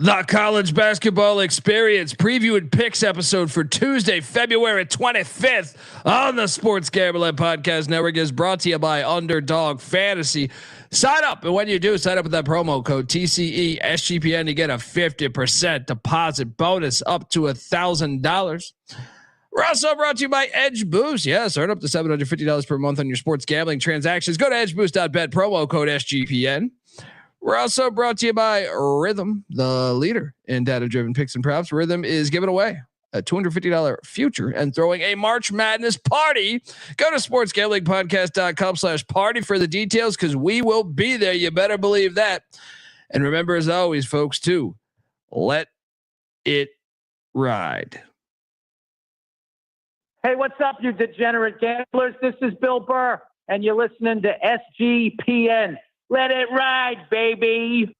The college basketball experience preview and picks episode for Tuesday, February 25th on the Sports Gambling Podcast Network is brought to you by Underdog Fantasy. Sign up, and when you do, sign up with that promo code TCE SGPN to get a 50% deposit bonus up to $1,000. We're also brought to you by Edge Boost. Yes, earn up to $750 per month on your sports gambling transactions. Go to edgeboost.bet, promo code SGPN. We're also brought to you by Rhythm, the leader in data-driven picks and props. Rhythm is giving away a $250 future and throwing a March Madness party. Go to sportsgamblingpodcast.com/party for the details, because we will be there. You better believe that. And remember, as always, folks, to let it ride. Hey, what's up, you degenerate gamblers? This is Bill Burr, and you're listening to SGPN. Let it ride, baby.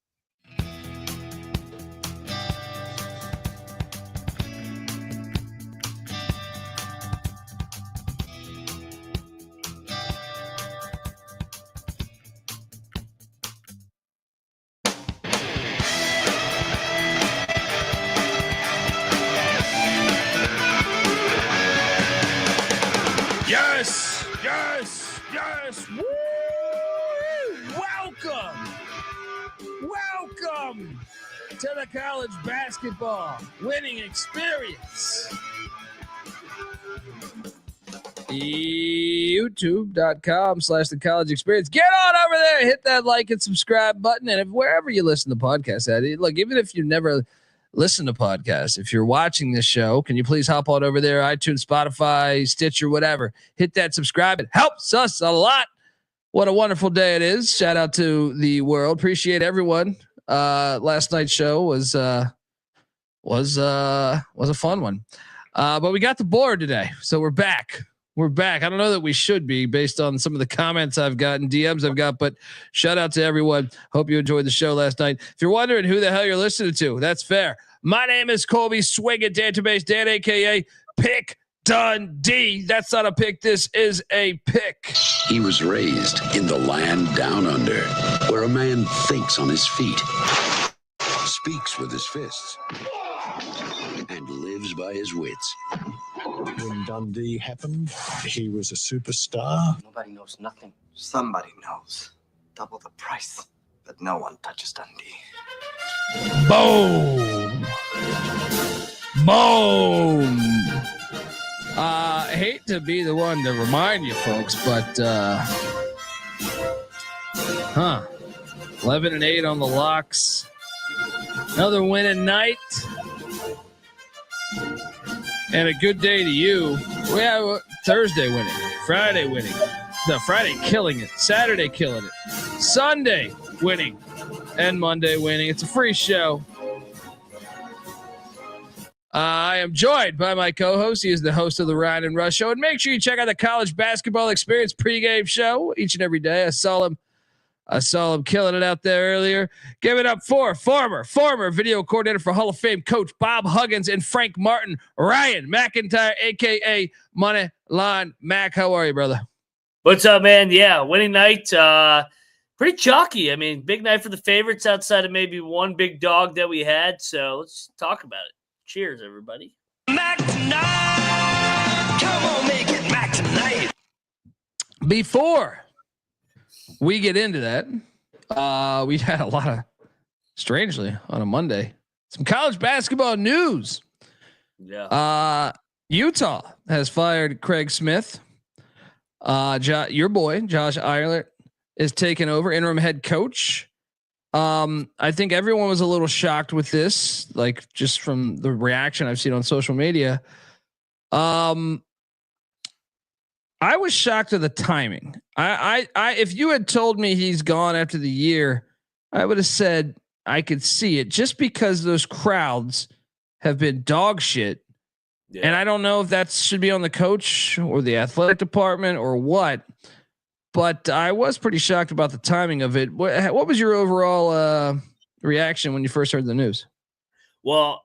Yes, yes, yes. Woo! Welcome to the college basketball winning experience. YouTube.com/the college experience. Get on over there, hit that like and subscribe button. And wherever you listen to podcasts at, look, even if you never listen to podcasts, if you're watching this show, can you please hop on over there, iTunes, Spotify, Stitcher, whatever, hit that subscribe. It helps us a lot. What a wonderful day it is. Shout out to the world. Appreciate everyone. Last night's show was a fun one. But we got the board today. So we're back. I don't know that we should be based on some of the comments I've gotten, DMs I've got, but shout out to everyone. Hope you enjoyed the show last night. If you're wondering who the hell you're listening to, that's fair. My name is Colby Swinging Database Dan, AKA Pick Dundee. That's not a pick. This is a pick. He was raised in the land down under, where a man thinks on his feet, speaks with his fists, and lives by his wits. When Dundee happened, he was a superstar. Nobody knows nothing. Somebody knows. Double the price, but no one touches Dundee. Boom. I hate to be the one to remind you folks, but 11-8 on the locks. Another winning night. And a good day to you. We have Thursday winning, Friday winning. No, Friday killing it. Saturday killing it. Sunday winning. And Monday winning. It's a free show. I am joined by my co-host. He is the host of the Ryan and Rush Show. And make sure you check out the College Basketball Experience pregame show each and every day. I saw him killing it out there earlier. Give it up for former video coordinator for Hall of Fame coach Bob Huggins and Frank Martin, Ryan McIntyre, a.k.a. Moneyline Mac. How are you, brother? What's up, man? Yeah, winning night. Pretty chalky. I mean, big night for the favorites outside of maybe one big dog that we had. So let's talk about it. Cheers, everybody. Mac tonight. Come on, make it Mac tonight. Before we get into that, we had a lot of, strangely, on a Monday, some college basketball news. Yeah. Utah has fired Craig Smith. Your boy, Josh Eilert, is taking over interim head coach. I think everyone was a little shocked with this, like just from the reaction I've seen on social media. I was shocked at the timing. I if you had told me he's gone after the year, I would have said I could see it, just because those crowds have been dog shit. Yeah. And I don't know if that should be on the coach or the athletic department or what, but I was pretty shocked about the timing of it. What was your overall reaction when you first heard the news? Well,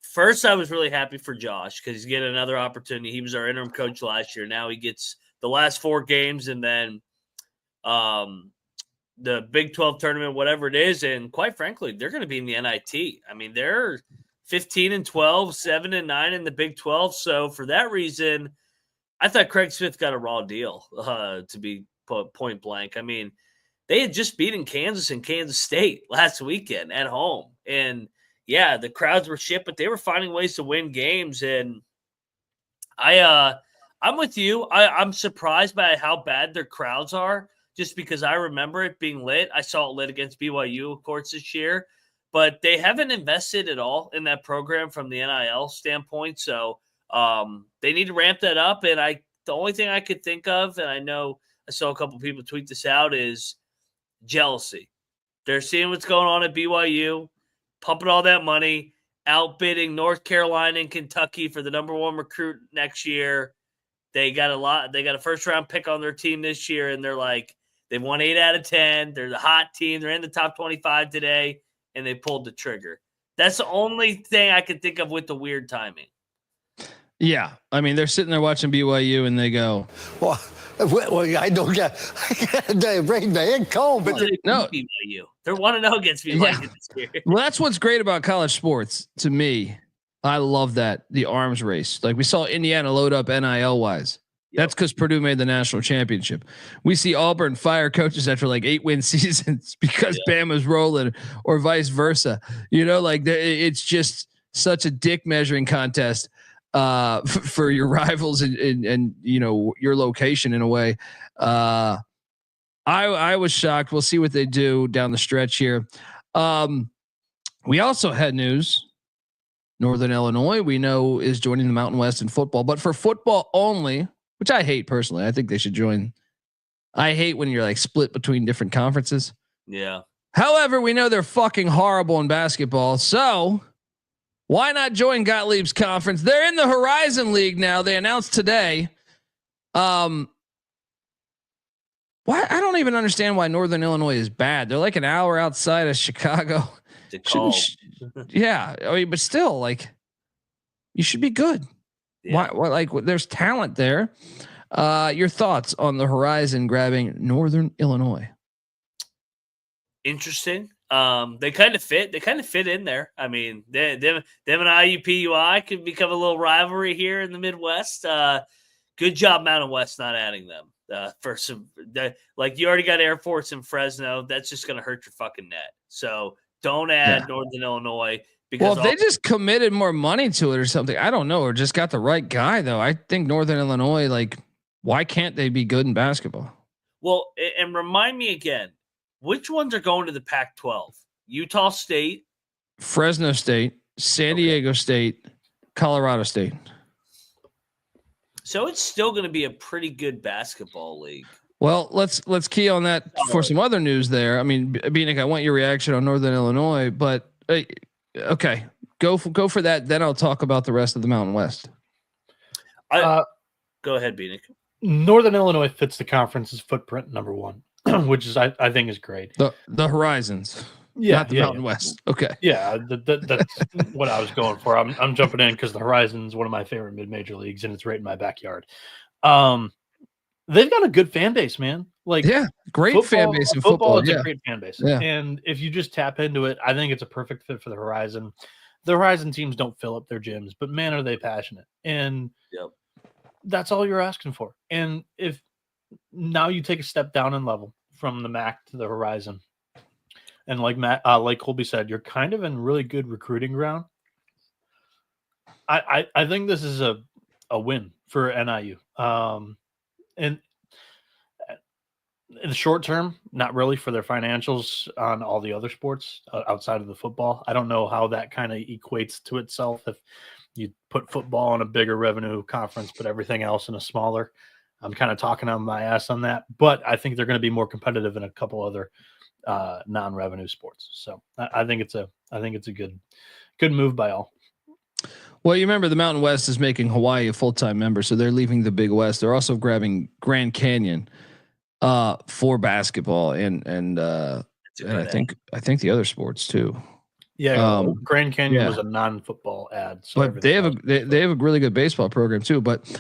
first I was really happy for Josh because he's getting another opportunity. He was our interim coach last year. Now he gets the last 4 games, and then the Big 12 tournament, whatever it is. And quite frankly, they're going to be in the NIT. I mean, they're 15-12, 7-9 in the Big 12. So for that reason, I thought Craig Smith got a raw deal, to be point blank. I mean, they had just beaten Kansas and Kansas State last weekend at home. And yeah, the crowds were shit, but they were finding ways to win games. And I'm with you. I'm surprised by how bad their crowds are, just because I remember it being lit. I saw it lit against BYU, of course, this year, but they haven't invested at all in that program from the NIL standpoint. So they need to ramp that up. And the only thing I could think of, and I know I saw a couple people tweet this out, is jealousy. They're seeing what's going on at BYU, pumping all that money, outbidding North Carolina and Kentucky for the number 1 recruit next year. They got a first round pick on their team this year, and they're like, they've won 8 out of 10. They're the hot team. They're in the top 25 today, and they pulled the trigger. That's the only thing I could think of with the weird timing. Yeah. I mean, they're sitting there watching BYU and they go, Well, I don't get brain man cold, but no. BYU. They're 1-0 against BYU this year. Well, that's what's great about college sports to me. I love that, the arms race. Like we saw Indiana load up NIL wise. Yep. That's because Purdue made the national championship. We see Auburn fire coaches after like 8-win seasons because Bama's rolling, or vice versa. You know, like it's just such a dick measuring contest for your rivals and you know, your location in a way. I was shocked. We'll see what they do down the stretch here. We also had news. Northern Illinois, we know, is joining the Mountain West in football, but for football only, which I hate personally. I think they should join. I hate when you're like split between different conferences. Yeah. However, we know they're fucking horrible in basketball. So why not join Gottlieb's conference? They're in the Horizon League now. They announced today. Why? I don't even understand why Northern Illinois is bad. They're like an hour outside of Chicago. Yeah, I mean, but still, like, you should be good. Yeah. Why? Like, there's talent there. Your thoughts on the Horizon grabbing Northern Illinois? Interesting. They kind of fit. They kind of fit in there. I mean, them and IUPUI could become a little rivalry here in the Midwest. Good job, Mountain West, not adding them. Like you already got Air Force in Fresno. That's just going to hurt your fucking net. So don't add Northern Illinois. Because if they just committed more money to it or something, I don't know, or just got the right guy though. I think Northern Illinois, like, why can't they be good in basketball? Well, and remind me again, which ones are going to the Pac-12? Utah State, Fresno State, San Diego State, Colorado State. So it's still going to be a pretty good basketball league. Well, let's key on that for some other news there. I mean, Bieniek, I want your reaction on Northern Illinois, but okay, go for that. Then I'll talk about the rest of the Mountain West. Go ahead, Bieniek. Northern Illinois fits the conference's footprint, number one, which is I think is great. The Horizons, not the Mountain West. Okay, yeah, that's what I was going for. I'm jumping in because the Horizons one of my favorite mid-major leagues, and it's right in my backyard. They've got a good fan base, man. Like, great fan base in football. It's a great fan base. Yeah. And if you just tap into it, I think it's a perfect fit for the Horizon. The Horizon teams don't fill up their gyms, but man, are they passionate. And that's all you're asking for. And if now you take a step down in level from the MAC to the Horizon, and like Colby said, you're kind of in really good recruiting ground. I think this is a win for NIU. And in the short term, not really for their financials on all the other sports outside of the football. I don't know how that kind of equates to itself if you put football in a bigger revenue conference, but everything else in a smaller. I'm kind of talking on my ass on that, but I think they're going to be more competitive in a couple other non-revenue sports. So I think it's a good move by all. Well, you remember the Mountain West is making Hawaii a full-time member, so they're leaving the Big West. They're also grabbing Grand Canyon for basketball and I think the other sports too. Yeah, Grand Canyon was a non-football ad, so but they have a really good baseball program too. But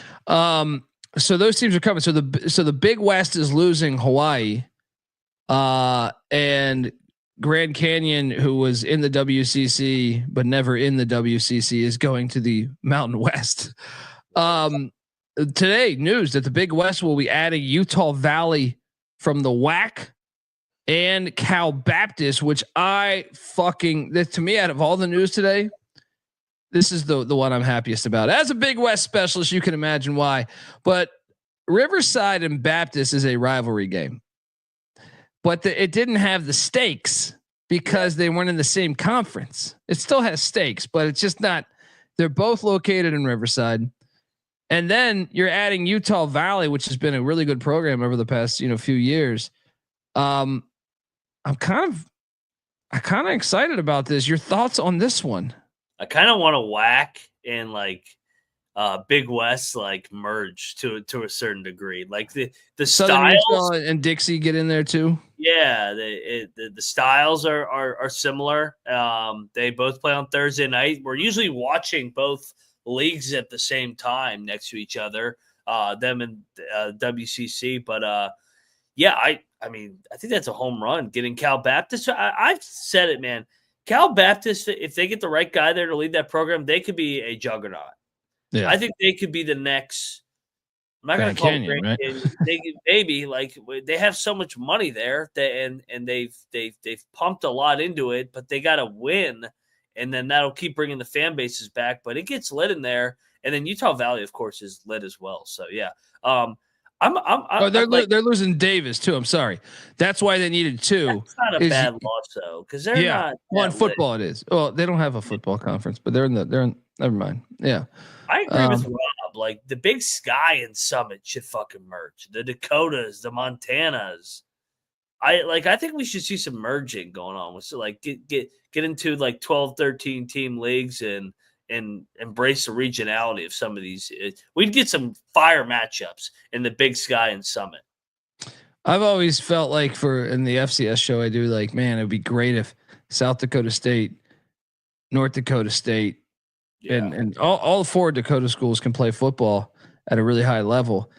so those teams are coming. So the Big West is losing Hawaii. And Grand Canyon, who was in the WCC but never in the WCC, is going to the Mountain West. Today, news that the Big West will be adding Utah Valley from the WAC and Cal Baptist, which to me, out of all the news today, this is the one I'm happiest about. As a Big West specialist, you can imagine why. But Riverside and Baptist is a rivalry game. But it didn't have the stakes because they weren't in the same conference. It still has stakes, but it's just not. They're both located in Riverside, and then you're adding Utah Valley, which has been a really good program over the past few years. I'm kind of excited about this. Your thoughts on this one? I kind of want to whack and Big West merge to a certain degree, like the Southern styles Utah and Dixie get in there too. Yeah, the styles are similar. They both play on Thursday night. We're usually watching both leagues at the same time next to each other, them and WCC. But yeah, I mean, I think that's a home run getting Cal Baptist. I've said it, man. Cal Baptist, if they get the right guy there to lead that program, they could be a juggernaut. Yeah. I think they could be the next. I'm not going to call it Grand Canyon. Maybe they have so much money there and they've pumped a lot into it, but they got to win, and then that'll keep bringing the fan bases back. But it gets lit in there, and then Utah Valley, of course, is lit as well. So yeah, they're losing Davis too. I'm sorry, that's why they needed two. That's not a bad loss though, because they're not. Well, in football it is. Well, they don't have a football conference, but they're in. Never mind. Yeah. I agree with Rob. The Big Sky and Summit should fucking merge. The Dakotas, the Montanas. I think we should see some merging going on. So get into 12, 13 team leagues and embrace the regionality of some of these. We'd get some fire matchups in the Big Sky and Summit. I've always felt in the FCS show I do, man, it'd be great if South Dakota State, North Dakota State, and all four Dakota schools can play football at a really high level.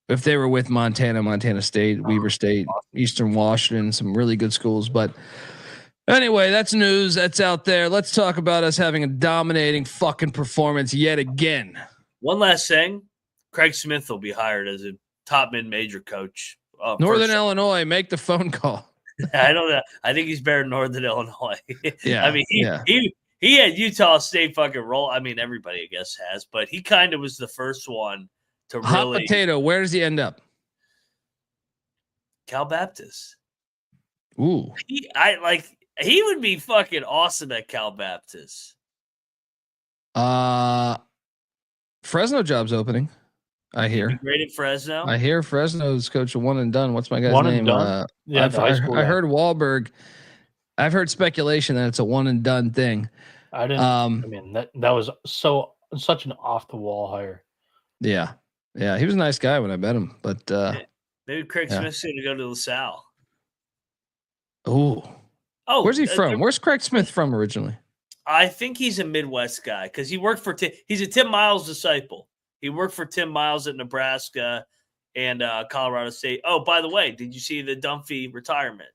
If they were with Montana State, Weber State, Eastern Washington, some really good schools. But anyway, that's news that's out there. Let's talk about us having a dominating fucking performance yet again. One last thing, Craig Smith will be hired as a top mid-major coach. Northern Illinois, make the phone call. I don't know. I think he's better than Northern Illinois. Yeah. I mean, he had Utah State fucking roll. I mean, everybody, I guess, has, but he kind of was the first one to really. Hot potato, where does he end up? Cal Baptist. Ooh. He would be fucking awesome at Cal Baptist. Fresno job's opening, I hear. Great at Fresno. I hear Fresno's coach of one and done. What's my guy's one name? And done? Yeah, I heard Wahlberg. I've heard speculation that it's a one and done thing. I didn't. I mean, that was such an off the wall hire. Yeah, he was a nice guy when I met him, but maybe Craig Smith's going to go to LaSalle. Oh, where's he from? Where's Craig Smith from originally? I think he's a Midwest guy because he worked for he's a Tim Miles disciple. He worked for Tim Miles at Nebraska and Colorado State. Oh, by the way, did you see the Dunphy retirement?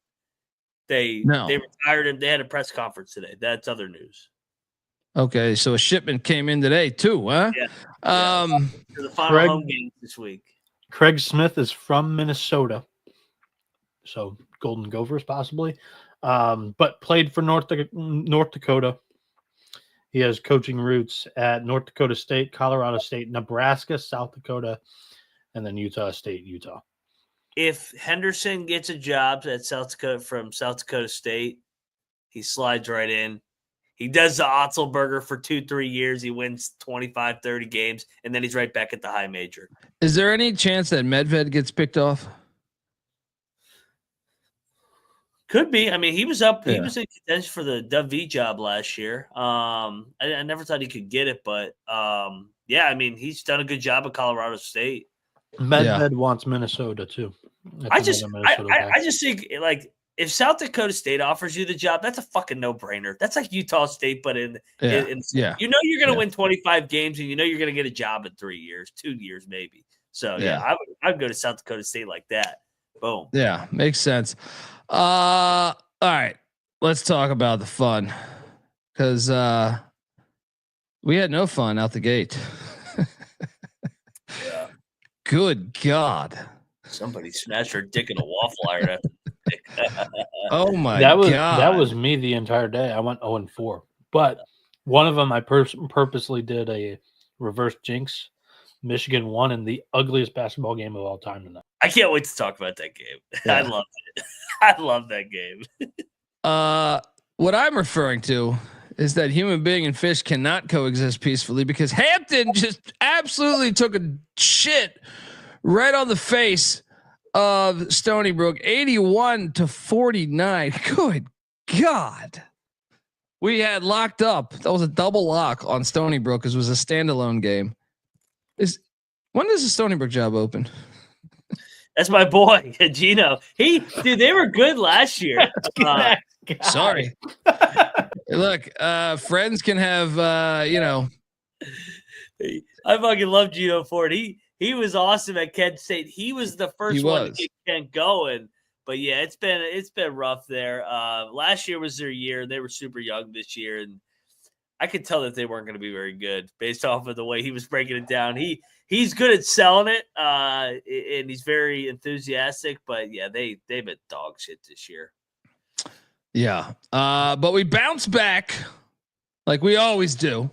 They retired him. They had a press conference today. That's other news. Okay, so a shipment came in today too, huh? Yeah. For the final home game this week. Craig Smith is from Minnesota, so Golden Gophers possibly, but played for North Dakota. He has coaching roots at North Dakota State, Colorado State, Nebraska, South Dakota, and then Utah State, Utah. If Henderson gets a job at South Dakota State, he slides right in. He does the Otzelberger for 2-3 years. He wins 25, 30 games, and then he's right back at the high major. Is there any chance that Medved gets picked off? Could be. I mean, he was up. Yeah. He was in contention for the W job last year. I never thought he could get it, but yeah, I mean, he's done a good job at Colorado State. Medved wants Minnesota too. I just think if South Dakota State offers you the job, that's a fucking no-brainer. That's like Utah State, but in you're going to win 25 games, and you're going to get a job in 3 years, 2 years maybe. So yeah, I would go to South Dakota State like that. Boom. Yeah, makes sense. All right, let's talk about the fun, because we had no fun out the gate. Yeah. Good God. Somebody smashed her dick in a waffle iron after the pick. Oh my that God. was me the entire day. I went 0-4, but one of them I purposely did a reverse jinx. Michigan won in the ugliest basketball game of all time tonight. I can't wait to talk about that game. Yeah. I loved it. I love that game. What I'm referring to is that human being and fish cannot coexist peacefully, because Hampton just absolutely took a shit right on the face of Stony Brook, 81-49. Good God. We had locked up. That was a double lock on Stony Brook, because it was a standalone game. When does the Stony Brook job open? That's my boy, Gino. Dude, they were good last year. Sorry. Look, friends can have, I fucking love Gino Ford. He was awesome at Kent State. He was the first one to get Kent going. But yeah, it's been rough there. Last year was their year. They were super young this year, and I could tell that they weren't going to be very good based off of the way he was breaking it down. He's good at selling it, and he's very enthusiastic. But yeah, they've been dog shit this year. Yeah, but we bounce back like we always do.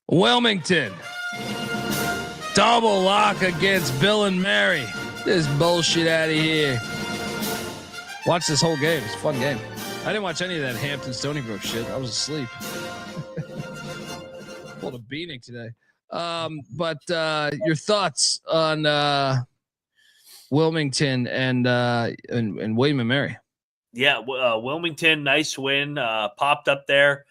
Wilmington, double lock against Bill and Mary. This bullshit out of here. Watch this whole game. It's a fun game. I didn't watch any of that Hampton Stony Brook shit. I was asleep. Pulled a Bieniek today. But your thoughts on Wilmington and William and Mary? Yeah, Wilmington, nice win. Popped up there.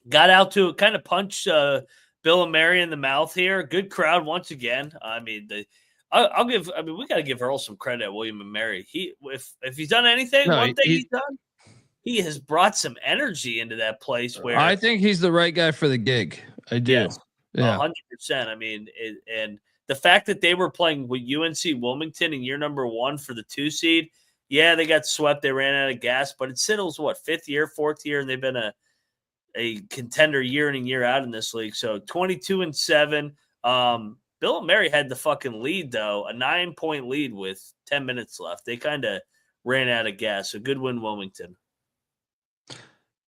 Got out to kind of punch Bill and Mary in the mouth here. Good crowd once again. I mean, we got to give Earl some credit at William and Mary. If he's done anything, he's done, he has brought some energy into that place. Where I think he's the right guy for the gig. I do. Yes, yeah, 100%. I mean, and the fact that they were playing with UNC Wilmington in year number 1 for the 2 seed. Yeah, they got swept. They ran out of gas, but it's Siddle's 5th year, 4th year, and they've been a contender year in and year out in this league. So 22-7. Bill and Mary had the fucking lead, though, a 9-point lead with 10 minutes left. They kind of ran out of gas. So good win, Wilmington.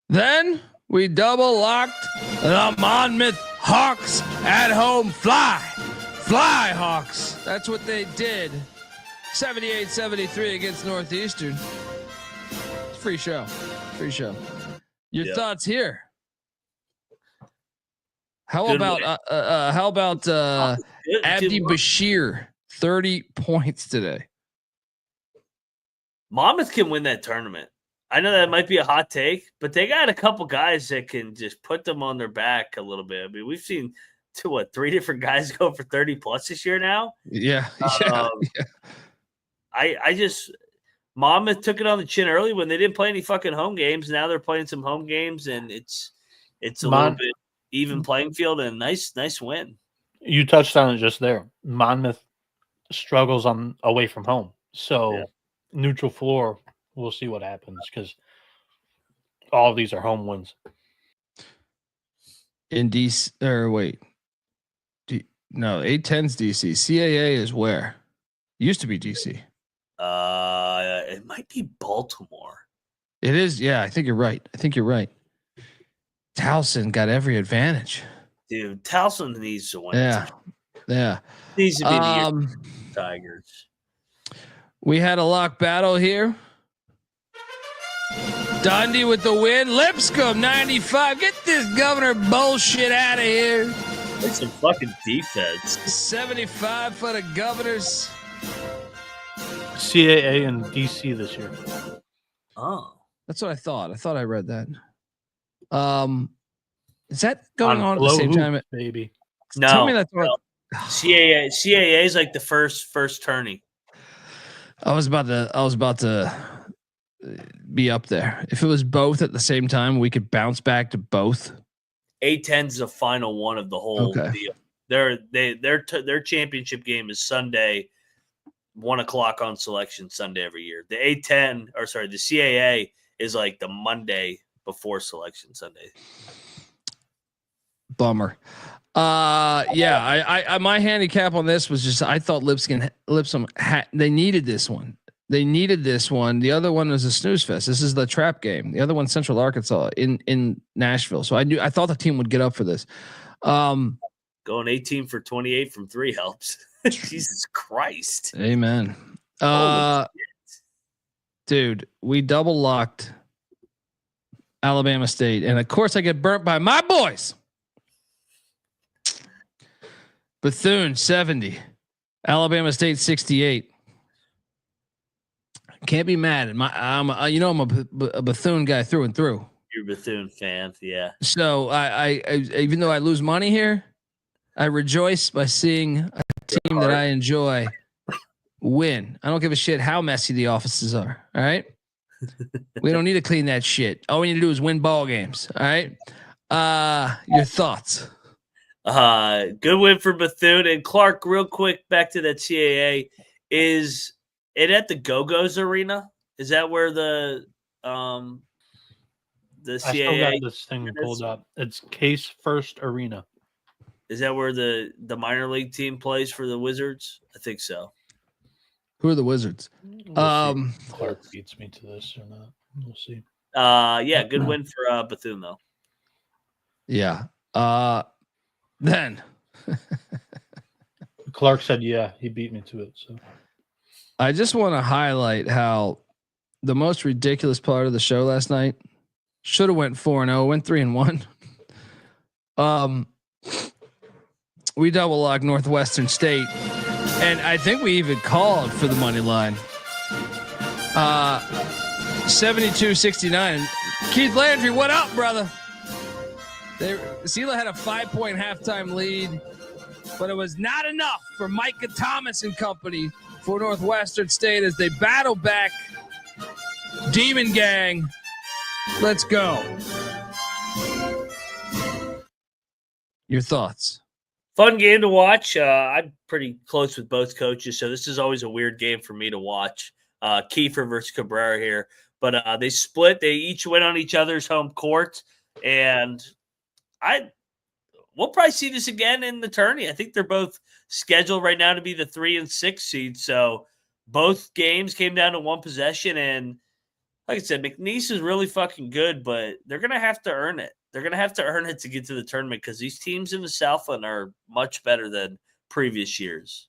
Then we double locked the Monmouth Hawks at home. Fly Hawks. That's what they did. 78-73 against Northeastern. It's free show. Your thoughts here? How about Abdi Bashir? 30 points today. Monmouth can win that tournament. I know that might be a hot take, but they got a couple guys that can just put them on their back a little bit. I mean, we've seen 3 different guys go for 30 plus this year now. Yeah. I just Monmouth took it on the chin early when they didn't play any fucking home games. Now they're playing some home games, and it's a little bit even playing field, and nice win. You touched on it just there. Monmouth struggles away from home, so neutral floor. We'll see what happens, because all of these are home wins. In DC, or wait, no, 810's DC. CAA is where? Used to be DC. It might be Baltimore. It is. Yeah, I think you're right. Towson got every advantage. Dude, Towson needs to win. Yeah. Needs to be the Tigers. We had a lock battle here. Dundee with the win. Lipscomb 95. Get this governor bullshit out of here. That's some fucking defense. 75 for the Governors. CAA and DC this year. Oh, that's what I thought. I thought I read that. Is that going on at the same time? Baby. No. Tell me that's what. CAA is like the first tourney. I was about to be up there. If it was both at the same time, we could bounce back to both. A10 is the final one of the whole deal. Their championship game is Sunday. 1:00 on Selection Sunday every year. The the CAA is like the Monday before Selection Sunday. Bummer. I my handicap on this was just I thought Lipscomb they needed this one. The other one was a snooze fest. This is the trap game. The other one, Central Arkansas in Nashville. So I thought the team would get up for this. Going 18 for 28 from 3 helps. Jesus Christ. Amen. Dude, we double locked Alabama State, and of course I get burnt by my boys. Bethune 70, Alabama State 68. Can't be mad. I'm a Bethune guy through and through. You're a Bethune fan, yeah. So I even though I lose money here, I rejoice by seeing a team that I enjoy win. I don't give a shit how messy the offices are. All right, we don't need to clean that shit. All we need to do is win ball games. All right. Your thoughts? Good win for Bethune. And Clark, real quick, back to that CAA. Is it at the Go-Go's Arena? Is that where the CAA? I still got this thing pulled up. It's Case First Arena. Is that where the minor league team plays for the Wizards? I think so. Who are the Wizards? We'll Clark beats me to this or not. We'll see. Yeah, good win for Bethune though. Yeah. Then Clark said, yeah, he beat me to it. So I just want to highlight how the most ridiculous part of the show last night should have went 4-0, went 3-1. We double locked Northwestern State, and I think we even called for the money line. 72-69. Keith Landry, what up, brother? Sela had a 5-point halftime lead, but it was not enough for Micah Thomas and company for Northwestern State as they battle back. Demon Gang, let's go. Your thoughts? Fun game to watch. I'm pretty close with both coaches, so this is always a weird game for me to watch. Kiefer versus Cabrera here. But they split. They each went on each other's home court. And we'll probably see this again in the tourney. I think they're both scheduled right now to be the 3 and 6 seed. So both games came down to one possession. And like I said, McNeese is really fucking good, but they're going to have to earn it. They're going to have to earn it to get to the tournament because these teams in the Southland are much better than previous years.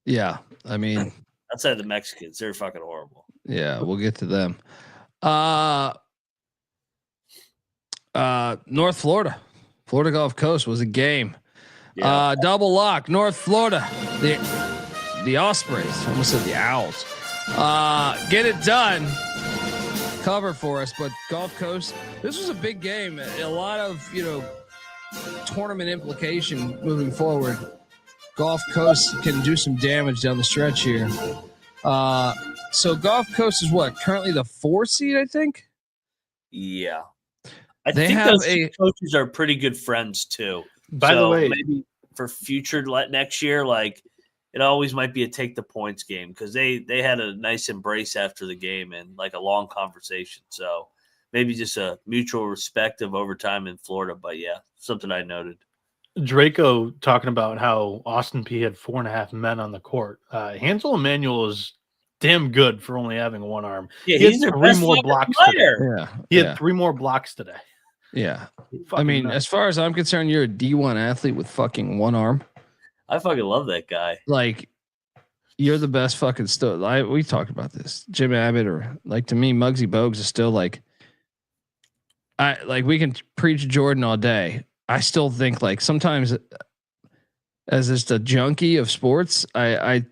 Yeah. I mean, outside the Mexicans, they're fucking horrible. Yeah, we'll get to them. North Florida Gulf Coast was a game. Yeah. Double lock, North Florida. The Ospreys, almost said the Owls. Get it done. Cover for us, but Gulf Coast, this was a big game. A lot of, tournament implication moving forward. Gulf Coast can do some damage down the stretch here. So Gulf Coast is what? Currently the 4 seed, I think? Yeah. I think those coaches are pretty good friends too. By the way, maybe for future next year, like it always might be a take the points game because they had a nice embrace after the game and like a long conversation. So maybe just a mutual respect of overtime in Florida. But yeah, something I noted. Draco talking about how Austin P had 4.5 men on the court. Hansel Emmanuel is damn good for only having one arm. Yeah, he had 3 more blocks today. Yeah, he had 3 more blocks today. Yeah, I mean, as far as I'm concerned, you're a D1 athlete with fucking one arm. I fucking love that guy. Like, you're the best fucking we talked about this. Jim Abbott or like to me, Muggsy Bogues is still like, we can preach Jordan all day. I still think like sometimes as just a junkie of sports, I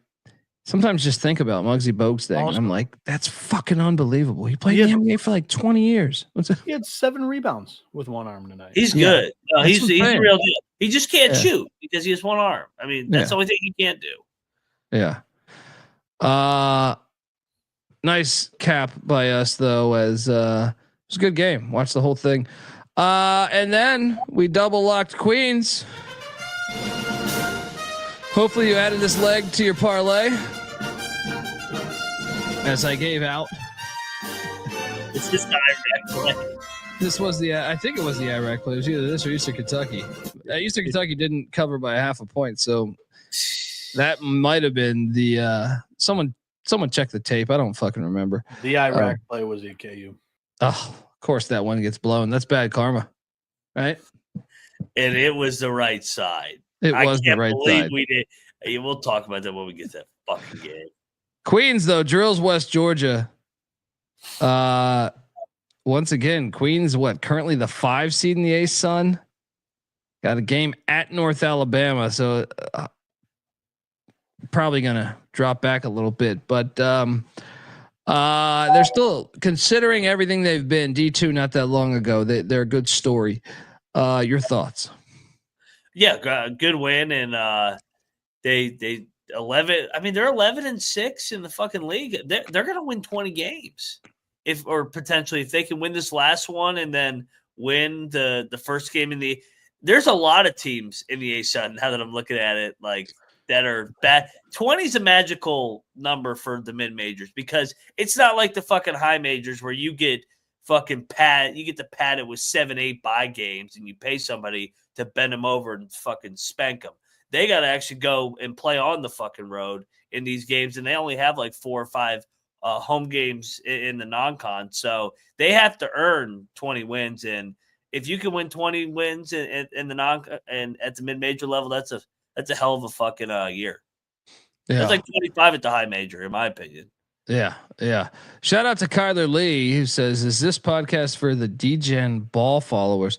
sometimes just think about Muggsy Bogues thing. And I'm like, that's fucking unbelievable. He played in the NBA for like 20 years. He had 7 rebounds with one arm tonight. He's good. No, he's a real deal. He just can't shoot because he has one arm. I mean, that's the only thing he can't do. Yeah. Nice cap by us though, as it was a good game. Watch the whole thing. And then we double locked Queens. Hopefully you added this leg to your parlay. as I gave out. It's just the Iraq play. This was I think it was the Iraq play. It was either this or Eastern Kentucky. Eastern Kentucky didn't cover by 0.5 point, so that might have been the someone check the tape. I don't fucking remember. The Iraq play was EKU. Oh, of course that one gets blown. That's bad karma, right? And it was the right side. It was the right side. We did. We'll talk about that when we get to that fucking game. Queens though drills West Georgia. Once again, Queens currently the 5 seed in the A-Sun. Got a game at North Alabama, so probably gonna drop back a little bit, but they're still considering everything they've been D2 not that long ago. They're a good story. Your thoughts? Yeah, good win, and they 11. I mean, they're 11-6 in the fucking league. They're gonna win 20 games potentially if they can win this last one and then win the first game in the. There's a lot of teams in the A-Sun now that I'm looking at it that are bad. 20 is a magical number for the mid majors because it's not like the fucking high majors where you get fucking you get to pad it with 7-8 bye games and you pay somebody to bend them over and fucking spank them. They got to actually go and play on the fucking road in these games, and they only have 4 or 5 home games in the non-con, so they have to earn 20 wins. And if you can win 20 wins in the non and at the mid-major level, that's a hell of a fucking year. Yeah. That's like 25 at the high major, in my opinion. Yeah. Shout out to Kyler Lee, who says, "Is this podcast for the D-Gen ball followers?"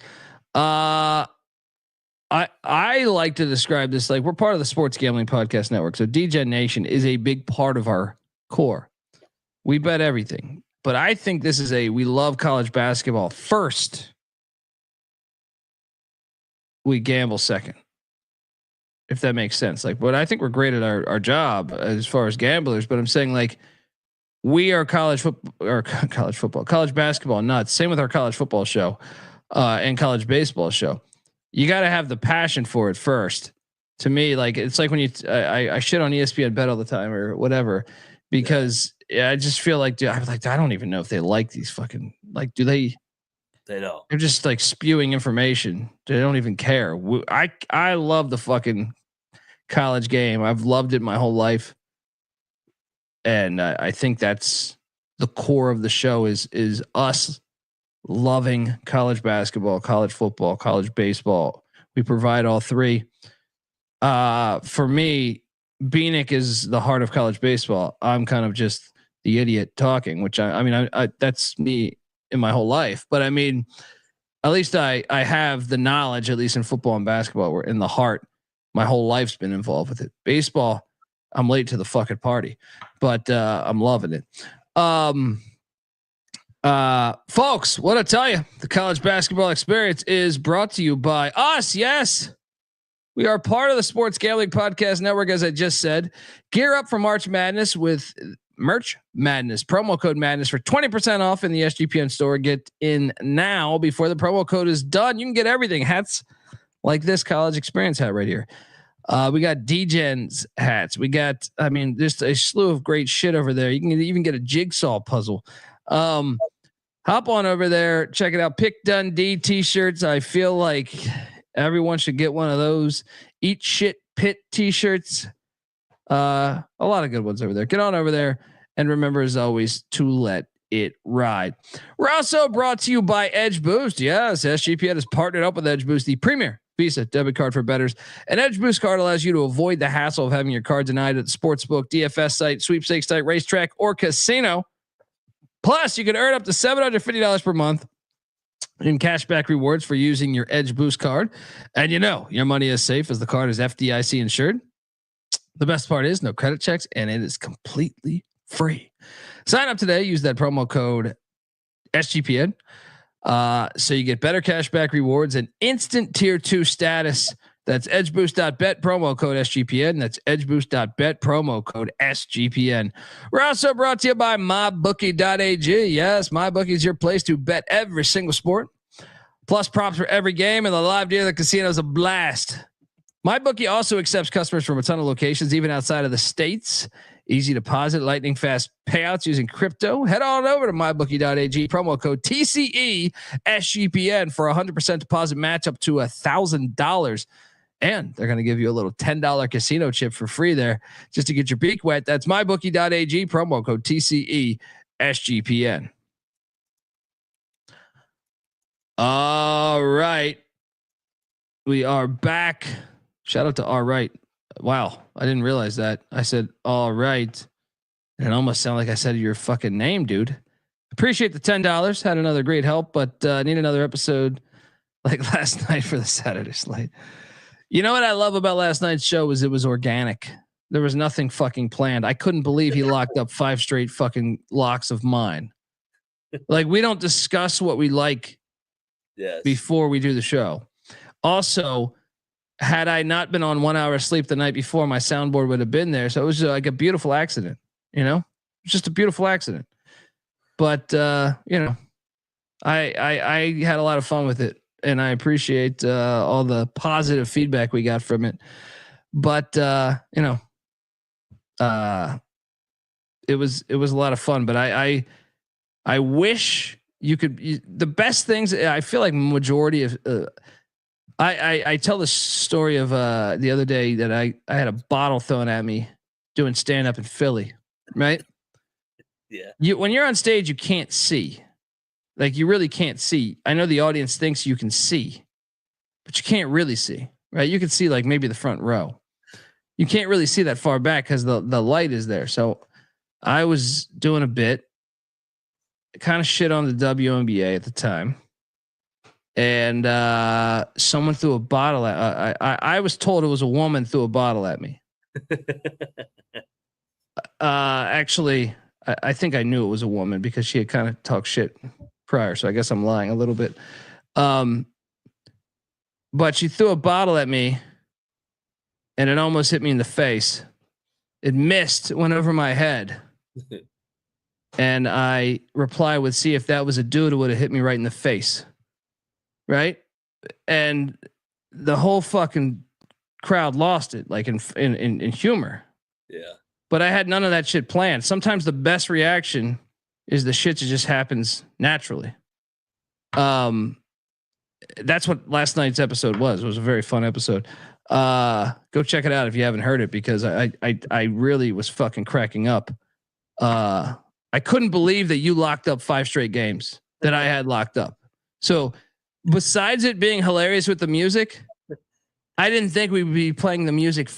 I like to describe this like we're part of the Sports Gambling Podcast Network, so D-Gen Nation is a big part of our core. We bet everything, but I think this is we love college basketball first. We gamble second, if that makes sense. But I think we're great at our job as far as gamblers, but I'm saying we are college basketball nuts. Same with our college football show and college baseball show. You got to have the passion for it first. To me, it's like when I shit on ESPN Bet all the time or whatever, because I just feel I don't even know if they like these fucking do they? They don't. They're just spewing information. They don't even care. I love the fucking college game. I've loved it my whole life, and I think that's the core of the show is us loving college basketball, college football, college baseball. We provide all three. For me, Bieniek is the heart of college baseball. I'm kind of just the idiot talking, which I that's me in my whole life. But I mean, at least I have the knowledge, at least in football and basketball, where in the heart, my whole life's been involved with it. Baseball, I'm late to the fucking party, but I'm loving it. Folks, what I tell you, the college basketball experience is brought to you by us. Yes, we are part of the Sports Gambling Podcast Network, as I just said. Gear up for March Madness with Merch Madness, promo code Madness for 20% off in the SGPN store. Get in now before the promo code is done. You can get everything, hats like this college experience hat right here. We got D-Gen's hats. We got, just a slew of great shit over there. You can even get a jigsaw puzzle. Hop on over there, check it out. Pick Dundee t-shirts. I feel like everyone should get one of those. Eat Shit Pit t-shirts. A lot of good ones over there. Get on over there, and remember, as always, to let it ride. We're also brought to you by Edge Boost. Yes, SGPN has partnered up with Edge Boost, the premier Visa debit card for bettors. An Edge Boost card allows you to avoid the hassle of having your card denied at the sportsbook, DFS site, sweepstakes site, racetrack, or casino. Plus, you can earn up to $750 per month in cashback rewards for using your Edge Boost card. And your money is safe as the card is FDIC insured. The best part is no credit checks, and it is completely free. Sign up today. Use that promo code SGPN. So you get better cashback rewards and instant tier 2 status. That's edgeboost.bet, promo code SGPN. That's edgeboost.bet, promo code SGPN. We're also brought to you by mybookie.ag. Yes, MyBookie is your place to bet every single sport. Plus props for every game, and the live deal at the casino is a blast. MyBookie also accepts customers from a ton of locations, even outside of the States. Easy deposit, lightning fast payouts using crypto. Head on over to mybookie.ag, promo code TCE SGPN for 100% deposit match up to $1,000. And they're going to give you a little $10 casino chip for free there just to get your beak wet. That's mybookie.ag, promo code TCE SGPN. All right. We are back. Shout out to All Right. Wow. I didn't realize that. I said, all right. And it almost sounded like I said your fucking name, dude. Appreciate the $10. Had another great help, but need another episode like last night for the Saturday slate. You know what I love about last night's show was it was organic. There was nothing fucking planned. I couldn't believe he locked up 5 straight fucking locks of mine. Like, we don't discuss what we like before we do the show. Also, had I not been on 1 hour of sleep the night before, my soundboard would have been there. So it was like a beautiful accident, you know, just a beautiful accident. But you know, I had a lot of fun with it, and I appreciate all the positive feedback we got from it. But you know, it was a lot of fun. But I wish you could. The best things, I feel like majority of. I tell the story of the other day that I had a bottle thrown at me doing stand up in Philly, right? Yeah. When you're on stage, you can't see. Like, you really can't see. I know the audience thinks you can see, but you can't really see, right? You can see like maybe the front row. You can't really see that far back because the light is there. So I was doing a bit, kind of shit on the WNBA at the time. And someone threw a bottle at I was told it was a woman threw a bottle at me. Actually, I think I knew it was a woman because she had kind of talked shit prior. So I guess I'm lying a little bit. But she threw a bottle at me and it almost hit me in the face. It missed, went over my head. And I replied with, see, if that was a dude, it would have hit me right in the face. Right. And the whole fucking crowd lost it, like in humor. Yeah. But I had none of that shit planned. Sometimes the best reaction is the shit that just happens naturally. That's what last night's episode was. It was a very fun episode. Go check it out if you haven't heard it, because I really was fucking cracking up. I couldn't believe that you locked up 5 straight games that I had locked up. So besides it being hilarious with the music, I didn't think we would be playing the music.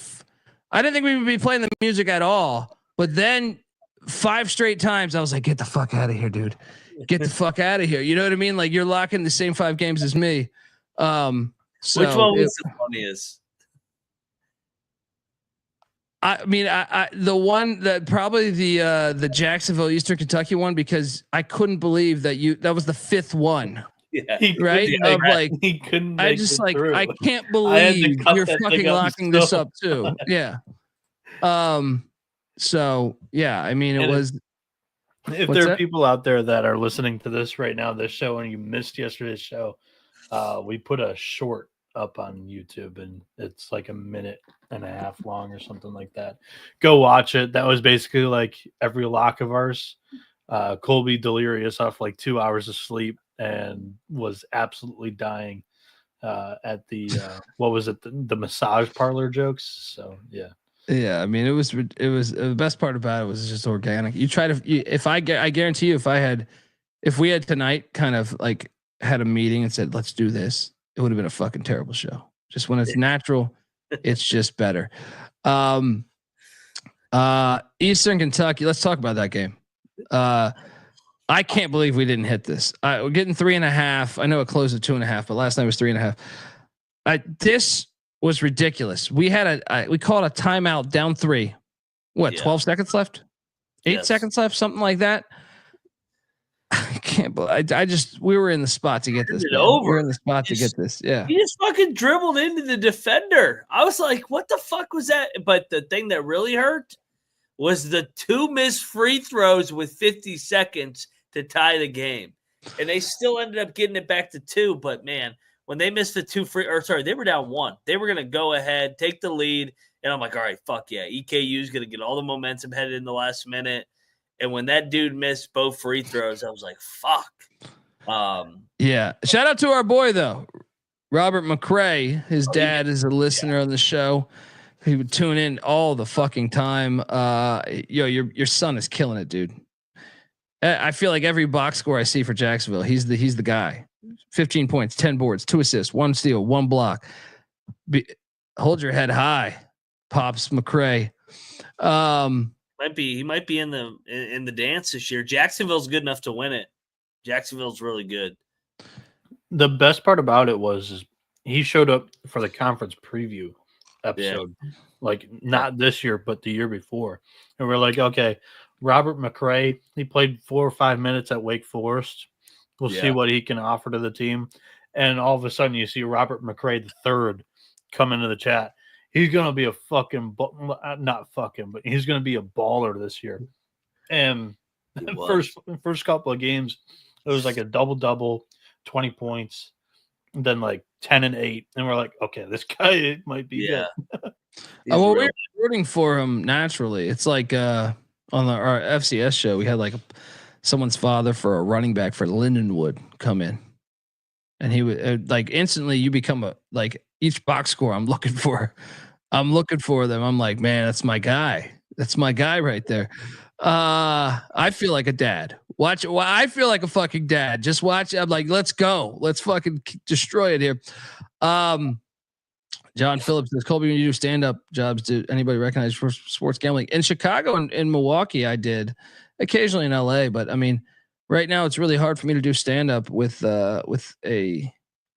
I didn't think we would be playing the music at all. But then 5 straight times, I was like, get the fuck out of here, dude. Get the fuck out of here. You know what I mean? Like, you're locking the same 5 games as me. So which one was the funniest? I mean, I the one that probably the Jacksonville, Eastern Kentucky one, because I couldn't believe that that was the 5th one. Yeah, right. Of like, he couldn't. I just like, through. I can't believe you're fucking locking this up too. Yeah. So yeah, I mean, it was. If there are people out there that are listening to this right now, this show, and you missed yesterday's show, we put a short up on YouTube, and it's like 1.5 minutes long or something like that. Go watch it. That was basically like every lock of ours. Colby delirious off like 2 hours of sleep and was absolutely dying at the what was it, the massage parlor jokes. So yeah, I mean, it was the best part about it was just organic. You try to, I guarantee you, if we had tonight kind of like had a meeting and said, let's do this, it would have been a fucking terrible show. Just when it's natural, it's just better. Eastern Kentucky, let's talk about that game. I can't believe we didn't hit this. We're getting 3.5. I know it closed at 2.5, but last night was 3.5. This was ridiculous. We had we called a timeout down 3. 12 seconds left? 8 seconds left, something like that. I can't believe we were in the spot to get this. We were in the spot to get this. Yeah. He just fucking dribbled into the defender. I was like, what the fuck was that? But the thing that really hurt was the 2 missed free throws with 50 seconds to tie the game. And they still ended up getting it back to 2. But man, when they missed the 2 they were down 1. They were going to go ahead, take the lead, And I'm like, all right, fuck yeah. EKU is going to get all the momentum headed in the last minute. And when that dude missed both free throws, I was like, fuck. Yeah. Shout out to our boy, though. Robert McRae. His dad is a listener on the show. He would tune in all the fucking time. Your son is killing it, dude. I feel like every box score I see for Jacksonville, he's the guy. 15 points, 10 boards, 2 assists, 1 steal, 1 block. Hold your head high, Pops McRae. He might be in the dance this year. Jacksonville's good enough to win it. Jacksonville's really good. The best part about it is he showed up for the conference preview episode, like not this year, but the year before. And we're like, okay, Robert McRae, he played 4 or 5 minutes at Wake Forest. We'll see what he can offer to the team. And all of a sudden you see Robert McRae III come into the chat. He's going to be a fucking, not fucking, but he's going to be a baller this year. And first couple of games, it was like a double-double, 20 points, then like 10 and 8. And we're like, okay, this guy might be good. Well, we're rooting for him naturally. It's like on our FCS show, we had like someone's father for a running back for Lindenwood come in. And he would like instantly you become each box score I'm looking for them. I'm like, man, that's my guy. That's my guy right there. I feel like a dad. I feel like a fucking dad. Just watch. I'm like, let's go. Let's fucking destroy it here. John Phillips says, Colby, when you do stand-up jobs, did anybody recognize for sports gambling? In Chicago and in Milwaukee, I did. Occasionally in LA, but I mean, right now it's really hard for me to do stand-up with a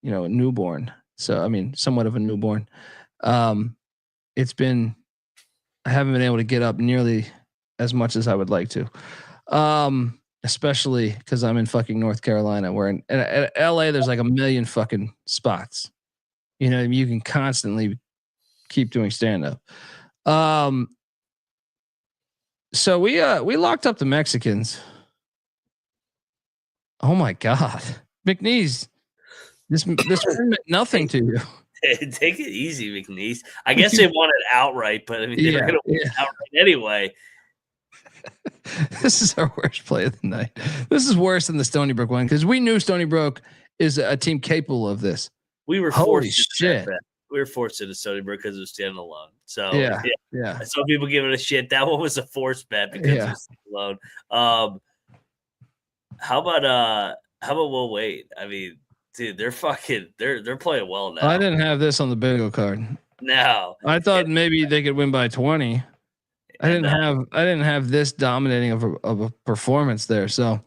newborn. So I mean, somewhat of a newborn. I haven't been able to get up nearly as much as I would like to. Especially because I'm in fucking North Carolina, where in LA there's like a million fucking spots. You know, you can constantly keep doing stand-up. So we locked up the Mexicans. Oh my God, McNeese, this meant nothing to you. Take it easy, McNeese. I guess they won it outright, but I mean, they were going to win it outright anyway. This is our worst play of the night. This is worse than the Stony Brook one because we knew Stony Brook is a team capable of this. We were holy forced shit. We were forced into Stony Brook because it was standing alone. So yeah. Some people give it a shit. That one was a forced bet because it was standing alone. How about Will Wade? I mean, dude, they're playing well now. I didn't have this on the bingo card. No, I thought maybe they could win by 20. I didn't have this dominating of a performance there. So,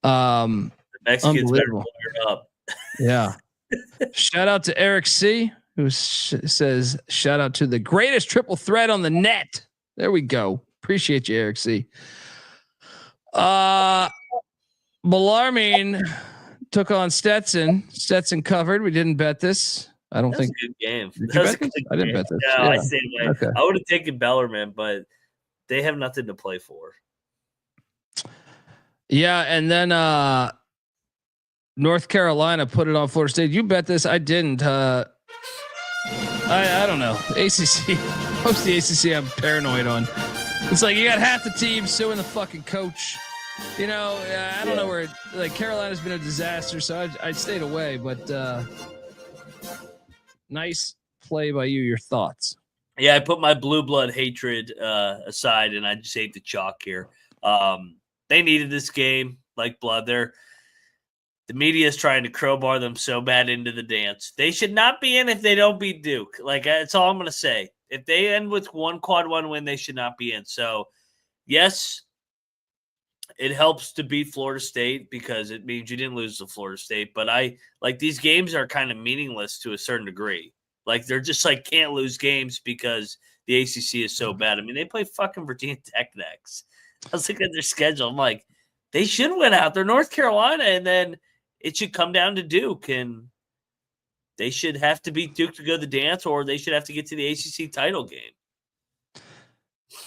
the Mexicans better pull her up. Yeah. Shout out to Eric C, who says, shout out to the greatest triple threat on the net. There we go. Appreciate you, Eric C. Bellarmine took on Stetson. Stetson covered. We didn't bet this. I don't think. A good game. I didn't bet this. No, I stayed away. Okay. I would have taken Bellarmine, but they have nothing to play for. Yeah, and then North Carolina put it on Florida State. You bet this? I didn't. I don't know. ACC. Most of the ACC I'm paranoid on. It's like you got half the team suing the fucking coach. You know, I don't know where. Like Carolina's been a disaster, so I stayed away. But nice play by you. Your thoughts? Yeah, I put my blue blood hatred aside, and I just hate the chalk here. They needed this game like blood. The media is trying to crowbar them so bad into the dance. They should not be in if they don't beat Duke. Like, that's all I'm going to say. If they end with one quad one win, they should not be in. So, yes, it helps to beat Florida State because it means you didn't lose to Florida State. But these games are kind of meaningless to a certain degree. Like, they're just like can't lose games because the ACC is so bad. I mean, they play fucking Virginia Tech next. I was looking at their schedule. I'm like, they should win out. They're North Carolina, and then it should come down to Duke, and they should have to beat Duke to go to the dance, or they should have to get to the ACC title game.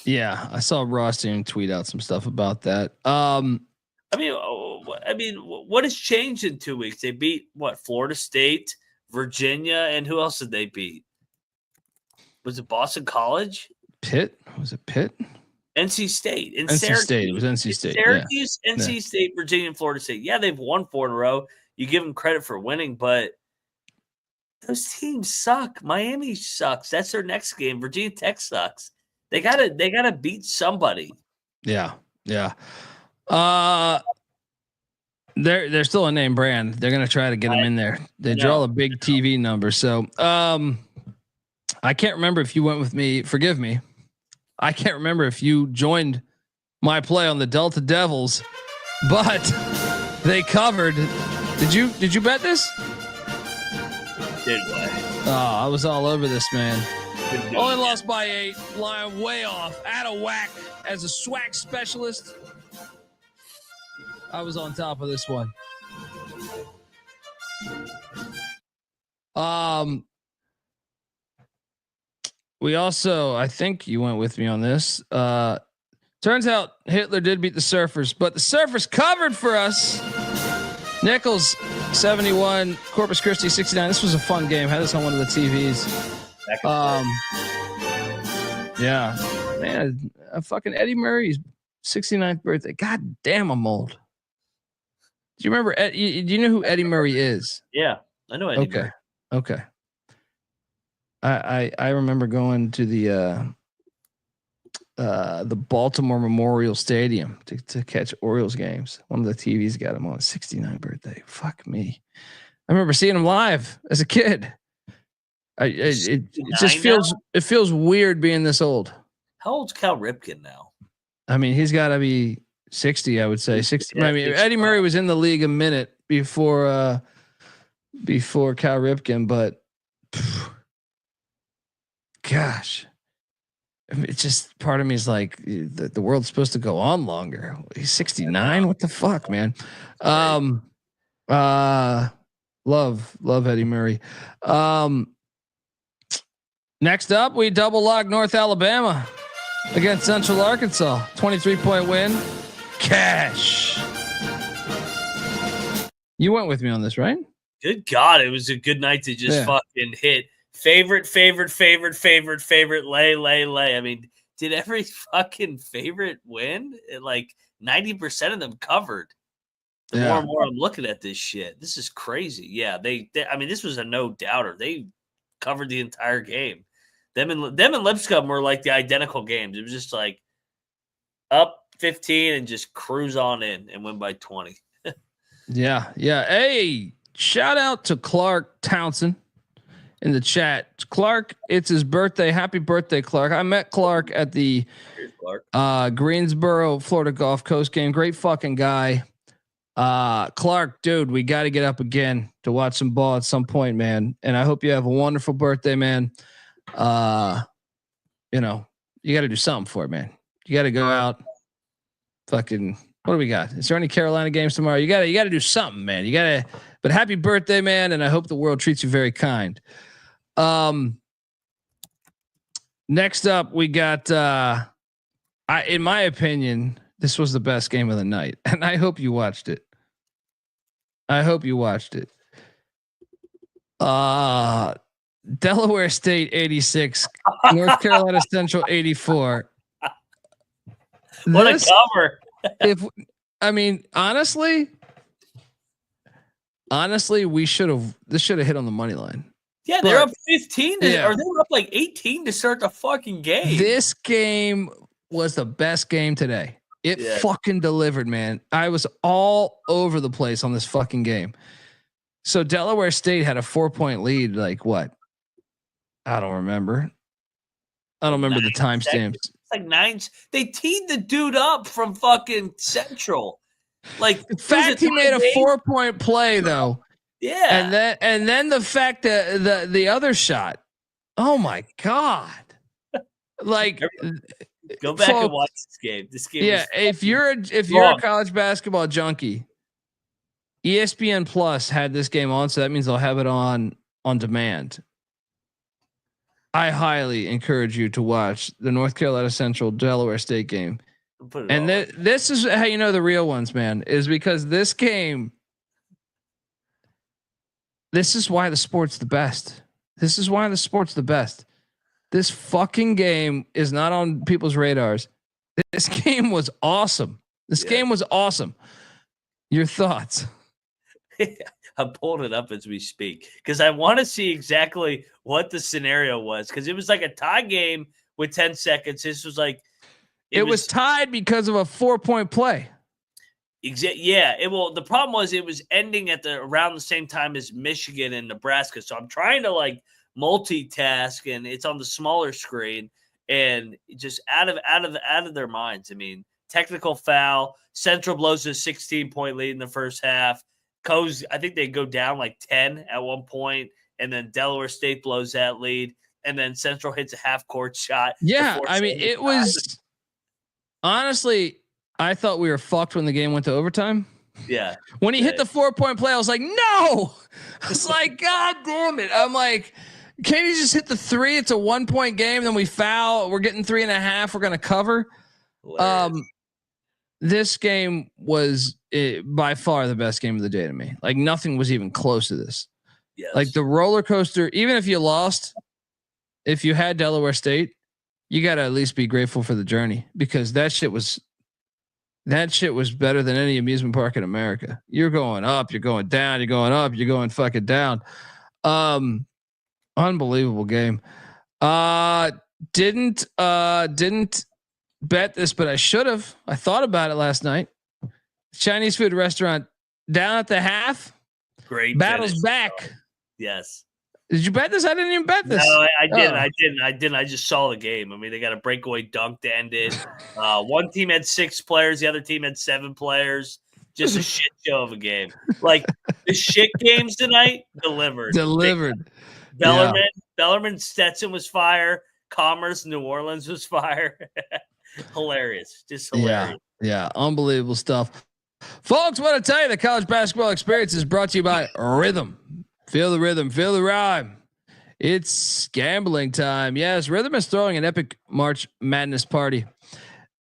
Yeah, I saw Ross even tweet out some stuff about that. I mean, what has changed in 2 weeks? They beat Florida State, Virginia, and who else did they beat? Was it Boston College? Pitt? Was it Pitt? NC State. NC State. It was NC State. Syracuse, yeah. NC State, Virginia, and Florida State. Yeah, they've won 4 in a row. You give them credit for winning, but those teams suck. Miami sucks. That's their next game. Virginia Tech sucks. They gotta beat somebody. Yeah. They're still a name brand. They're gonna try to get them in there. They draw a big TV number. So I can't remember if you went with me. Forgive me. I can't remember if you joined my play on the Delta Devils, but they covered. Did you bet this? Did what? Oh, I was all over this, man. Only lost by 8, flying way off, out of whack. As a swag specialist, I was on top of this one. We also, I think you went with me on this. Turns out Hitler did beat the Surfers, but the Surfers covered for us. Nichols 71, Corpus Christi 69. This was a fun game. Had this on one of the TVs. Yeah, man, fucking Eddie Murray's 69th birthday. God damn, I'm old. Do you remember? Do you know who Eddie Murray is? Yeah, I know Eddie Murray. Okay. I remember going to the Baltimore Memorial Stadium to catch Orioles games. One of the TVs got him on his 69th birthday. Fuck me. I remember seeing him live as a kid. It just feels weird being this old. How old's Cal Ripken now? I mean, he's got to be 60, I would say. 60. I mean, 65. Eddie Murray was in the league a minute before Cal Ripken, but gosh, it's just part of me is like the world's supposed to go on longer. He's 69. What the fuck, man? Love Eddie Murray. Next up, we double lock North Alabama against Central Arkansas. 23-point win. Cash. You went with me on this, right? Good God, it was a good night to just fucking hit favorite, lay. I mean, did every fucking favorite win? Like 90% of them covered. The more and more I'm looking at this shit, this is crazy. Yeah, they I mean, this was a no doubter. They covered the entire game. Them and Lipscomb were like the identical games. It was just like up 15 and just cruise on in and win by 20. Yeah. Hey, shout out to Clark Townsend in the chat. Clark, it's his birthday. Happy birthday, Clark. I met Clark at the Greensboro, Florida Gulf Coast game. Great fucking guy. Clark, dude, we got to get up again to watch some ball at some point, man. And I hope you have a wonderful birthday, man. You know, you got to do something for it, man. You got to go out. Fucking, what do we got? Is there any Carolina games tomorrow? You got to do something, man. You got to, but happy birthday, man. And I hope the world treats you very kind. Next up, we got, in my opinion, this was the best game of the night, and I hope you watched it. Delaware State 86, North Carolina Central 84. What a cover! Honestly, this should have hit on the money line. Yeah, they're up 15, or they were up like 18 to start the fucking game. This game was the best game today. It fucking delivered, man. I was all over the place on this fucking game. So Delaware State had a 4-point lead. Like what? I don't remember the timestamps. It's like 9. They teed the dude up from fucking Central. Like the fact he made a 4-point play though. Yeah. And then the fact that the other shot. Oh my God. Like go back and watch this game. This game. Yeah. If you're a college basketball junkie, ESPN Plus had this game on. So that means they'll have it on demand. I highly encourage you to watch the North Carolina Central Delaware State game. And this is how you know the real ones, man, is because this game. This is why the sport's the best. This fucking game is not on people's radars. This game was awesome. This game was awesome. Your thoughts? I'm pulling it up as we speak because I want to see exactly what the scenario was, because it was like a tie game with 10 seconds. This was like it was tied because of a 4-point play. Yeah. The problem was it was ending at around the same time as Michigan and Nebraska. So I'm trying to like multitask, and it's on the smaller screen, and just out of their minds. I mean, technical foul. Central blows a 16-point lead in the first half. Coes, I think they go down like 10 at one point, and then Delaware State blows that lead, and then Central hits a half-court shot. Yeah, I mean, it was honestly, I thought we were fucked when the game went to overtime. Yeah. When he hit the 4-point play, I was like, no. I was like, God damn it. I'm like, can't he just hit the 3? It's a 1-point game. Then we foul. We're getting 3.5. We're going to cover. Hilarious. This game was by far the best game of the day to me. Like nothing was even close to this. Yes. Like the roller coaster, even if you lost, if you had Delaware State, you got to at least be grateful for the journey, because that shit was better than any amusement park in America. You're going up, you're going down, you're going up, you're going fucking down. Unbelievable game. Didn't bet this, but I should have. I thought about it last night. Chinese food restaurant down at the half. Great. Battles finish. back. Yes. Did you bet this? I didn't even bet this. No, I didn't. I just saw the game. I mean, they got a breakaway dunk to end it. One team had 6 players. The other team had 7 players. Just a shit show of a game. Like the shit games tonight delivered. Bellarmine Stetson was fire. Commerce New Orleans was fire. Hilarious. Just hilarious. Yeah. Unbelievable stuff. Folks, want to tell you the college basketball experience is brought to you by Rhythm. Feel the rhythm, feel the rhyme. It's gambling time. Yes, Rhythm is throwing an epic March Madness party.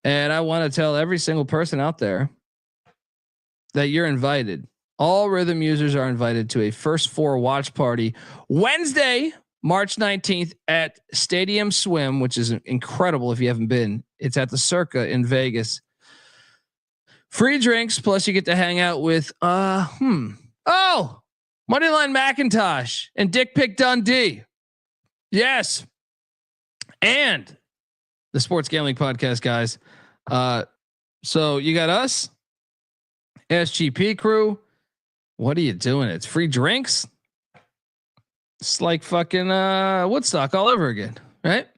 And I want to tell every single person out there that you're invited. All Rhythm users are invited to a first 4 watch party Wednesday, March 19th at Stadium Swim, which is incredible if you haven't been. It's at the Circa in Vegas. Free drinks, plus you get to hang out with Moneyline McIntyre and Dick Pick Dundee. Yes. And the Sports Gambling Podcast guys. So you got us, SGP crew. What are you doing? It's free drinks. It's like fucking Woodstock all over again, right?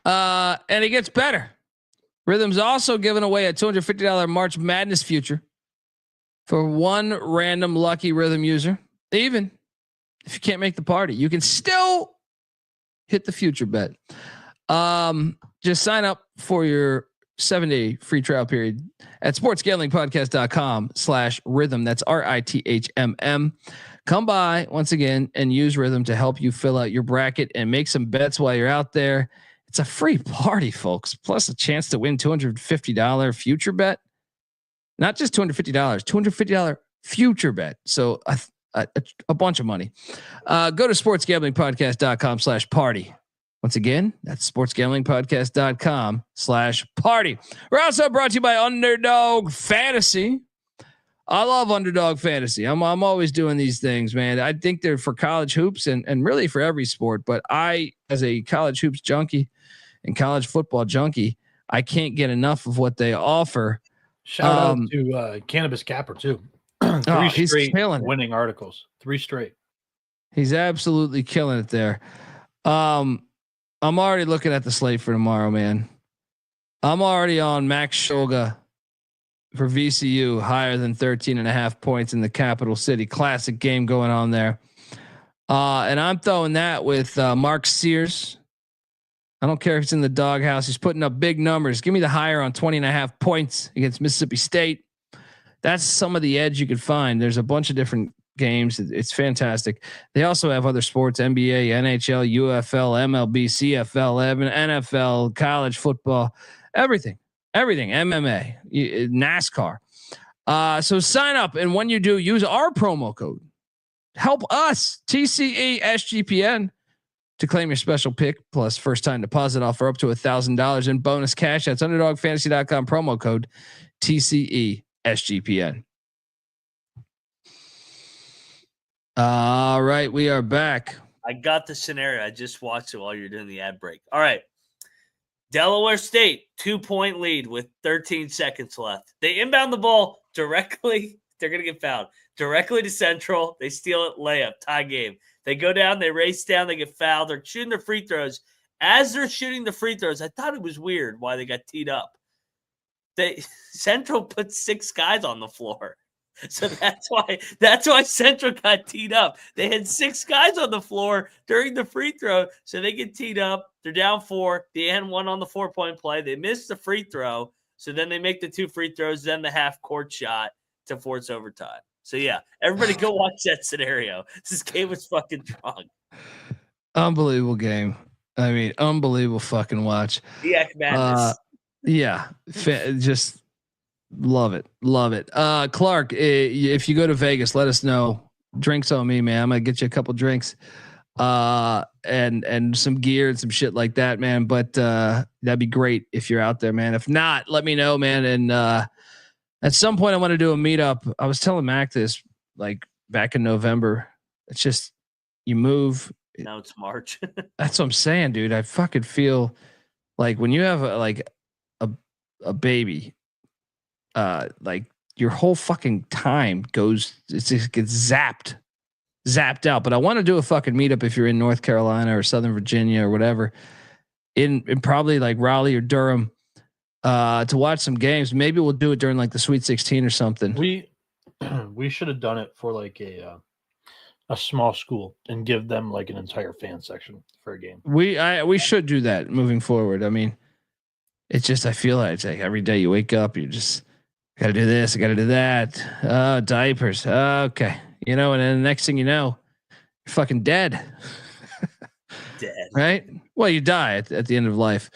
And it gets better. Rhythm's also giving away a $250 March Madness future for one random lucky Rhythm user. Even if you can't make the party, you can still hit the future bet. Just sign up for your 7-day free trial period at sportsgamblingpodcast.com/rhythm. That's RITHMM. Come by once again and use Rhythm to help you fill out your bracket and make some bets while you're out there. It's a free party, folks, plus a chance to win $250 future bet. Not just $250, $250 future bet. So a bunch of money. Go to sportsgamblingpodcast.com/party. Once again, that's sportsgamblingpodcast.com/party. We're also brought to you by Underdog Fantasy. I love Underdog Fantasy. I'm always doing these things, man. I think they're for college hoops and really for every sport. But I, as a college hoops junkie and college football junkie, I can't get enough of what they offer. Shout out to Cannabis Capper too. 3 straight winning articles. 3 straight. He's absolutely killing it there. I'm already looking at the slate for tomorrow, man. I'm already on Max Shulga for VCU, higher than 13.5 points in the capital city. Classic game going on there. And I'm throwing that with Mark Sears. I don't care if it's in the doghouse. He's putting up big numbers. Give me the higher on 20.5 points against Mississippi State. That's some of the edge you could find. There's a bunch of different games. It's fantastic. They also have other sports: NBA, NHL, UFL, MLB, CFL, NFL, college football, everything, MMA, NASCAR. So sign up. And when you do, use our promo code. Help us, TCE SGPN. to claim your special pick plus first time deposit offer up to $1,000 in bonus cash. That's underdogfantasy.com promo code TCE SGPN. All right, we are back. I got the scenario. I just watched it while you're doing the ad break. All right. Delaware State, 2-point lead with 13 seconds left. They inbound the ball directly. They're going to get fouled. Directly to Central. They steal it, layup, tie game. They go down, they race down, they get fouled. They're shooting their free throws. As they're shooting the free throws, I thought it was weird why they got teed up. Central put 6 guys on the floor. So that's why Central got teed up. They had 6 guys on the floor during the free throw, so they get teed up. They're down 4. They had 1 on the 4-point play. They missed the free throw, so then they make the 2 free throws, then the half-court shot to force overtime. So, yeah, everybody go watch that scenario. This game was fucking drunk. Unbelievable game. I mean, unbelievable fucking watch. The madness. Yeah, just love it. Love it. Clark, if you go to Vegas, let us know. Drinks on me, man. I'm gonna get you a couple drinks, and some gear and some shit like that, man. But that'd be great if you're out there, man. If not, let me know, man. And at some point, I want to do a meetup. I was telling Mac this like back in November. It's just you move. Now it's March. That's what I'm saying, dude. I fucking feel like when you have a baby, like your whole fucking time goes, it just gets zapped out. But I want to do a fucking meetup if you're in North Carolina or Southern Virginia or whatever, in probably like Raleigh or Durham, to watch some games. Maybe we'll do it during like the Sweet 16 or something. We should have done it for like a small school and give them like an entire fan section for a game. We should do that moving forward. I mean, it's just, I feel like it's like every day you wake up, you just got to do this, I got to do that. Diapers. Okay. You know, and then the next thing you know, you're fucking dead. Dead. Right? Well, you die at the end of life.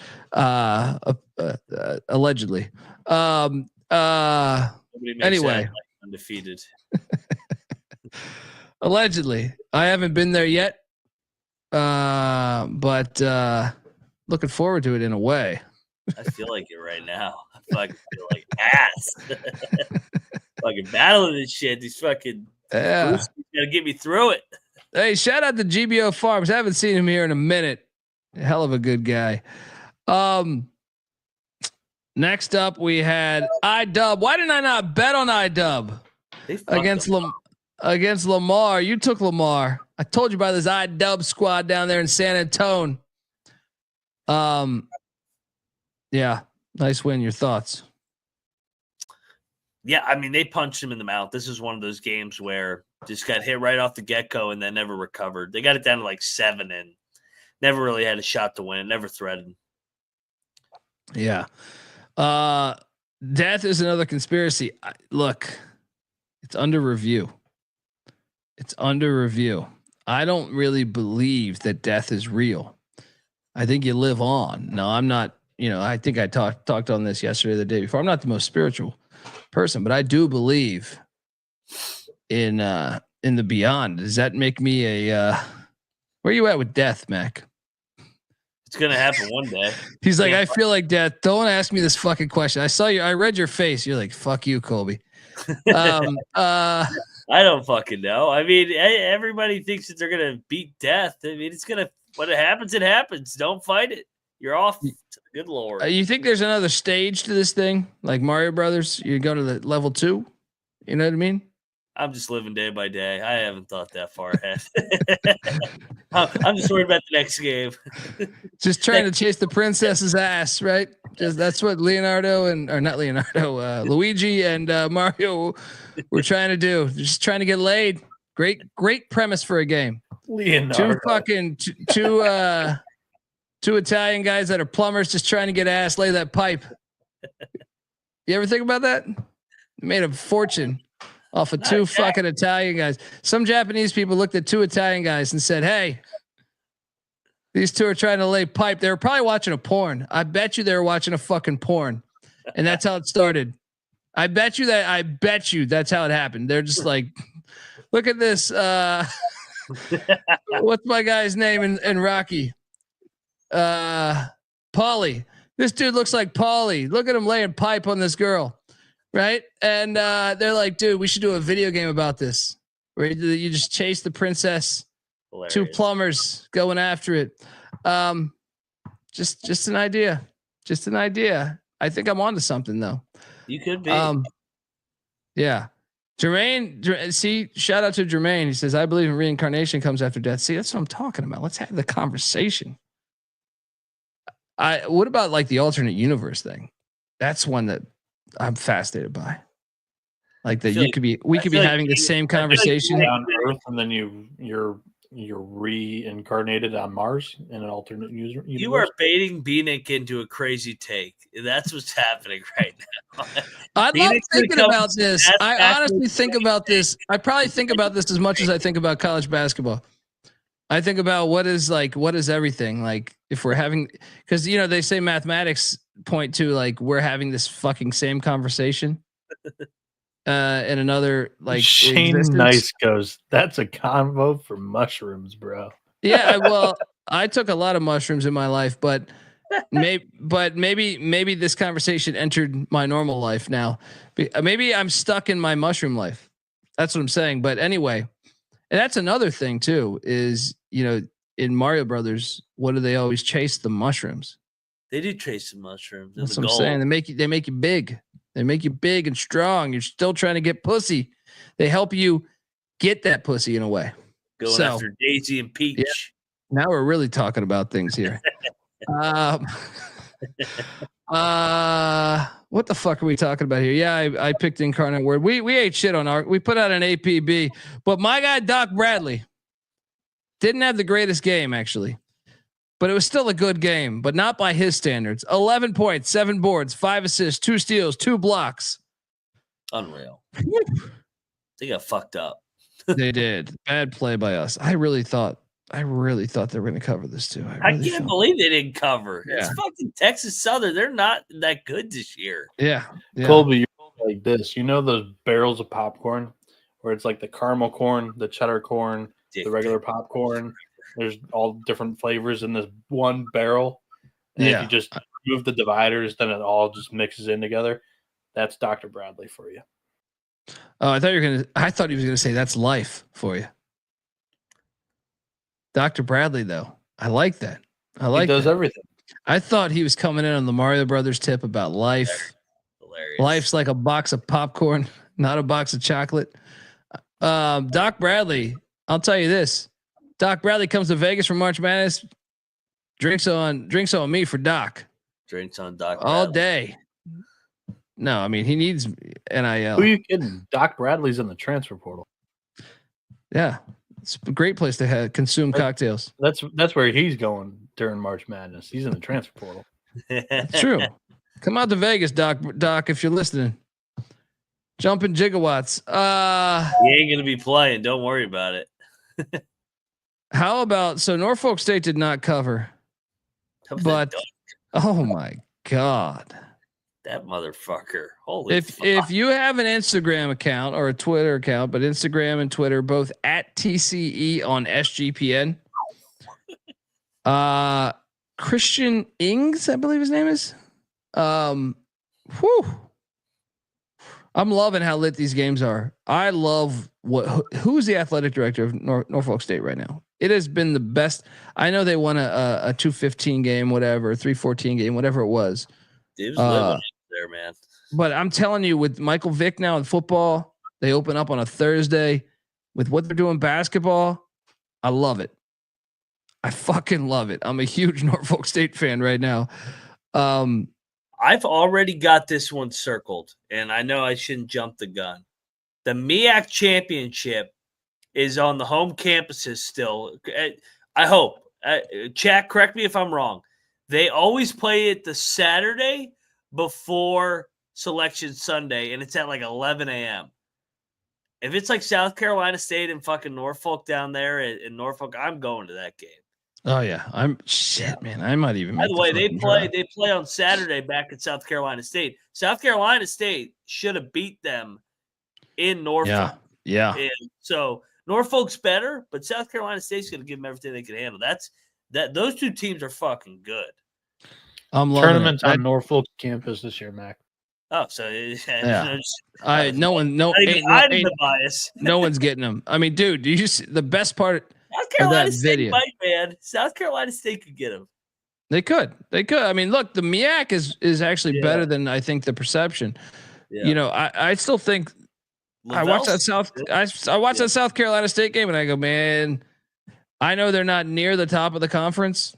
Allegedly. Anyway. Undefeated. Allegedly. I haven't been there yet. But looking forward to it in a way. I feel like it right now. I fucking feel like ass. Fucking battling this shit. These fucking gotta get me through it. Hey, shout out to GBO Farms. I haven't seen him here in a minute. Hell of a good guy. Next up we had iDub. Why didn't I not bet on iDub against Lamar? You took Lamar. I told you about this iDub squad down there in San Antonio. Yeah, nice win. Your thoughts? Yeah, I mean, they punched him in the mouth. This is one of those games where just got hit right off the get-go and then never recovered. They got it down to like 7 and never really had a shot to win. Never threatened. Yeah. Death is another conspiracy. Look, it's under review. I don't really believe that death is real. I think you live on. No, I'm not. I think I talked on this yesterday or the day before. I'm not the most spiritual person, but I do believe in the beyond. Does that make me a where are you at with death, Mac? It's gonna happen one day. He's like, I feel like death. Don't ask me this fucking question. I read your face. You're like, fuck you, Colby. I don't fucking know. I mean, everybody thinks that they're gonna beat death. I mean, when it happens, it happens. Don't fight it. You're off to the good Lord. You think there's another stage to this thing, like Mario Brothers? You go to the level 2. You know what I mean? I'm just living day by day. I haven't thought that far ahead. I'm just worried about the next game. Just trying to chase the princess's ass, right? Just that's what Luigi and Mario were trying to do. Just trying to get laid. Great premise for a game. Leonardo. Two Italian guys that are plumbers just trying to get ass, lay that pipe. You ever think about that? Made a fortune off of two fucking Italian guys. Some Japanese people looked at 2 Italian guys and said, "Hey, these 2 are trying to lay pipe." They were probably watching a porn. I bet you they were watching a fucking porn, and that's how it started. I bet you that's how it happened. They're just like, "Look at this." What's my guy's name in Rocky? Paulie. This dude looks like Paulie. Look at him laying pipe on this girl, right? And they're like, dude, we should do a video game about this, where you just chase the princess. Hilarious. 2 plumbers going after it. Just an idea. Just an idea. I think I'm onto something though. You could be. Yeah. Jermaine, see, shout out to Jermaine. He says, I believe in reincarnation comes after death. See, that's what I'm talking about. Let's have the conversation. What about like the alternate universe thing? That's one that I'm fascinated by. Like that we could be having the same conversation on Earth, and then you're reincarnated on Mars in an alternate universe. You are baiting Bieniek into a crazy take. That's what's happening right now. I love thinking about this. I honestly think about this. I probably think about this as much as I think about college basketball. I think about what is everything like if we're having, because they say mathematics point to like we're having this fucking same conversation. In another like Shane existence. Nice goes, that's a convo for mushrooms, bro. Yeah, well, I took a lot of mushrooms in my life, but maybe this conversation entered my normal life now. Maybe I'm stuck in my mushroom life. That's what I'm saying. But anyway, and that's another thing too, is in Mario Brothers, what do they always chase? The mushrooms. They do chase the mushrooms. That's what I'm saying. They make you big. They make you big and strong. You're still trying to get pussy. They help you get that pussy in a way. Going after Daisy and Peach. Yeah. Now we're really talking about things here. What the fuck are we talking about here? Yeah, I picked Incarnate Word. We ate shit on we put out an APB, but my guy Doc Bradley didn't have the greatest game actually. But it was still a good game, but not by his standards. 11 points, 7 boards, 5 assists, 2 steals, 2 blocks. Unreal. They got fucked up. They did. Bad play by us. I really thought they were going to cover this too. I can't believe they didn't cover. Yeah. It's fucking Texas Southern. They're not that good this year. Yeah. Colby, you're like this. You know those barrels of popcorn where it's like the caramel corn, the cheddar corn, the regular popcorn. There's all different flavors in this one barrel. And if you just move the dividers, then it all just mixes in together. That's Dr. Bradley for you. Oh, I thought he was going to say that's life for you. Dr. Bradley, though. I like that. He does everything. I thought he was coming in on the Mario Brothers tip about life. Hilarious. Life's like a box of popcorn, not a box of chocolate. Doc Bradley, I'll tell you this. Doc Bradley comes to Vegas for March Madness. Drinks on me for Doc. Drinks on Doc all Bradley. Day. No, I mean he needs NIL. Who are you kidding? Doc Bradley's in the transfer portal. Yeah, it's a great place to consume cocktails. That's where he's going during March Madness. He's in the transfer portal. It's true. Come out to Vegas, Doc, if you're listening. Jumping gigawatts. He ain't gonna be playing. Don't worry about it. How about Norfolk State did not cover, but oh my God, that motherfucker! Holy! If you have an Instagram account or a Twitter account, but Instagram and Twitter both at TCE on SGPN, Christian Ings, I believe his name is. I'm loving how lit these games are. I love who's the athletic director of Norfolk State right now. It has been the best. I know they won a 215 game, whatever, 314 game, whatever it was. Dude, living there, man. But I'm telling you, with Michael Vick now in football, they open up on a Thursday. With what they're doing basketball, I love it. I fucking love it. I'm a huge Norfolk State fan right now. I've already got this one circled, and I know I shouldn't jump the gun. The MEAC Championship is on the home campuses still. I hope. Chat, correct me if I'm wrong. They always play it the Saturday before Selection Sunday, and it's at like 11 a.m. If it's like South Carolina State and fucking Norfolk down there in Norfolk, I'm going to that game. Oh yeah, man. I might even. By the way, they play on Saturday back at South Carolina State. South Carolina State should have beat them in Norfolk. Yeah. And so Norfolk's better, but South Carolina State's going to give them everything they can handle. Those two teams are fucking good. I'm loving Tournaments it. on Norfolk campus this year, Mac. Oh, so Yeah. No one's the bias. No one's getting them. I mean, dude, do you see the best part South of Carolina that State video? might, man. South Carolina State could get them. They could. I mean, look, the MEAC is actually better than I think the perception. Yeah. You know, I still think I watched that South Carolina State game and I go, man, I know they're not near the top of the conference,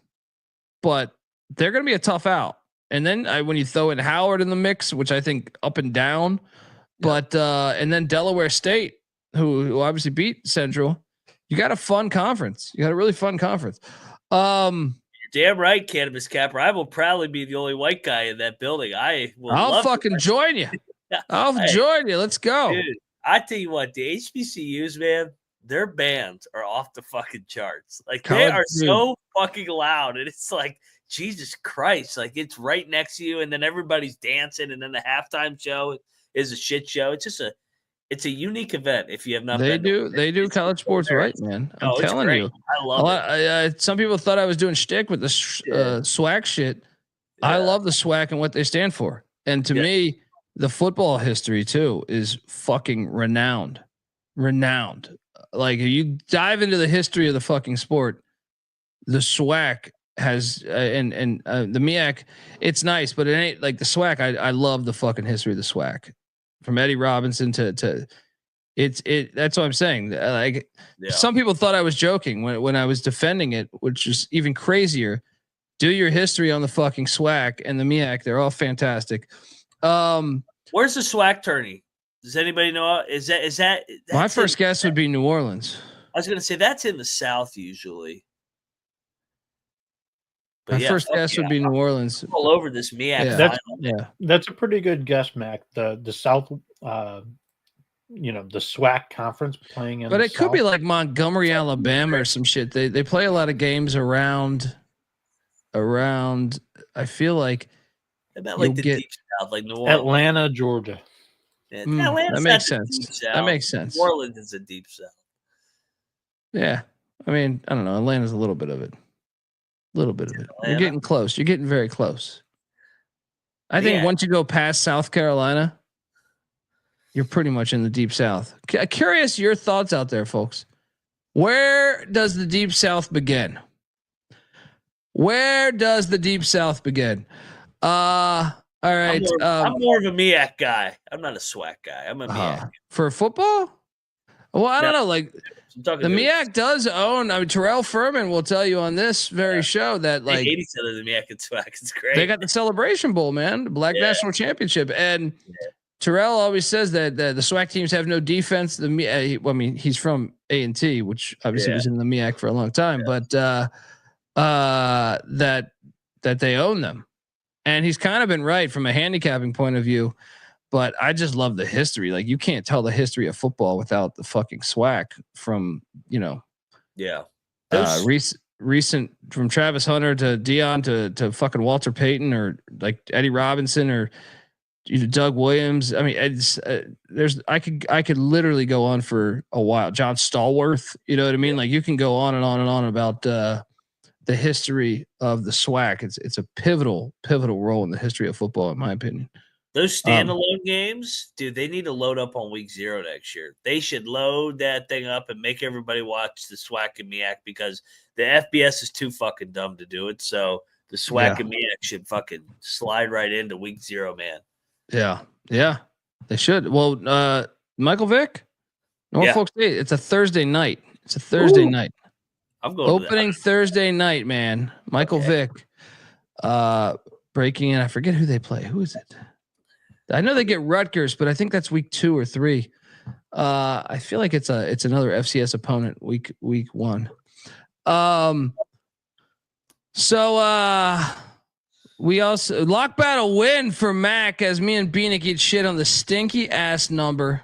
but they're going to be a tough out. And then when you throw in Howard in the mix, which I think up and down, but and then Delaware State, who obviously beat Central, you got a fun conference. You got a really fun conference. You're damn right, Cannabis Capper. I will proudly be the only white guy in that building. I'll fucking join you. I'll join you. Let's go. Dude, I tell you what, the HBCUs, man, their bands are off the fucking charts. Like they are so fucking loud. And it's like, Jesus Christ. Like it's right next to you. And then everybody's dancing. And then the halftime show is a shit show. It's a unique event. If you have not, they do college sports right, man. I'm telling you, I love it. Some people thought I was doing shtick with the SWAC shit. Yeah. I love the SWAC and what they stand for. And to me, the football history too is fucking renowned. Like if you dive into the history of the fucking sport, the SWAC has and the MEAC, it's nice, but it ain't like the SWAC. I love the fucking history of the SWAC. From Eddie Robinson to that's what I'm saying. Like some people thought I was joking when I was defending it, which is even crazier. Do your history on the fucking SWAC and the MEAC. They're all fantastic. Where's the SWAC tourney? Does anybody know? Is that my first guess would be New Orleans. I was going to say that's in the South usually. But my first guess would be New Orleans. All over this MEAC. That's a pretty good guess, Mac. The South, the SWAC conference playing in. But it could be like Montgomery, Alabama, or some shit. They play a lot of games around. I feel like the deep South, like New Orleans, Atlanta, Georgia. Yeah, that makes sense. That makes sense. New Orleans is a deep South. Yeah, I mean, I don't know. Atlanta's a little bit of it. Atlanta. You're getting close. You're getting very close. I think once you go past South Carolina, you're pretty much in the deep South. Curious your thoughts out there, folks. Where does the deep South begin? All right. I'm more of a MEAC guy. I'm not a SWAC guy. I'm a MEAC. For football? Well, I don't know. Like the MEAC does own. I mean, Terrell Furman will tell you on this very show that like 80% of the MEAC and SWAC. It's great. They got the Celebration Bowl, man, the Black National Championship, and Terrell always says that the SWAC teams have no defense. He's from A&T, which obviously was in the MEAC for a long time, but that they own them, and he's kind of been right from a handicapping point of view. But I just love the history. Like you can't tell the history of football without the fucking SWAC from, recent from Travis Hunter to Dion to fucking Walter Payton or like Eddie Robinson or Doug Williams. I mean, it's I could literally go on for a while. John Stallworth, you know what I mean? Like you can go on and on and on about the history of the SWAC. It's a pivotal role in the history of football, in my opinion. Those standalone games, dude, they need to load up on week 0 next year. They should load that thing up and make everybody watch the SWAC and MEAC because the FBS is too fucking dumb to do it. So the SWAC and MEAC should fucking slide right into week 0, man. Yeah, they should. Well, Michael Vick, Norfolk State. It's a Thursday night. Night. I'm going opening Thursday night, man. Michael Vick, breaking in. I forget who they play. Who is it? I know they get Rutgers, but I think that's week 2 or 3. I feel like it's another FCS opponent week 1. So we also lock battle win for Mac as me and Bieniek get shit on the stinky ass number.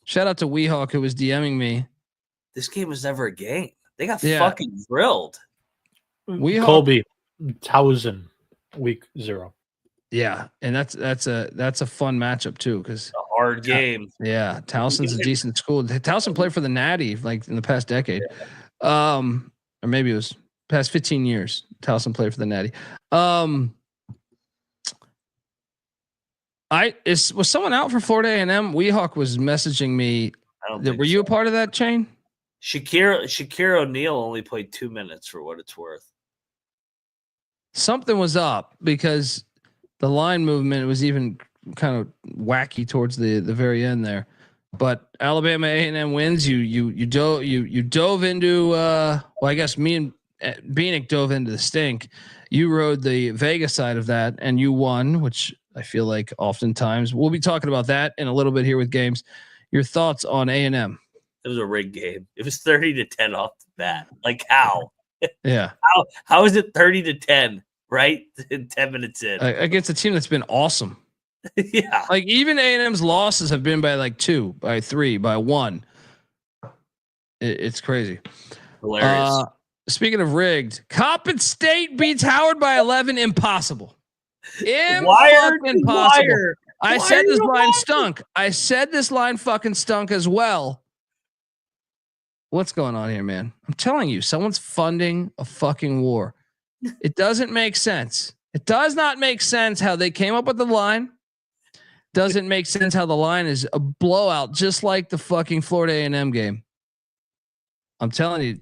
Shout out to Weehawk who was DMing me. This game was never a game. They got fucking drilled. Colby 1,000 week 0. Yeah, and that's a fun matchup too because A hard game. yeah, Towson's a decent school. Towson played for the Natty like in the past decade, or maybe it was past 15 years. Towson played for the Natty. Was someone out for Florida A&M? Weehawk was messaging me. Were you a part of that chain? Shakir O'Neal only played 2 minutes for what it's worth. Something was up because the line movement was even kind of wacky towards the very end there. But Alabama A&M wins. You dove into well, I guess me and Bieniek dove into the stink. You rode the Vegas side of that and you won, which I feel like oftentimes we'll be talking about that in a little bit here with games. Your thoughts on A&M? It was a rigged game. It was 30-10 off the bat. Like how? Yeah. How is it 30-10? Right, 10 minutes in against a team that's been awesome. Yeah, like even A&M's losses have been by like 2, by 3, by 1. It's crazy. Hilarious. Speaking of rigged, Coppin State beats Howard by 11. Impossible. Impossible. I said this line stunk. I said this line fucking stunk as well. What's going on here, man? I'm telling you, someone's funding a fucking war. It doesn't make sense. It does not make sense how they came up with the line. Doesn't make sense how the line is a blowout, just like the fucking Florida A&M game. I'm telling you,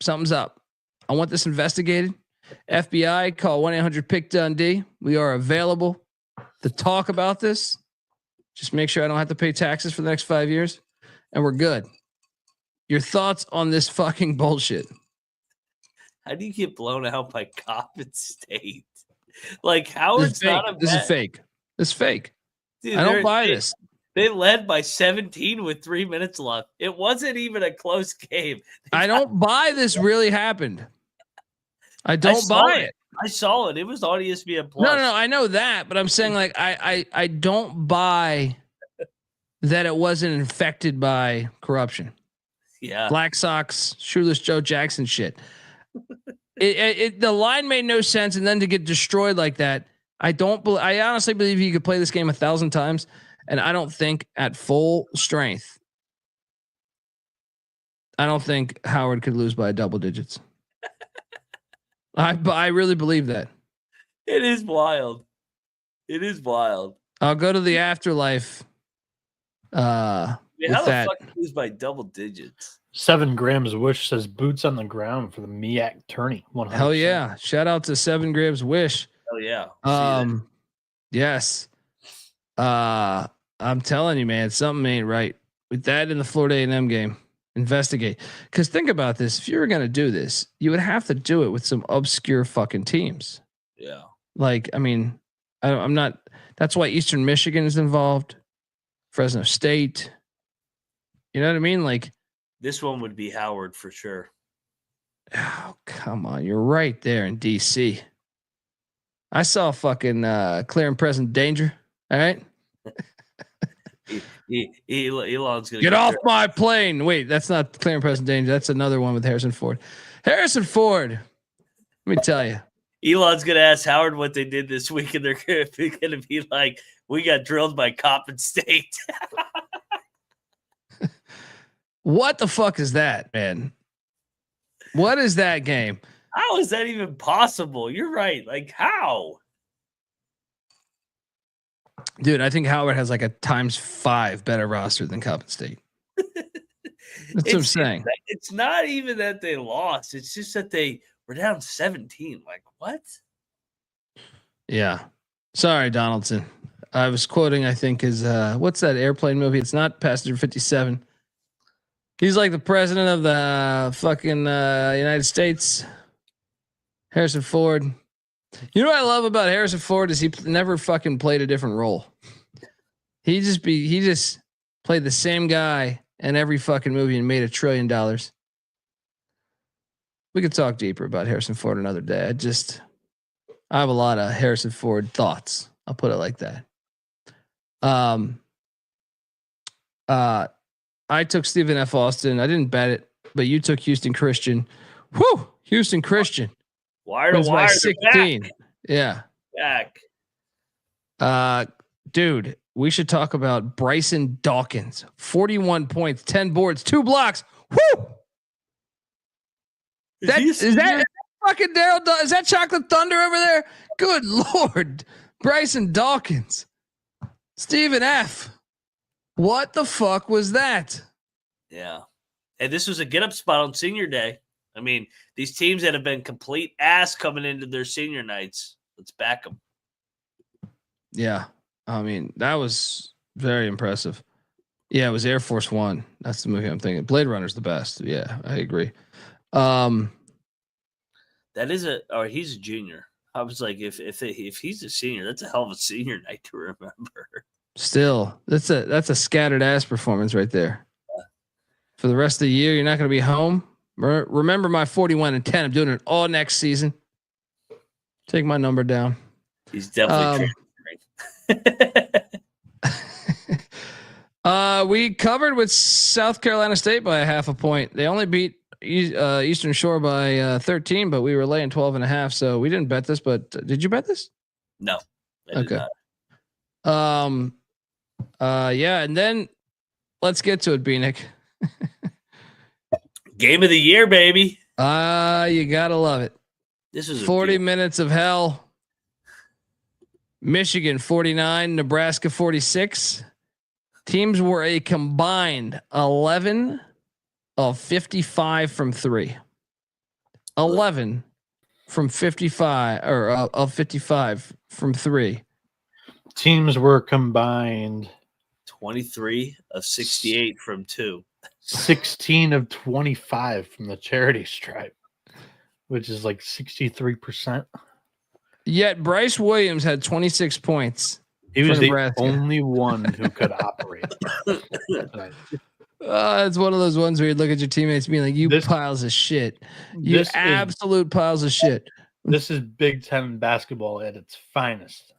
something's up. I want this investigated. FBI, call 1-800-PICK-DUNDEE. We are available to talk about this. Just make sure I don't have to pay taxes for the next 5 years, and we're good. Your thoughts on this fucking bullshit? How do you get blown out by Coppin State? Like Howard's not a bet. This is fake. This is fake. Dude, I don't buy this. They led by 17 with 3 minutes left. It wasn't even a close game. I don't buy this really happened. I don't buy it. I saw it. It was on ESPN Plus. No. I know that, but I'm saying like I don't buy that it wasn't infected by corruption. Yeah. Black Sox, shoeless Joe Jackson shit. The line made no sense, and then to get destroyed like that, I honestly believe you could play this game 1,000 times, and I don't think at full strength, I don't think Howard could lose by double digits. I really believe that. It is wild. It is wild. I'll go to the afterlife. How the fuck lose by double digits? 7 grams wish says boots on the ground for the MEAC tourney. 100%. Hell yeah. Shout out to 7 grams wish. Hell yeah. Yes. I'm telling you, man, something ain't right with that in the Florida A&M game. Investigate. Cause think about this. If you were going to do this, you would have to do it with some obscure fucking teams. Yeah. Like, I mean, I'm not, that's why Eastern Michigan is involved. Fresno State. You know what I mean? Like, this one would be Howard for sure. Oh, come on. You're right there in DC. I saw fucking clear and present danger. All right. Elon's gonna get off my plane. Wait, that's not clear and present danger. That's another one with Harrison Ford. Harrison Ford. Let me tell you. Elon's gonna ask Howard what they did this week, and they're gonna be like, "We got drilled by Coppin State." What the fuck is that, man? What is that game? How is that even possible? You're right. Like, how? Dude, I think Howard has like a ×5 better roster than Coppin State. That's what I'm saying. It's not even that they lost. It's just that they were down 17. Like, what? Yeah. Sorry, Donaldson. I was quoting, I think, his what's that airplane movie? It's not Passenger 57. He's like the president of the fucking United States. Harrison Ford. You know what I love about Harrison Ford is he never fucking played a different role. He just played the same guy in every fucking movie and made $1 trillion. We could talk deeper about Harrison Ford another day. I have a lot of Harrison Ford thoughts. I'll put it like that. I took Stephen F. Austin. I didn't bet it, but you took Houston Christian. Houston Christian. Wire to wire. 16. Yeah. Back. Dude, we should talk about Bryson Dawkins. 41 points, 10 boards, 2 blocks. Woo! Is that fucking Daryl? Is that Chocolate Thunder over there? Good Lord. Bryson Dawkins. Stephen F. What the fuck was that? Yeah. And this was a get up spot on senior day. I mean, these teams that have been complete ass coming into their senior nights, let's back them. Yeah. I mean, that was very impressive. Yeah, it was Air Force One. That's the movie I'm thinking. Blade Runner's the best. Yeah, I agree. That is he's a junior. I was like, if he's a senior, that's a hell of a senior night to remember. Still, that's a scattered ass performance right there. For the rest of the year, you're not going to be home. Remember my 41-10. I'm doing it all next season. Take my number down. He's definitely we covered with South Carolina State by 0.5 point. They only beat Eastern Shore by 13, but we were laying 12.5. So we didn't bet this, but did you bet this? No. Okay. Yeah. And then let's get to it, Bieniek. Game of the year, baby. You gotta love it. This is 40 minutes of hell. Michigan 49, Nebraska 46. Teams were a combined 11 of 55 from 3. 11 from 55 or of 55 from 3. Teams were combined 23 of 68 from 2. 16 of 25 from the charity stripe, which is like 63%. Yet Bryce Williams had 26 points. He was the only one who could operate. It's one of those ones where you look at your teammates being like, piles of shit. You absolute piles of shit. This is Big Ten basketball at its finest.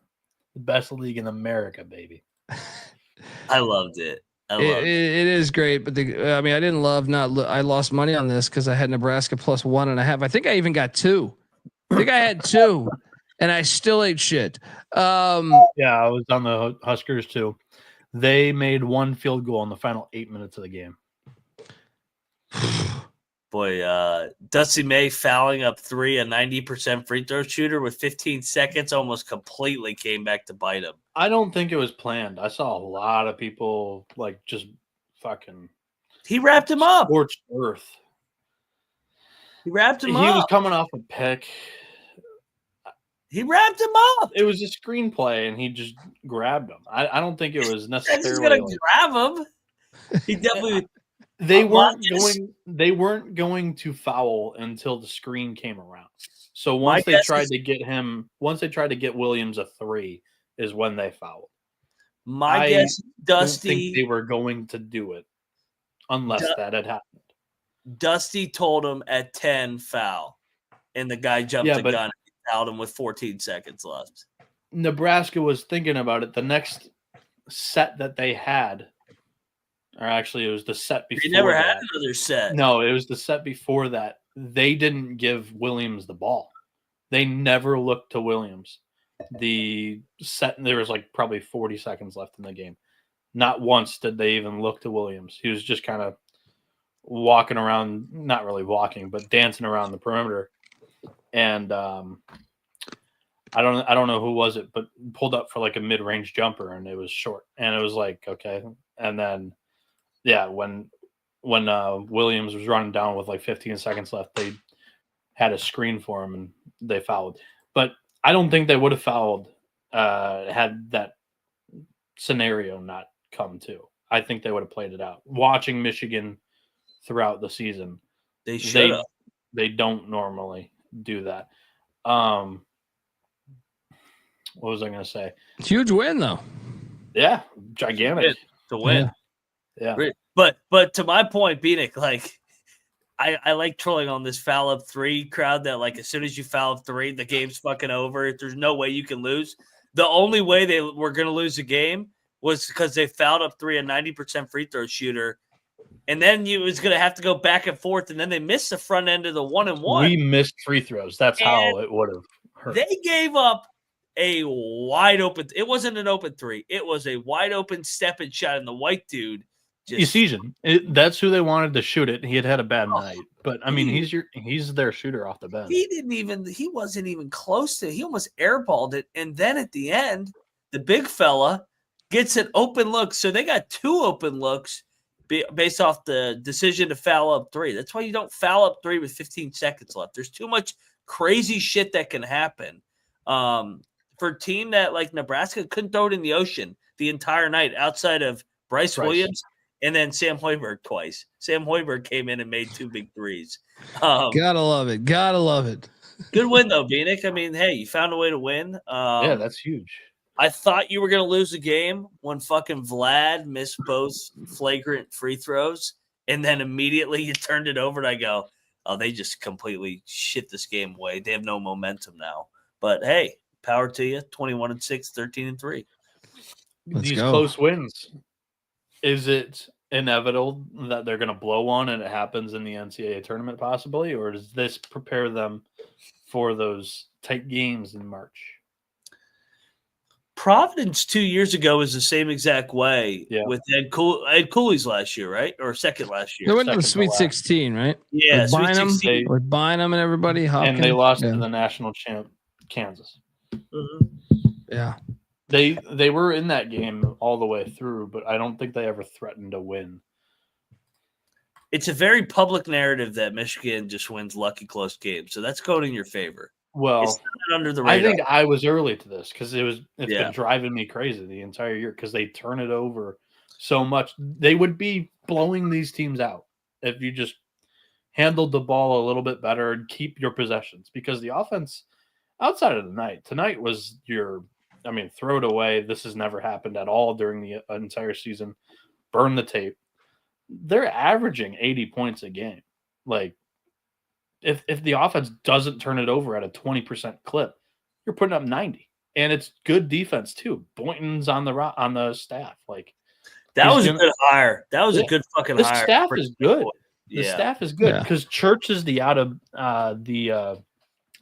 The best league in America, baby. I loved it. It is great, but I didn't love I lost money on this because I had Nebraska plus 1.5. I think I even got 2. I think I had 2, and I still ate shit. Yeah, I was on the Huskers too. They made 1 field goal in the final 8 minutes of the game. Boy, Dusty May fouling up 3, a 90% free throw shooter with 15 seconds, almost completely came back to bite him. I don't think it was planned. I saw a lot of people like just fucking. He wrapped him up. Scorched earth. He wrapped him up. He was coming off a pick. He wrapped him up. It was a screenplay, and he just grabbed him. I don't think it was necessarily. He's gonna grab him. He definitely. They weren't going to foul until the screen came around. So once they tried to get Williams a 3 is when they fouled. My guess, Dusty, don't think they were going to do it unless that had happened. Dusty told him at 10 foul, and the guy jumped the gun and fouled him with 14 seconds left. Nebraska was thinking about it. The next set that they had. Or actually, it was the set before. He never had another set. No, it was the set before that. They didn't give Williams the ball. They never looked to Williams. The set, there was like probably 40 seconds left in the game. Not once did they even look to Williams. He was just kind of walking around, not really walking, but dancing around the perimeter. And I don't know who was it, but pulled up for like a mid-range jumper, and it was short. And it was like, okay. And then yeah, when Williams was running down with like 15 seconds left, they had a screen for him and they fouled. But I don't think they would have fouled had that scenario not come to. I think they would have played it out. Watching Michigan throughout the season, they don't normally do that. What was I going to say? Huge win though. Yeah, gigantic to win. Yeah. But to my point, Bieniek, like I like trolling on this foul up 3 crowd that like as soon as you foul up 3, the game's fucking over. There's no way you can lose. The only way they were going to lose the game was because they fouled up 3, a 90% free throw shooter. And then you was going to have to go back and forth, and then they missed the front end of the 1-and-1. We missed free throws. That's how it would have hurt. They gave up a wide open. It wasn't an open three. It was a wide open step and shot, and the white dude. That's who they wanted to shoot it. He had a bad night, but I mean, he's their shooter off the bench. He wasn't even close to it. He almost airballed it. And then at the end, the big fella gets an open look. So they got 2 open looks based off the decision to foul up 3. That's why you don't foul up 3 with 15 seconds left. There's too much crazy shit that can happen. For a team that like Nebraska couldn't throw it in the ocean the entire night outside of Bryce. Williams and then Sam Hoiberg twice. Sam Hoiberg came in and made 2 big threes. Gotta love it. Gotta love it. Good win, though, Bieniek. I mean, hey, you found a way to win. Yeah, that's huge. I thought you were going to lose the game when fucking Vlad missed both flagrant free throws, and then immediately you turned it over, and I go, oh, they just completely shit this game away. They have no momentum now. But, hey, power to you, 21-6, 13-3. These close wins. Is it inevitable that they're going to blow one and it happens in the NCAA tournament possibly, or does this prepare them for those tight games in March? Providence 2 years ago was the same exact way with Ed Cooley's last year, right? Or second last year. They went to the Sweet 16, right? Yeah, with Sweet Bynum, 16. with Bynum and everybody. Hopkins. And they lost to the national champ, Kansas. Mm-hmm. Yeah. They were in that game all the way through, but I don't think they ever threatened to win. It's a very public narrative that Michigan just wins lucky close games, so that's going in your favor. Well, it's not under the radar. I think I was early to this because it's been driving me crazy the entire year because they turn it over so much. They would be blowing these teams out if you just handled the ball a little bit better and keep your possessions, because the offense outside of the night tonight was throw it away. This has never happened at all during the entire season. Burn the tape. They're averaging 80 points a game. Like, if the offense doesn't turn it over at a 20% clip, you're putting up 90. And it's good defense too. Boynton's on the staff. Like, that was a good hire. That was a good fucking hire. The staff is good. The Yeah. staff is good because Church is the out of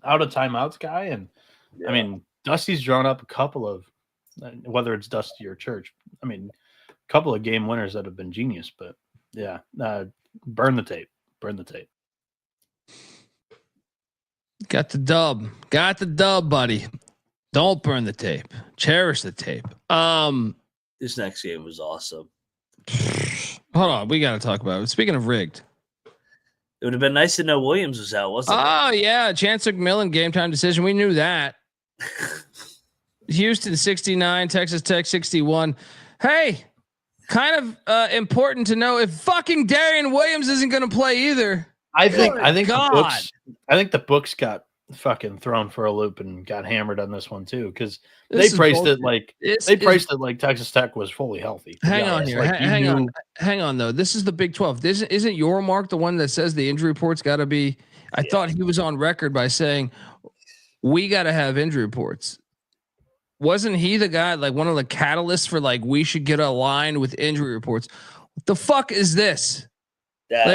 timeouts guy, and I mean Dusty's drawn up a couple of, whether it's Dusty or Church, a couple of game winners that have been genius. But burn the tape. Got the dub, buddy. Don't burn the tape. Cherish the tape. This next game was awesome. Hold on, we got to talk about it. Speaking of rigged, it would have been nice to know Williams was out, wasn't it? Oh yeah, Chancellor McMillan game time decision. We knew that. Houston 69, Texas Tech 61. Hey, kind of important to know if fucking Darian Williams isn't going to play either. I think the books got fucking thrown for a loop and got hammered on this one too, because they priced it like Texas Tech was fully healthy. Hang on here, hang on though. This is the Big 12. This isn't your mark the one that says the injury report's got to be. I thought he was on record by saying we got to have injury reports. Wasn't he the guy, like one of the catalysts for like we should get aligned with injury reports? What the fuck is this?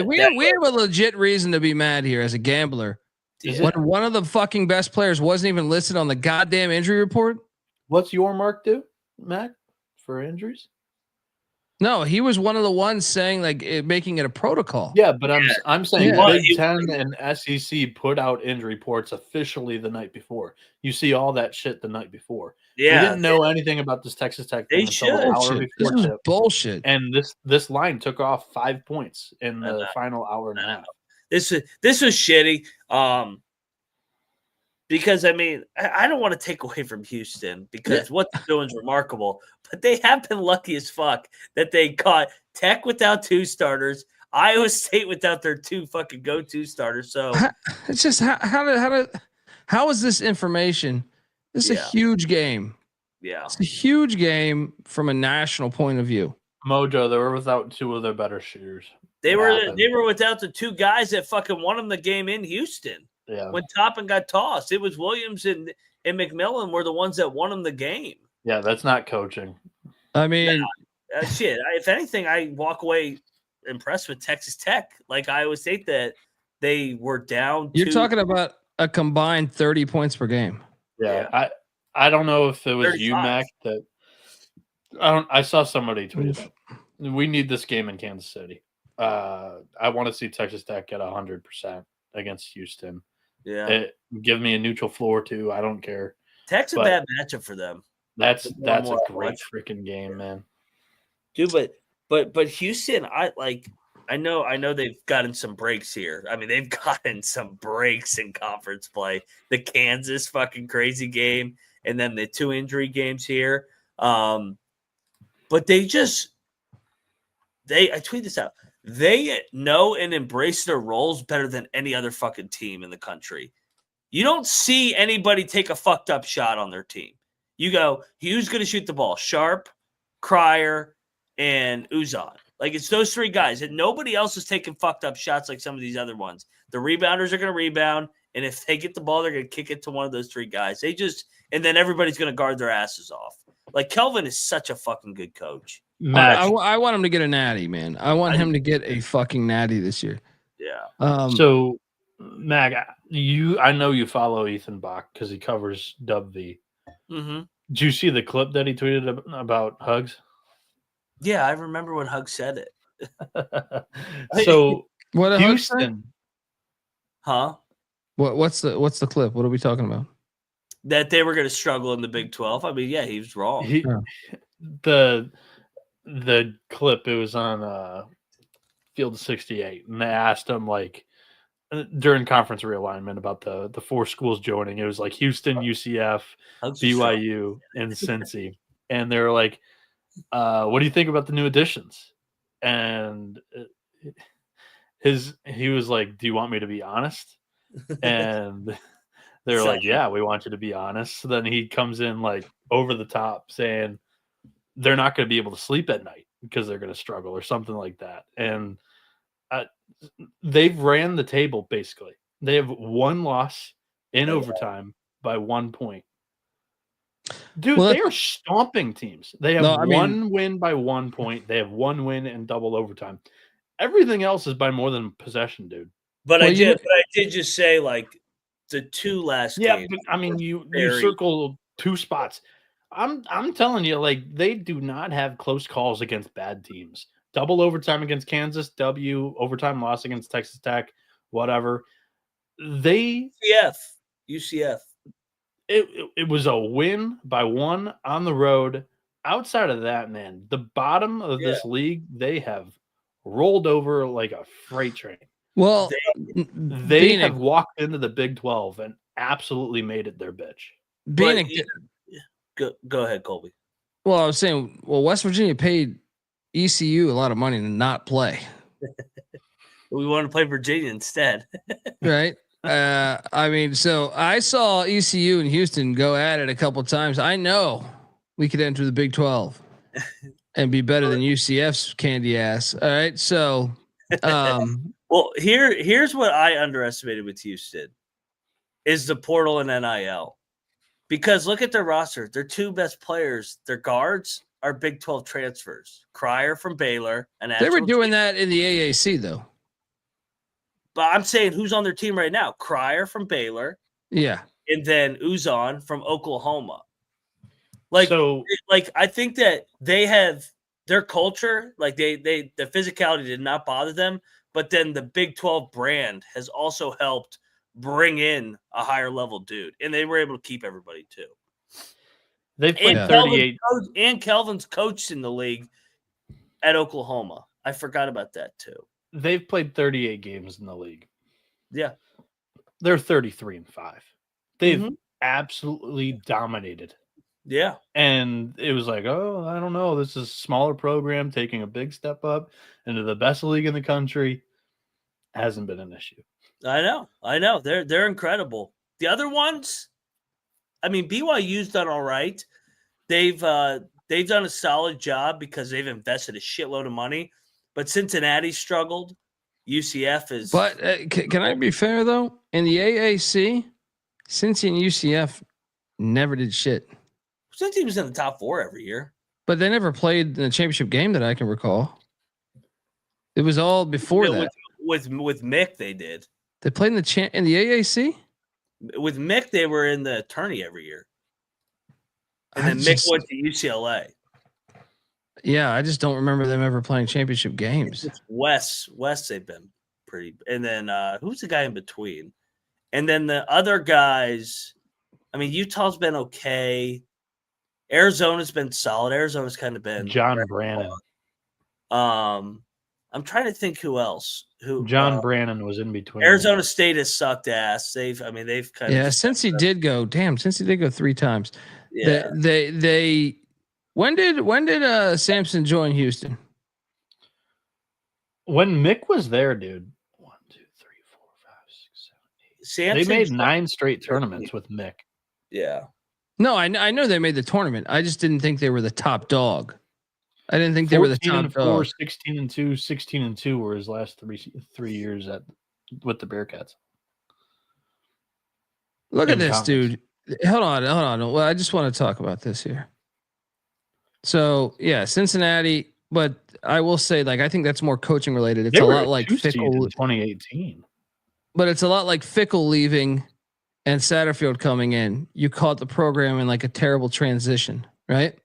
We have a legit reason to be mad here as a gambler. When one of the fucking best players wasn't even listed on the goddamn injury report. What's your mark do, Mac, for injuries? No, he was one of the ones saying making it a protocol. Yeah, but I'm saying Big Ten and SEC put out injury reports officially the night before. You see all that shit the night before. Yeah, we didn't know anything about this Texas Tech thing until the hour before. This is bullshit. And this line took off 5 points in the final hour and a half. This was shitty. Because I don't want to take away from Houston because what they're doing is remarkable, but they have been lucky as fuck that they caught Tech without 2 starters, Iowa State without their 2 fucking go-to starters. So it's just how is this information? This is a huge game. Yeah, it's a huge game from a national point of view. Mojo, they were without 2 of their better shooters. They were without the 2 guys that fucking won them the game in Houston. Yeah. When Toppin got tossed, it was Williams and McMillan were the ones that won him the game. Yeah, that's not coaching. Shit. If anything, I walk away impressed with Texas Tech. Like Iowa State, that they were down. You're talking about a combined 30 points per game. Yeah. I don't know if it was 35. you, Mac, that I saw somebody tweet it. We need this game in Kansas City. I want to see Texas Tech get 100% against Houston. Yeah. Give me a neutral floor too. I don't care. Tech's a bad matchup for them. That's a great freaking game, man. Dude, but Houston, I know they've gotten some breaks here. I mean, they've gotten some breaks in conference play. The Kansas fucking crazy game, and then the 2 injury games here. But I tweet this out. They know and embrace their roles better than any other fucking team in the country. You don't see anybody take a fucked up shot on their team. You go, who's going to shoot the ball? Sharp, Cryer, and Uzon. Like, it's those 3 guys. And nobody else is taking fucked up shots like some of these other ones. The rebounders are going to rebound, and if they get the ball, they're going to kick it to one of those 3 guys. And then everybody's going to guard their asses off. Like, Kelvin is such a fucking good coach. I want him to get a natty, man. I want him to get a fucking natty this year. Yeah. So, Mag, I know you follow Ethan Bach because he covers WV. Mm-hmm. Did you see the clip that he tweeted about Hugs? Yeah, I remember when Hug said it. So, what Houston, huh? What's the clip? What are we talking about? That they were going to struggle in the Big 12. I mean, yeah, he was wrong. The clip, it was on Field 68, and they asked him, like, during conference realignment about the 4 schools joining. It was like Houston, UCF, BYU, and Cincy. And they were like, what do you think about the new additions? And he was like, do you want me to be honest? And they were like, yeah, we want you to be honest. So then he comes in like over the top saying they're not going to be able to sleep at night because they're going to struggle or something like that. And they've ran the table basically. They have 1 loss in overtime by 1 point. Dude, they are stomping teams. They have one win by 1 point. They have 1 win in double overtime. Everything else is by more than possession, dude. But I did just say, like, the 2 last games. Yeah, but I mean, you circle 2 spots. I'm telling you, like, they do not have close calls against bad teams. Double overtime against Kansas, overtime loss against Texas Tech, whatever. UCF. It was a win by 1 on the road. Outside of that, man, the bottom of this league, they have rolled over like a freight train. Well, they have walked into the Big 12 and absolutely made it their bitch. Go ahead, Colby. Well, I was saying, West Virginia paid ECU a lot of money to not play. We want to play Virginia instead. Right. I mean, so I saw ECU and Houston go at it a couple times. I know we could enter the Big 12 and be better than UCF's candy ass. All right. So, well, here's what I underestimated with Houston is the portal and NIL. Because look at their roster. Their 2 best players, their guards, are Big 12 transfers. Cryer from Baylor. They were doing that in the AAC, though. But I'm saying who's on their team right now? Cryer from Baylor. Yeah. And then Uzon from Oklahoma. I think that they have their culture, like the physicality did not bother them, but then the Big 12 brand has also helped bring in a higher level dude, and they were able to keep everybody too. They played 38, and Kelvin's coached in the league at Oklahoma. I forgot about that too. They've played 38 games in the league. Yeah, they're 33-5. They've absolutely dominated. Yeah, and it was like, oh, I don't know. This is a smaller program taking a big step up into the best league in the country. Hasn't been an issue. I know. They're incredible. The other ones, I mean, BYU's done all right. They've done a solid job because they've invested a shitload of money. But Cincinnati struggled. UCF is. But can I be fair though? In the AAC, Cincy and UCF never did shit. Cincy was in the top 4 every year, but they never played in the championship game that I can recall. It was all before that. With Mick, they did. They played in the AAC. With Mick, they were in the tourney every year. And then Mick went to UCLA. Yeah, I just don't remember them ever playing championship games. It's West, they've been pretty. And then who's the guy in between? And then the other guys, I mean, Utah's been okay. Arizona's been solid. Arizona's kind of been John Brannon. I'm trying to think who else. John Brannon was in between. Arizona State has sucked ass. They've kind of since he did go 3 times. Yeah. They when did Sampson join Houston? When Mick was there, dude. 1, 2, 3, 4, 5, 6, 7, 8. They made 9 straight tournaments with Mick. Yeah. No, I know they made the tournament. I just didn't think they were the top dog. I didn't think they were the top 4, dog. 16-2, 16-2 were his last three years with the Bearcats. Look at this, dude. Hold on. Well, I just want to talk about this here. So yeah, Cincinnati, but I will say, like, I think that's more coaching related. It's a lot like Fickle 2018, but it's a lot like Fickle leaving and Satterfield coming in. You caught the program in like a terrible transition, right?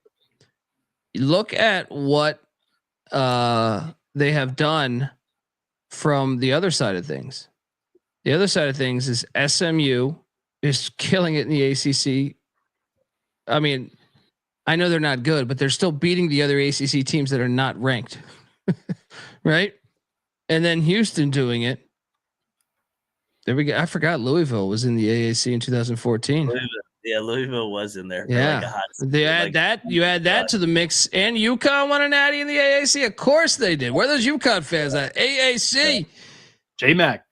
Look at what they have done from the other side of things. The other side of things is SMU is killing it in the ACC. I mean, I know they're not good, but they're still beating the other ACC teams that are not ranked, right? And then Houston doing it. There we go. I forgot Louisville was in the AAC in 2014. Louisville was in there. Yeah, they add that. You add that to the mix, and UConn won a natty in the AAC. Of course they did. Where are those UConn fans at? AAC. J-Mac.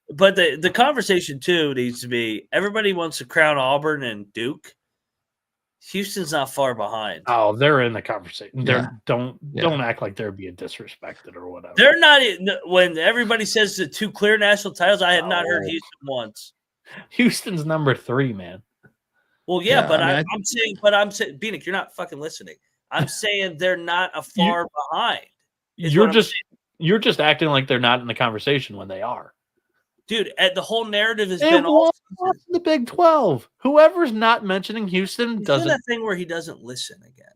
But the conversation too needs to be, everybody wants to crown Auburn and Duke. Houston's not far behind. Oh, they're in the conversation. Don't act like they're being disrespected or whatever. They're not. When everybody says the 2 clear national titles, I have not heard Houston once. Houston's number 3, man. Well, yeah, but I'm saying, Bieniek, you're not fucking listening. I'm saying they're not far behind. You're just acting like they're not in the conversation when they are. Dude, the whole narrative has been been all in the Big 12. Whoever's not mentioning Houston doesn't. Doing that thing where he doesn't listen again.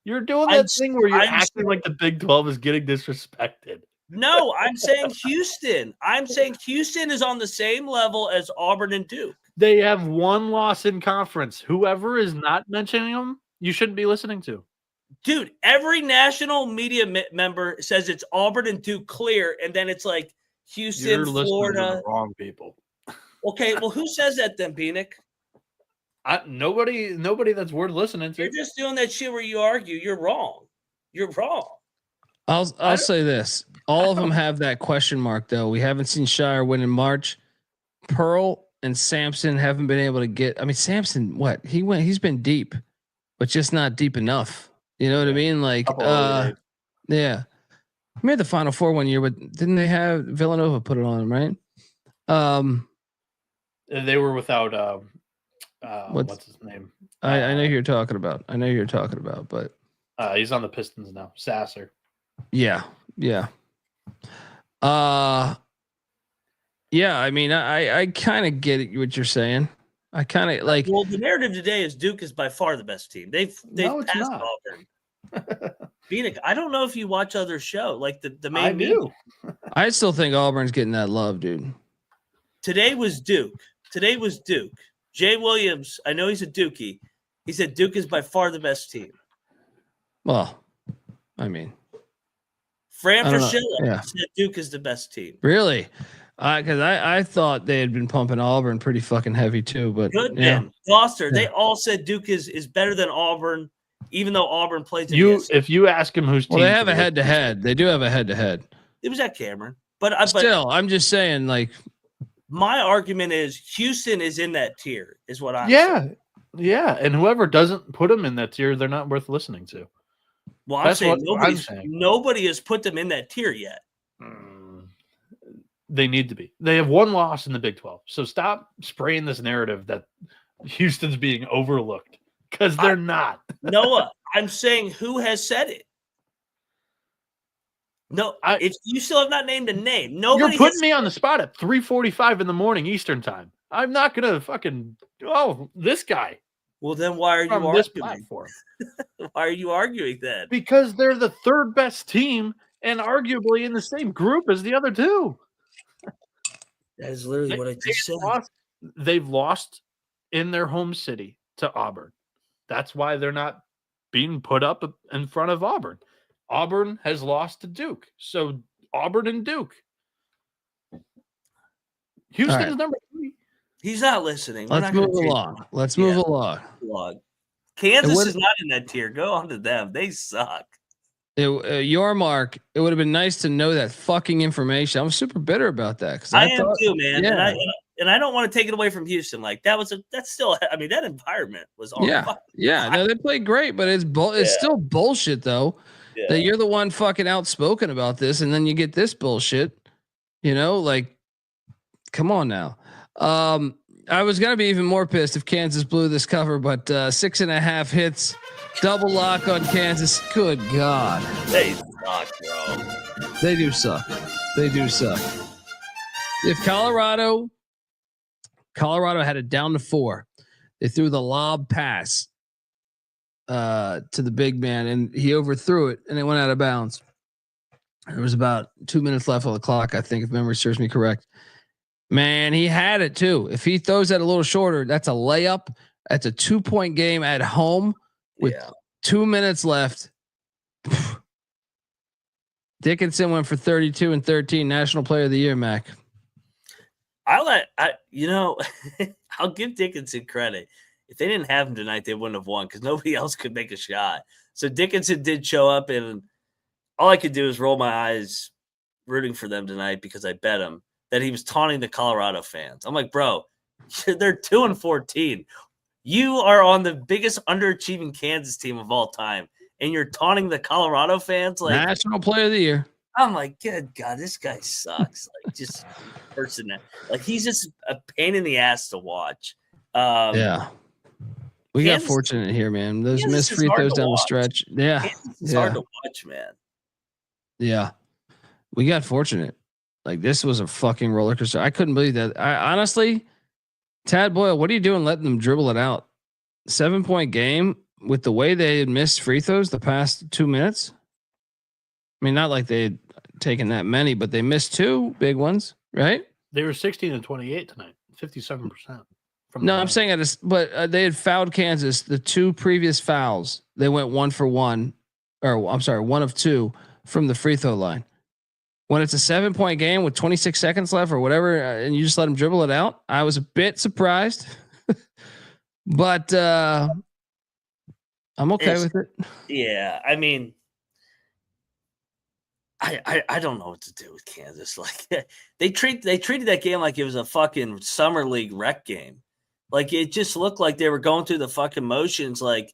You're doing that thing where you're acting like the Big 12 is getting disrespected. No, I'm saying Houston. I'm saying Houston is on the same level as Auburn and Duke. They have 1 loss in conference. Whoever is not mentioning them, you shouldn't be listening to. Dude, every national media member says it's Auburn and Duke clear, and then it's like Houston, You're Florida. To the wrong people. Okay, well, who says that then, Bieniek? Nobody that's worth listening to. You're just doing that shit where you argue. You're wrong. You're wrong. I'll say this. All of them have that question mark, though. We haven't seen Shire win in March. Pearl and Sampson haven't been able to get. I mean, Sampson, what? He's been deep, but just not deep enough. You know what I mean? Like, yeah. He made the Final Four one year, but didn't they have Villanova put it on him, right? They were without what's his name? I know who you're talking about. But he's on the Pistons now. Sasser. Yeah. I mean, I kind of get what you're saying. I kind of like. Well, the narrative today is Duke is by far the best team. They've passed Auburn. Bieniek, I don't know if you watch other show like the main. I do. I still think Auburn's getting that love, dude. Today was Duke. Jay Williams, I know he's a Dookie. He said Duke is by far the best team. Well, I mean, Fran Fraschilla said Duke is the best team. Really? Because I thought they had been pumping Auburn pretty fucking heavy too. But good man, Gloucester. They all said Duke is better than Auburn, even though Auburn plays. If you ask him whose team, they have a head-to-head. They do have a head-to-head. It was at Cameron, but I'm just saying, like, my argument is Houston is in that tier. Is what I'm saying. Yeah, and whoever doesn't put them in that tier, they're not worth listening to. Well, I'm saying nobody has put them in that tier yet. They need to be. They have 1 loss in the Big 12. So stop spraying this narrative that Houston's being overlooked, because they're not. Noah, I'm saying who has said it. No, you still have not named a name. Nobody. You're putting me on the spot at 3:45 in the morning Eastern time. I'm not gonna fucking this guy. Well, then why are you From this arguing? platform? Why are you arguing then? Because they're the third best team and arguably in the same group as the other two. That is literally what I just said. They've lost in their home city to Auburn. That's why they're not being put up in front of Auburn. Auburn has lost to Duke. So Auburn and Duke. Houston's number 3. He's not listening. Let's move along. Move along. Kansas is not in that tier. Go on to them. They suck. Your mark. It would have been nice to know that fucking information. I'm super bitter about that because I am too, man. Yeah. And I don't want to take it away from Houston. Like that's still. I mean, that environment was on. Yeah. No, they played great, but it's still bullshit though. Yeah. That you're the one fucking outspoken about this, and then you get this bullshit. You know, like, come on now. I was gonna be even more pissed if Kansas blew this cover, but 6.5 hits, double lock on Kansas. Good God, they suck, bro. They do suck. If Colorado had it down to 4, they threw the lob pass to the big man, and he overthrew it, and it went out of bounds. There was about 2 minutes left on the clock, I think, if memory serves me correct. Man, he had it too. If he throws that a little shorter, that's a layup. That's a 2-point game at home with 2 minutes left. Dickinson went for 32 and 13, National Player of the Year, Mac. I'll give Dickinson credit. If they didn't have him tonight, they wouldn't have won because nobody else could make a shot. So Dickinson did show up, and all I could do is roll my eyes rooting for them tonight because I bet him that he was taunting the Colorado fans. I'm like, bro, they're 2-14. You are on the biggest underachieving Kansas team of all time, and you're taunting the Colorado fans. Like National Player of the Year. I'm like, good God, this guy sucks. Like, just person that, like, he's just a pain in the ass to watch. Yeah, we got fortunate here, man. Those missed free throws down the stretch. Yeah, it's hard to watch, man. Yeah, we got fortunate. Like, this was a fucking roller coaster. I couldn't believe that. I honestly, Tad Boyle, what are you doing letting them dribble it out? 7-point game with the way they had missed free throws the past 2 minutes. I mean, not like they had taken that many, but they missed 2 big ones, right? They were 16 and 28 tonight, 57%. I'm saying but they had fouled Kansas. The 2 previous fouls, they went 1 for 1, or I'm sorry, 1 of 2 from the free throw line. When it's a 7-point game with 26 seconds left or whatever, and you just let them dribble it out, I was a bit surprised, but I'm okay with it. Yeah, I mean, I don't know what to do with Kansas. Like they treated that game like it was a fucking summer league rec game. Like it just looked like they were going through the fucking motions. Like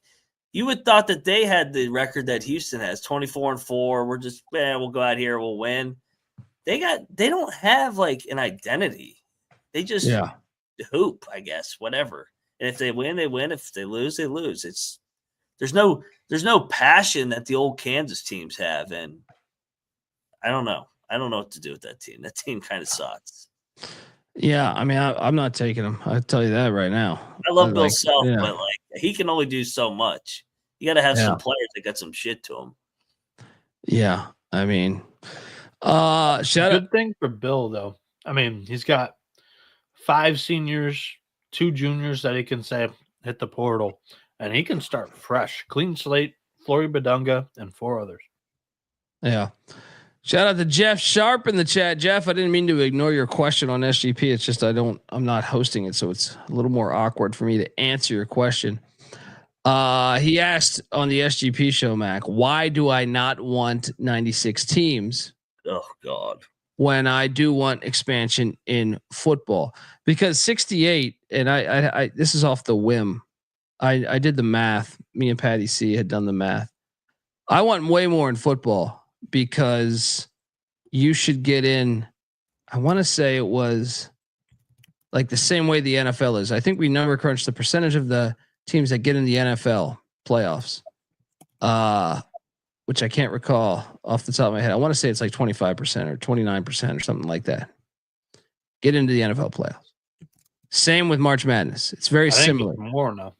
you would thought that they had the record that Houston has, 24-4. We're just, we'll go out here, we'll win. They don't have like an identity. They just hoop, I guess, whatever. And if they win, they win. If they lose, they lose. There's no passion that the old Kansas teams have, and I don't know. I don't know what to do with that team. That team kind of sucks. Yeah, I mean, I'm not taking him. I'll tell you that right now. I love Bill Self, but like he can only do so much. You got to have some players that got some shit to them. Yeah, I mean, good thing for Bill though. I mean, he's got 5 seniors, 2 juniors that he can say hit the portal, and he can start fresh, clean slate. Flory Badunga and 4 others. Yeah. Shout out to Jeff Sharp in the chat. Jeff, I didn't mean to ignore your question on SGP. It's just I'm not hosting it, so it's a little more awkward for me to answer your question. He asked on the SGP show, Mac, why do I not want 96 teams? Oh God. When I do want expansion in football, because 68, and I this is off the whim. I did the math. Me and Patty C had done the math. I want way more in football because you should get in. I want to say it was like the same way the NFL is. I think we number crunched the percentage of the teams that get in the NFL playoffs, which I can't recall off the top of my head. I want to say it's like 25% or 29% or something like that. Get into the NFL playoffs. Same with March Madness. It's very I think similar. it's more now.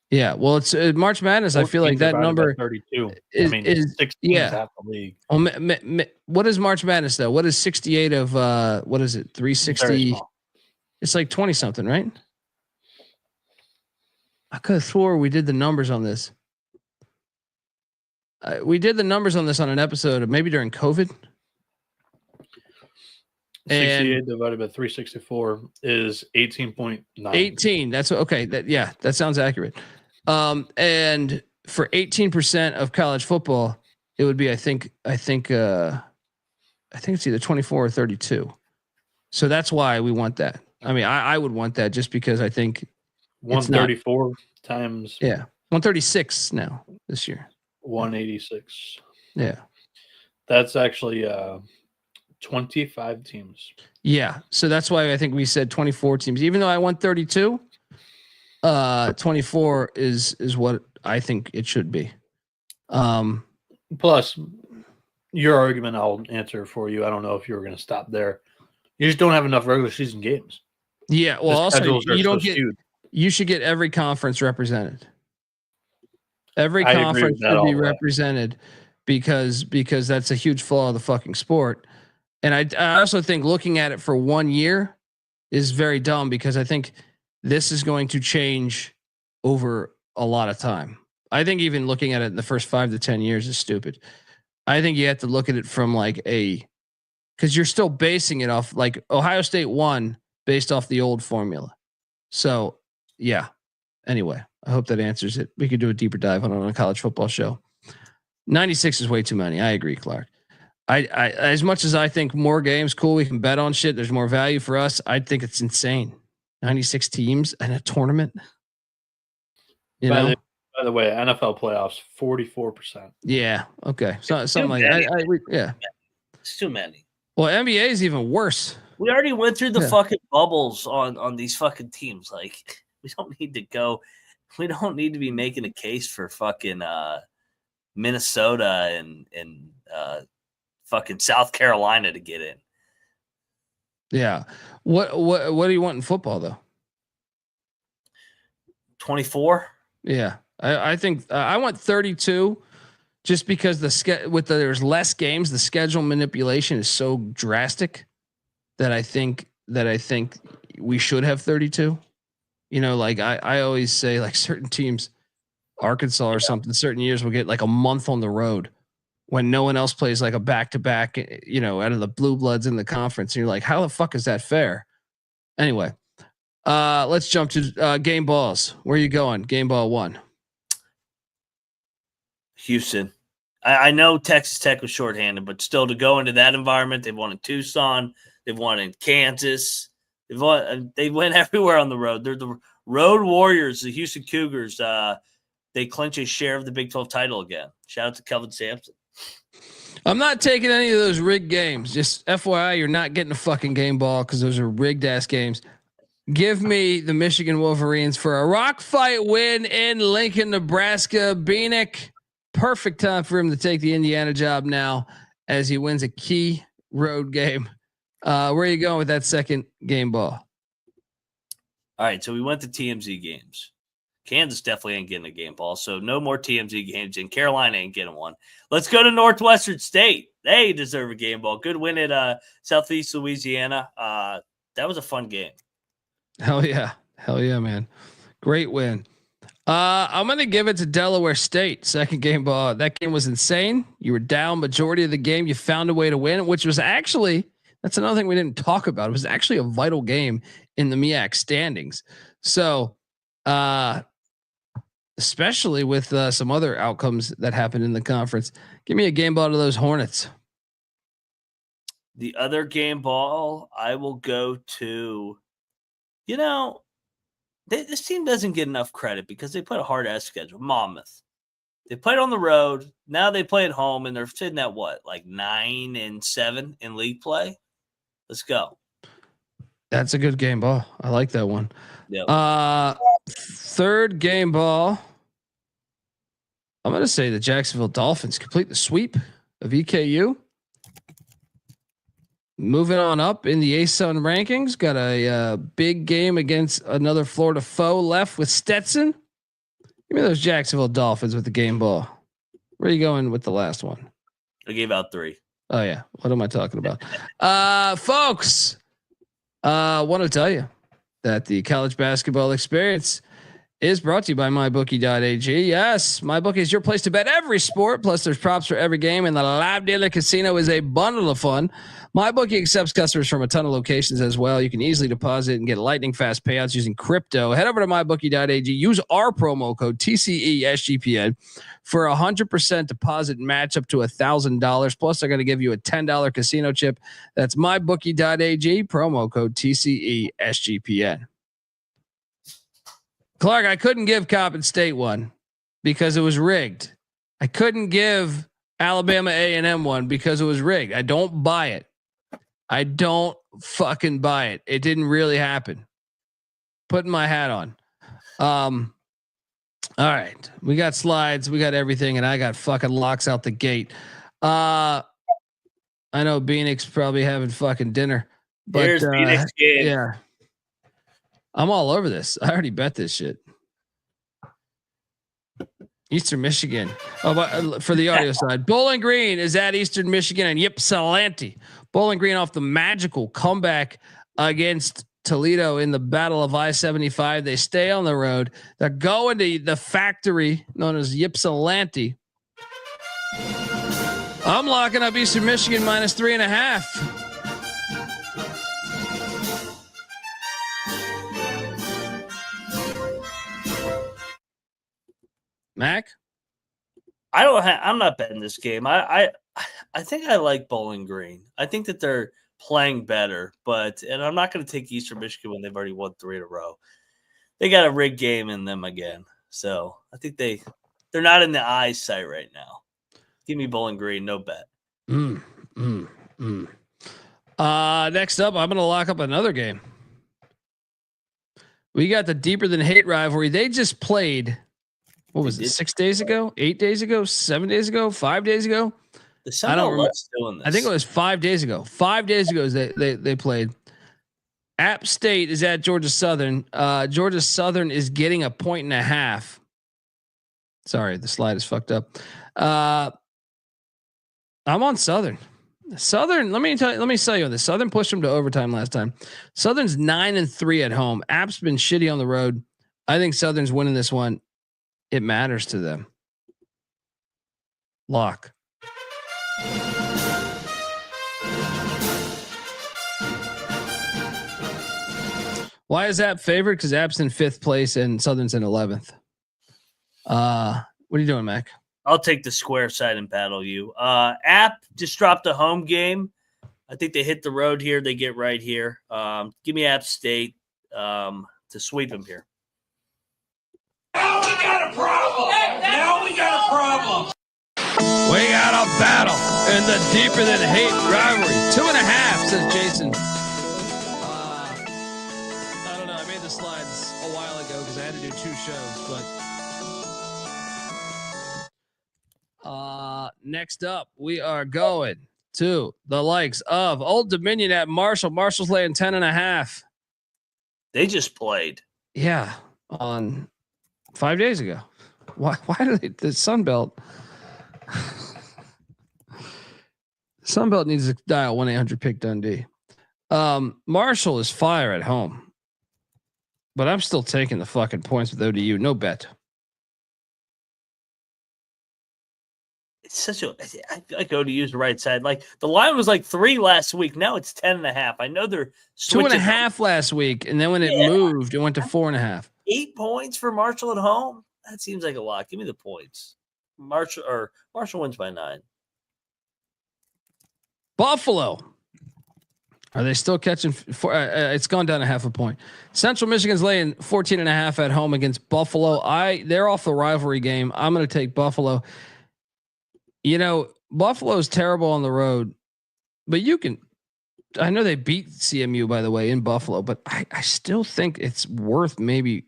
Yeah, well, it's March Madness. I feel like that number 32. is 6 teams half the league. Well, what is March Madness though? What is 68 of what is it? 360. It's like 20 something, right? I could have swore we did the numbers on this. We did the numbers on this on an episode of maybe during COVID. 68 divided by 364 is 18.9. 18. That's okay. That sounds accurate. And for 18% of college football, it would be I think it's either 24 or 32. So that's why we want that. I mean, I would want that just because I think 134 times 136 now this year. 186. Yeah. That's actually 25 teams. Yeah. So that's why I think we said 24 teams. Even though I want 32, 24 is what I think it should be. Plus, your argument I'll answer for you. I don't know if you were going to stop there. You just don't have enough regular season games. Yeah. Well, also you don't get. Skewed. You should get every conference represented. Every conference should be represented because that's a huge flaw of the fucking sport. And I also think looking at it for 1 year is very dumb because I think this is going to change over a lot of time. I think even looking at it in the first 5 to 10 years is stupid. I think you have to look at it from because you're still basing it off like Ohio State won based off the old formula. So yeah. Anyway, I hope that answers it. We could do a deeper dive on a college football show. 96 is way too many. I agree, Clark. I as much as I think more games, cool, we can bet on shit. There's more value for us. I think it's insane. 96 teams and a tournament. By the way, NFL playoffs, 44%. Yeah. Okay. So something like that. Yeah. It's too many. Well, NBA is even worse. We already went through the fucking bubbles on these fucking teams. Like, we don't need to go. We don't need to be making a case for fucking Minnesota and fucking South Carolina to get in. Yeah. What do you want in football though? 24. Yeah. I think I want 32 just because there's less games, the schedule manipulation is so drastic that I think we should have 32. You know, like I always say like certain teams, Arkansas or something, certain years will get like a month on the road when no one else plays like a back-to-back, you know, out of the blue bloods in the conference. And you're like, how the fuck is that fair? Anyway, let's jump to game balls. Where are you going? Game ball 1. Houston. I know Texas Tech was shorthanded, but still to go into that environment, they've won in Tucson, they've won in Kansas, they went everywhere on the road. They're the road warriors, the Houston Cougars. They clinch a share of the Big 12 title again. Shout out to Kelvin Sampson. I'm not taking any of those rigged games. Just FYI, you're not getting a fucking game ball because those are rigged ass games. Give me the Michigan Wolverines for a rock fight win in Lincoln, Nebraska. Bieniek, perfect time for him to take the Indiana job now as he wins a key road game. Where are you going with that second game ball? All right, so we went to TMZ games. Kansas definitely ain't getting a game ball, so no more TMZ games, and Carolina ain't getting one. Let's go to Northwestern State. They deserve a game ball. Good win at Southeast Louisiana. That was a fun game. Hell yeah, man. Great win. I'm going to give it to Delaware State. Second game ball. That game was insane. You were down majority of the game. You found a way to win, which was actually, that's another thing we didn't talk about. It was actually a vital game in the MEAC standings. So, especially with some other outcomes that happened in the conference, give me a game ball to those Hornets. The other game ball, I will go to, this team doesn't get enough credit because they put a hard ass schedule. Monmouth. They played on the road. Now they play at home, and they're sitting at what, like 9-7 in league play. Let's go. That's a good game ball. I like that one. Yep. Third game ball. I'm going to say the Jacksonville Dolphins complete the sweep of EKU. moving on up in the ASUN rankings, got a big game against another Florida foe left with Stetson. Give me those Jacksonville Dolphins with the game ball. Where are you going with the last one? I gave out 3. Oh yeah. What am I talking about? Folks, want to tell you that the college basketball experience is brought to you by MyBookie.ag. Yes, MyBookie is your place to bet every sport. Plus, there's props for every game, and the Live Dealer Casino is a bundle of fun. MyBookie accepts customers from a ton of locations as well. You can easily deposit and get lightning fast payouts using crypto. Head over to MyBookie.ag. Use our promo code TCESGPN for 100% deposit match up to $1,000. Plus, they're going to give you a $10 casino chip. That's MyBookie.ag. Promo code TCESGPN. Clark, I couldn't give Coppin State one because it was rigged. I couldn't give Alabama A&M one because it was rigged. I don't buy it. I don't fucking buy it. It didn't really happen. Putting my hat on. All right. We got slides. We got everything. And I got fucking locks out the gate. I know Bieniek's probably having fucking dinner. But Here's Bieniek's game. Yeah. I'm all over this. I already bet this shit. Eastern Michigan. Oh, but for the audio side, Bowling Green is at Eastern Michigan and Ypsilanti. Bowling Green off the magical comeback against Toledo in the Battle of I-75. They stay on the road. They're going to the factory known as Ypsilanti. I'm locking up Eastern Michigan -3.5. Mac? I'm not betting this game. I think I like Bowling Green. I think that they're playing better, and I'm not going to take Eastern Michigan when they've already won 3 in a row. They got a rigged game in them again. So I think they're not in the eyesight right now. Give me Bowling Green, no bet. Next up, I'm going to lock up another game. We got the Deeper Than Hate rivalry. They just played. What was it? 6 days ago? 8 days ago? 7 days ago? 5 days ago? I don't remember. Doing this. I think it was 5 days ago. 5 days ago they played. App State is at Georgia Southern. Georgia Southern is getting 1.5. Sorry, the slide is fucked up. I'm on Southern. Southern. Let me sell you on this. Southern pushed them to overtime last time. Southern's 9-3 at home. App's been shitty on the road. I think Southern's winning this one. It matters to them. Lock. Why is App favored? Because App's in 5th place and Southern's in 11th. What are you doing, Mac? I'll take the square side and battle you. App just dropped a home game. I think they hit the road here. They get right here. Give me App State to sweep them here. Now we got a problem. We got a battle in the Deeper Than Hate rivalry. 2.5, says Jason. I don't know. I made the slides a while ago because I had to do 2 shows. But next up, we are going to the likes of Old Dominion at Marshall. Marshall's laying 10.5. They just played. Yeah, on 5 days ago. Why do they, the Sun Belt? Sun Belt needs to dial 1-800-PICK-DUNDEE. Marshall is fire at home, but I'm still taking the fucking points with ODU. No bet. It's such a. I feel like ODU's the right side. Like the line was like 3 last week. Now it's 10.5. I know they're 2.5 last week, and then when it moved, it went to 4.5. 8 points for Marshall at home. That seems like a lot. Give me the points. Marshall wins by 9. Buffalo. Are they still catching? It's gone down 0.5 point. Central Michigan's laying 14.5 at home against Buffalo. They're off the rivalry game. I'm going to take Buffalo. You know, Buffalo's terrible on the road, but I know they beat CMU, by the way, in Buffalo, but I still think it's worth maybe.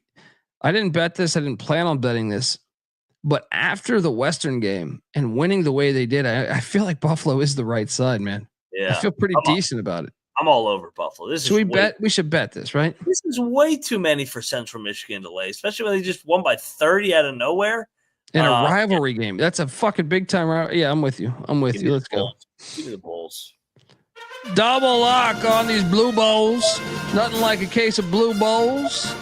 I didn't bet this. I didn't plan on betting this, but after the Western game and winning the way they did, I feel like Buffalo is the right side, man. Yeah. I feel pretty decent about it. I'm all over Buffalo. Should we bet? We should bet this, right? This is way too many for Central Michigan to lay, especially when they just won by 30 out of nowhere. In a rivalry game. That's a fucking big time rivalry. Yeah, I'm with you. Let's go. Give me the Bulls. Double lock on these blue bowls. Nothing like a case of blue bowls.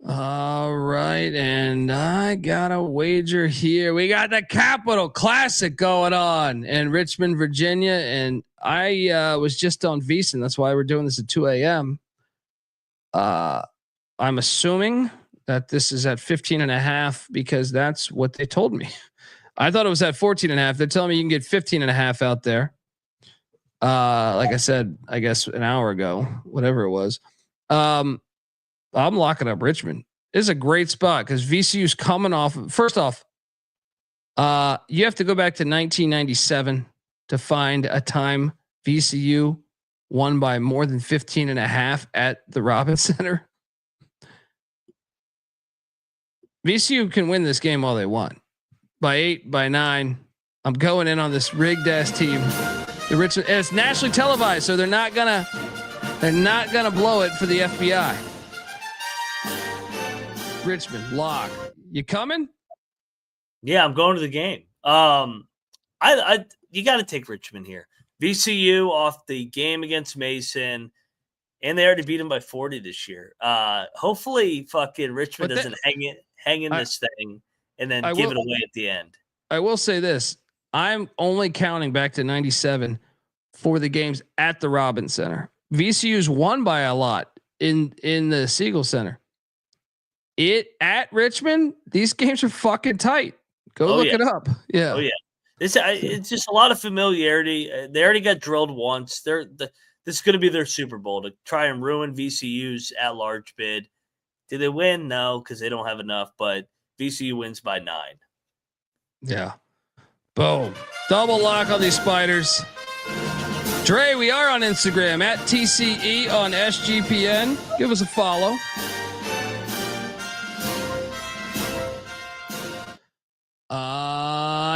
All right, and I got a wager here. We got the Capital Classic going on in Richmond, Virginia, and I was just on VSiN. That's why we're doing this at 2 a.m. I'm assuming that this is at 15.5 because that's what they told me. I thought it was at 14.5. They're telling me you can get 15.5 out there. Like I said, I guess an hour ago, whatever it was. I'm locking up Richmond. This is a great spot because VCU's coming off. First off, you have to go back to 1997 to find a time VCU won by more than 15.5 at the Robins Center. VCU can win this game all they want. By 8, by 9. I'm going in on this rigged ass team. The Richmond, and it's nationally televised, so they're not gonna blow it for the FBI. Richmond lock. You coming? Yeah, I'm going to the game. You got to take Richmond here. VCU off the game against Mason, and they already beat them by 40 this year. Hopefully, fucking Richmond doesn't hang in this thing and then give it away at the end. I will say this: I'm only counting back to 97 for the games at the Robins Center. VCU's won by a lot in the Siegel Center. At Richmond, these games are fucking tight. Go look it up. Yeah. Oh yeah. It's just a lot of familiarity. They already got drilled once. This is going to be their Super Bowl to try and ruin VCU's at-large bid. Did they win? No, because they don't have enough. But VCU wins by 9. Yeah. Boom. Double lock on these Spiders. Dre, we are on Instagram at TCE on SGPN. Give us a follow.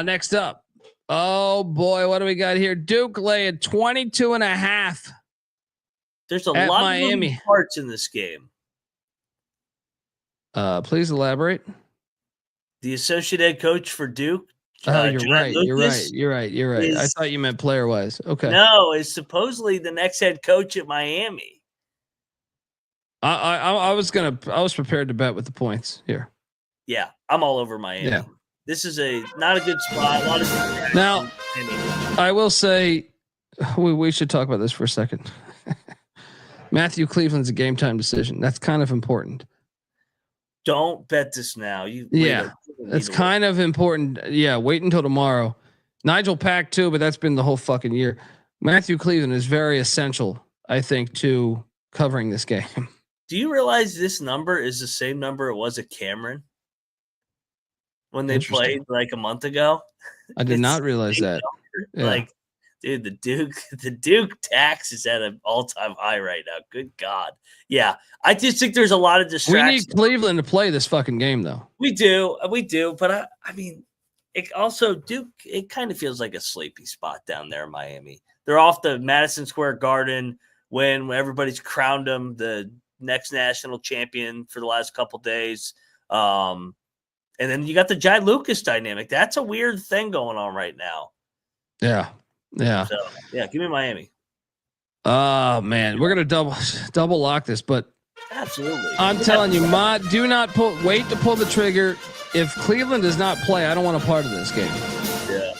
Next up. Oh boy, what do we got here? Duke laying 22.5. There's a lot of Miami parts in this game. Please elaborate. The associate head coach for Duke. You're right. You're right. I thought you meant player wise. Okay. No, is supposedly the next head coach at Miami. I was prepared to bet with the points here. Yeah, I'm all over Miami. Yeah. This is not a good spot. A lot of now, I will say we should talk about this for a second. Matthew Cleveland's a game time decision. That's kind of important. Don't bet this now. It's kind of important. Yeah, wait until tomorrow. Nigel Pack too, but that's been the whole fucking year. Matthew Cleveland is very essential, I think, to covering this game. Do you realize this number is the same number it was at Cameron when they played like a month ago? I did not realize that. Yeah. Like, dude, the Duke tax is at an all-time high right now. Good God. Yeah. I just think there's a lot of distractions. We need Cleveland to play this fucking game, though. We do. But I mean, it also, Duke, it kind of feels like a sleepy spot down there in Miami. They're off the Madison Square Garden when everybody's crowned them the next national champion for the last couple days. And then you got the Jai Lucas dynamic. That's a weird thing going on right now. Yeah. Yeah. So, yeah, give me Miami. Oh man, we're gonna double lock this, but absolutely, I'm telling you, do not wait to pull the trigger. If Cleveland does not play, I don't want a part of this game. Yeah.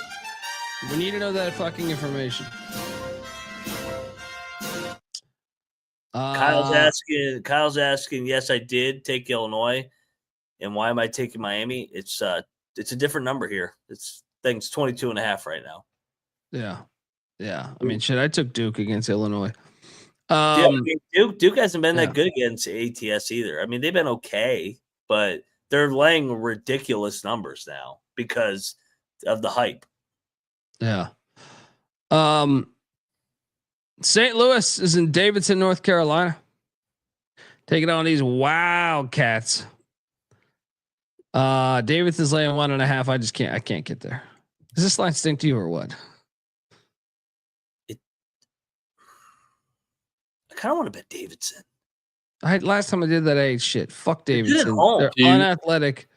We need to know that fucking information. Kyle's asking, yes, I did take Illinois. And why am I taking Miami? It's a different number here. It's 22.5 right now. Yeah. I mean, shit, I took Duke against Illinois. Duke hasn't been that good against ATS either. I mean, they've been okay, but they're laying ridiculous numbers now because of the hype. Yeah. St. Louis is in Davidson, North Carolina, taking on these Wildcats. Davidson's laying 1.5. I can't get there. Does this line stink to you or what? I kind of want to bet Davidson. Last time I did that, I ate shit. Fuck They're good at Davidson. home. They're unathletic.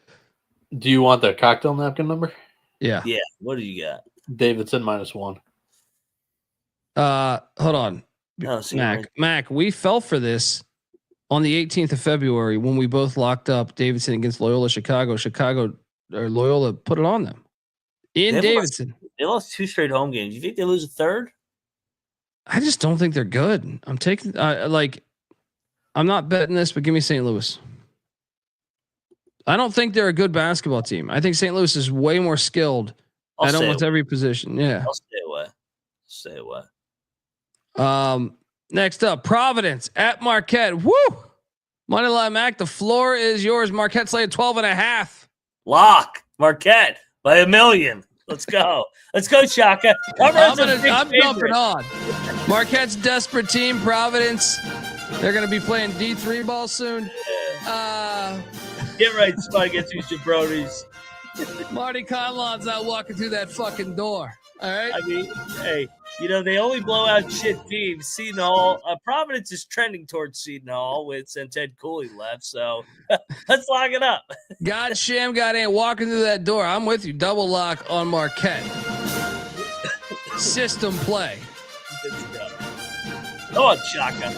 Do you want the cocktail napkin number? Yeah. Yeah. What do you got? Davidson -1. Hold on. Oh, so Mac, we fell for this on the 18th of February when we both locked up Davidson against Loyola Chicago. Loyola put it on them in Davidson. They lost 2 straight home games. You think they lose a third? I just don't think they're good. I'm taking I'm not betting this, but give me St. Louis. I don't think they're a good basketball team. I think St. Louis is way more skilled at almost every position. Yeah. I'll stay away. Next up, Providence at Marquette. Woo! Moneyline Mac, the floor is yours. Marquette's laying 12.5. Lock Marquette by 1 million. Let's go. Let's go, Shaka. I'm jumping on. Marquette's desperate team, Providence. They're going to be playing D3 ball soon. Get right, spot against these jabronis. Marty Conlon's not walking through that fucking door. All right. I mean, hey, they only blow out shit teams. Seton Hall, Providence is trending towards Seton Hall since Ted Cooley left. So let's lock it up. God sham, God ain't walking through that door. I'm with you. Double lock on Marquette. System play. Let's go. Go on, Shaka.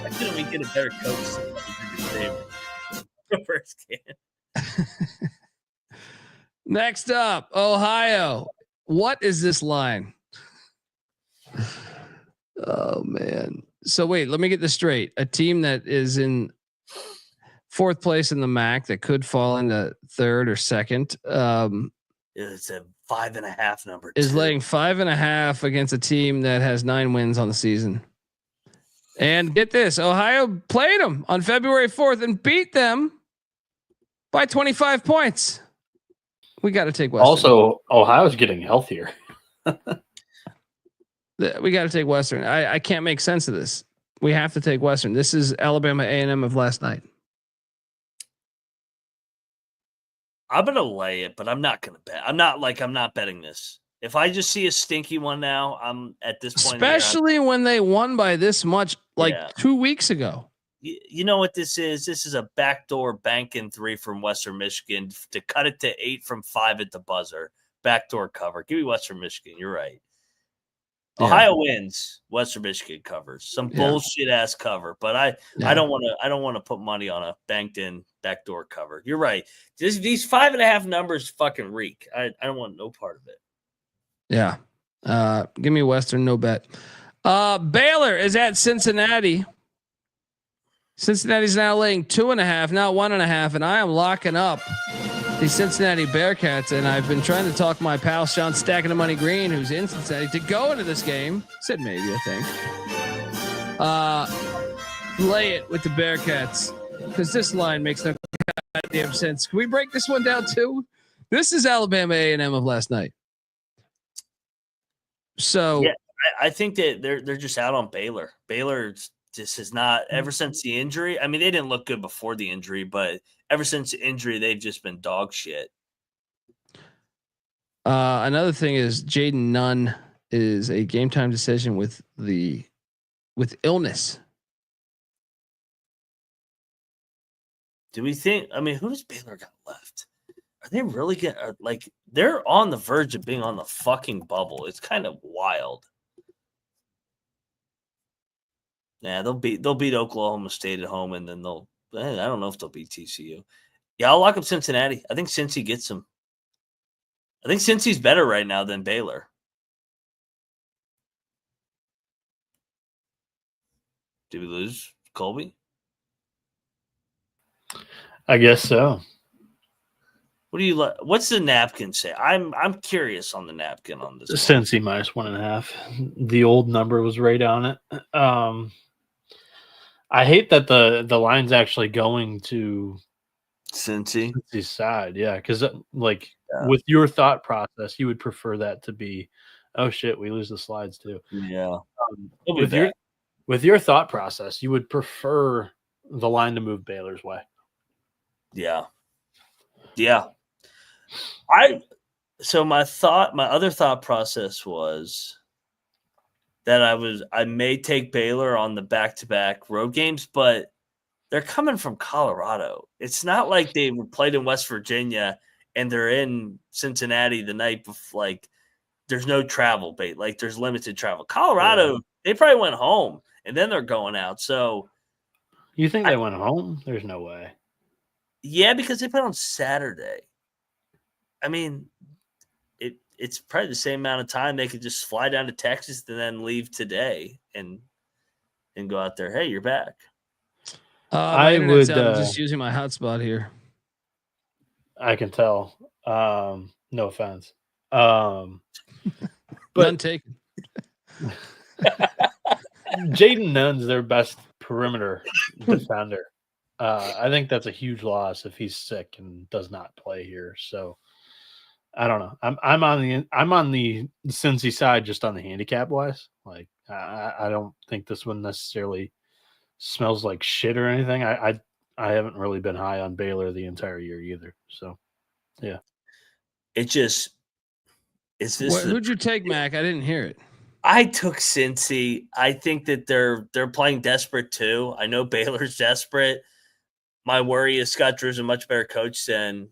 I couldn't we get a better coach than first game. Next up, Ohio. What is this line? Oh man. So wait, let me get this straight. A team that is in 4th place in the MAC that could fall into 3rd or 2nd. It's a 5.5 number. Is laying 5.5 against a team that has 9 wins on the season. And get this, Ohio played them on February 4th and beat them by 25 points. We got to take Western. Also, Ohio's getting healthier. We got to take Western. I can't make sense of this. We have to take Western. This is Alabama A&M of last night. I'm going to lay it, but I'm not going to bet. I'm not betting this. If I just see a stinky one now, I'm at this point. Especially when they won by this much 2 weeks ago. You know what this is? This is a backdoor banking 3 from Western Michigan to cut it to 8 from 5 at the buzzer. Backdoor cover. Give me Western Michigan. You're right. Yeah. Ohio wins. Western Michigan covers some bullshit ass cover, but I don't want to put money on a banked in backdoor cover. You're right. These 5.5 numbers fucking reek. I don't want no part of it. Yeah. Give me Western. No bet. Baylor is at Cincinnati. Cincinnati's now laying 2.5, not 1.5, and I am locking up the Cincinnati Bearcats. And I've been trying to talk my pal Sean Stacking the Money Green, who's in Cincinnati, to go into this game. Said maybe, I think. Lay it with the Bearcats because this line makes no goddamn sense. Can we break this one down too? This is Alabama A&M of last night. So yeah, I think that they're just out on Baylor. Baylor just has not, ever since the injury. I mean, they didn't look good before the injury, but ever since the injury, they've just been dog shit. Another thing is Jaden Nunn is a game time decision with illness. Do we think? I mean, who does Baylor got left? Are they really they're on the verge of being on the fucking bubble? It's kind of wild. Yeah, they'll beat Oklahoma State at home, and then I don't know if they'll beat TCU. Yeah, I'll lock up Cincinnati. I think Cincy gets them. I think Cincy's better right now than Baylor. Did we lose Colby? I guess so. What do you like? What's the napkin say? I'm curious on the napkin on this. Cincy -1.5. The old number was right on it. I hate that the line's actually going to Cincy's side. Yeah, because with your thought process, you would prefer that to be, oh shit, we lose the slides too. Yeah. With your thought process, you would prefer the line to move Baylor's way. Yeah. My other thought process was that I may take Baylor on the back-to-back road games, but they're coming from Colorado. It's not like they were played in West Virginia and they're in Cincinnati the night before. Like, there's no travel, like there's limited travel. Colorado, they probably went home and then they're going out. So you think they went home? There's no way. Yeah, because they play on Saturday. I mean, it's probably the same amount of time they could just fly down to Texas and then leave today and go out there. Hey, you're back. I'm just using my hotspot here. I can tell. No offense. But none taken. Jaden Nunn's their best perimeter defender. I think that's a huge loss if he's sick and does not play here. So I don't know. I'm on the Cincy side just on the handicap wise. Like I don't think this one necessarily smells like shit or anything. I haven't really been high on Baylor the entire year either. So yeah. Who'd you take, Mac? I didn't hear it. I took Cincy. I think that they're playing desperate too. I know Baylor's desperate. My worry is Scott Drew's a much better coach than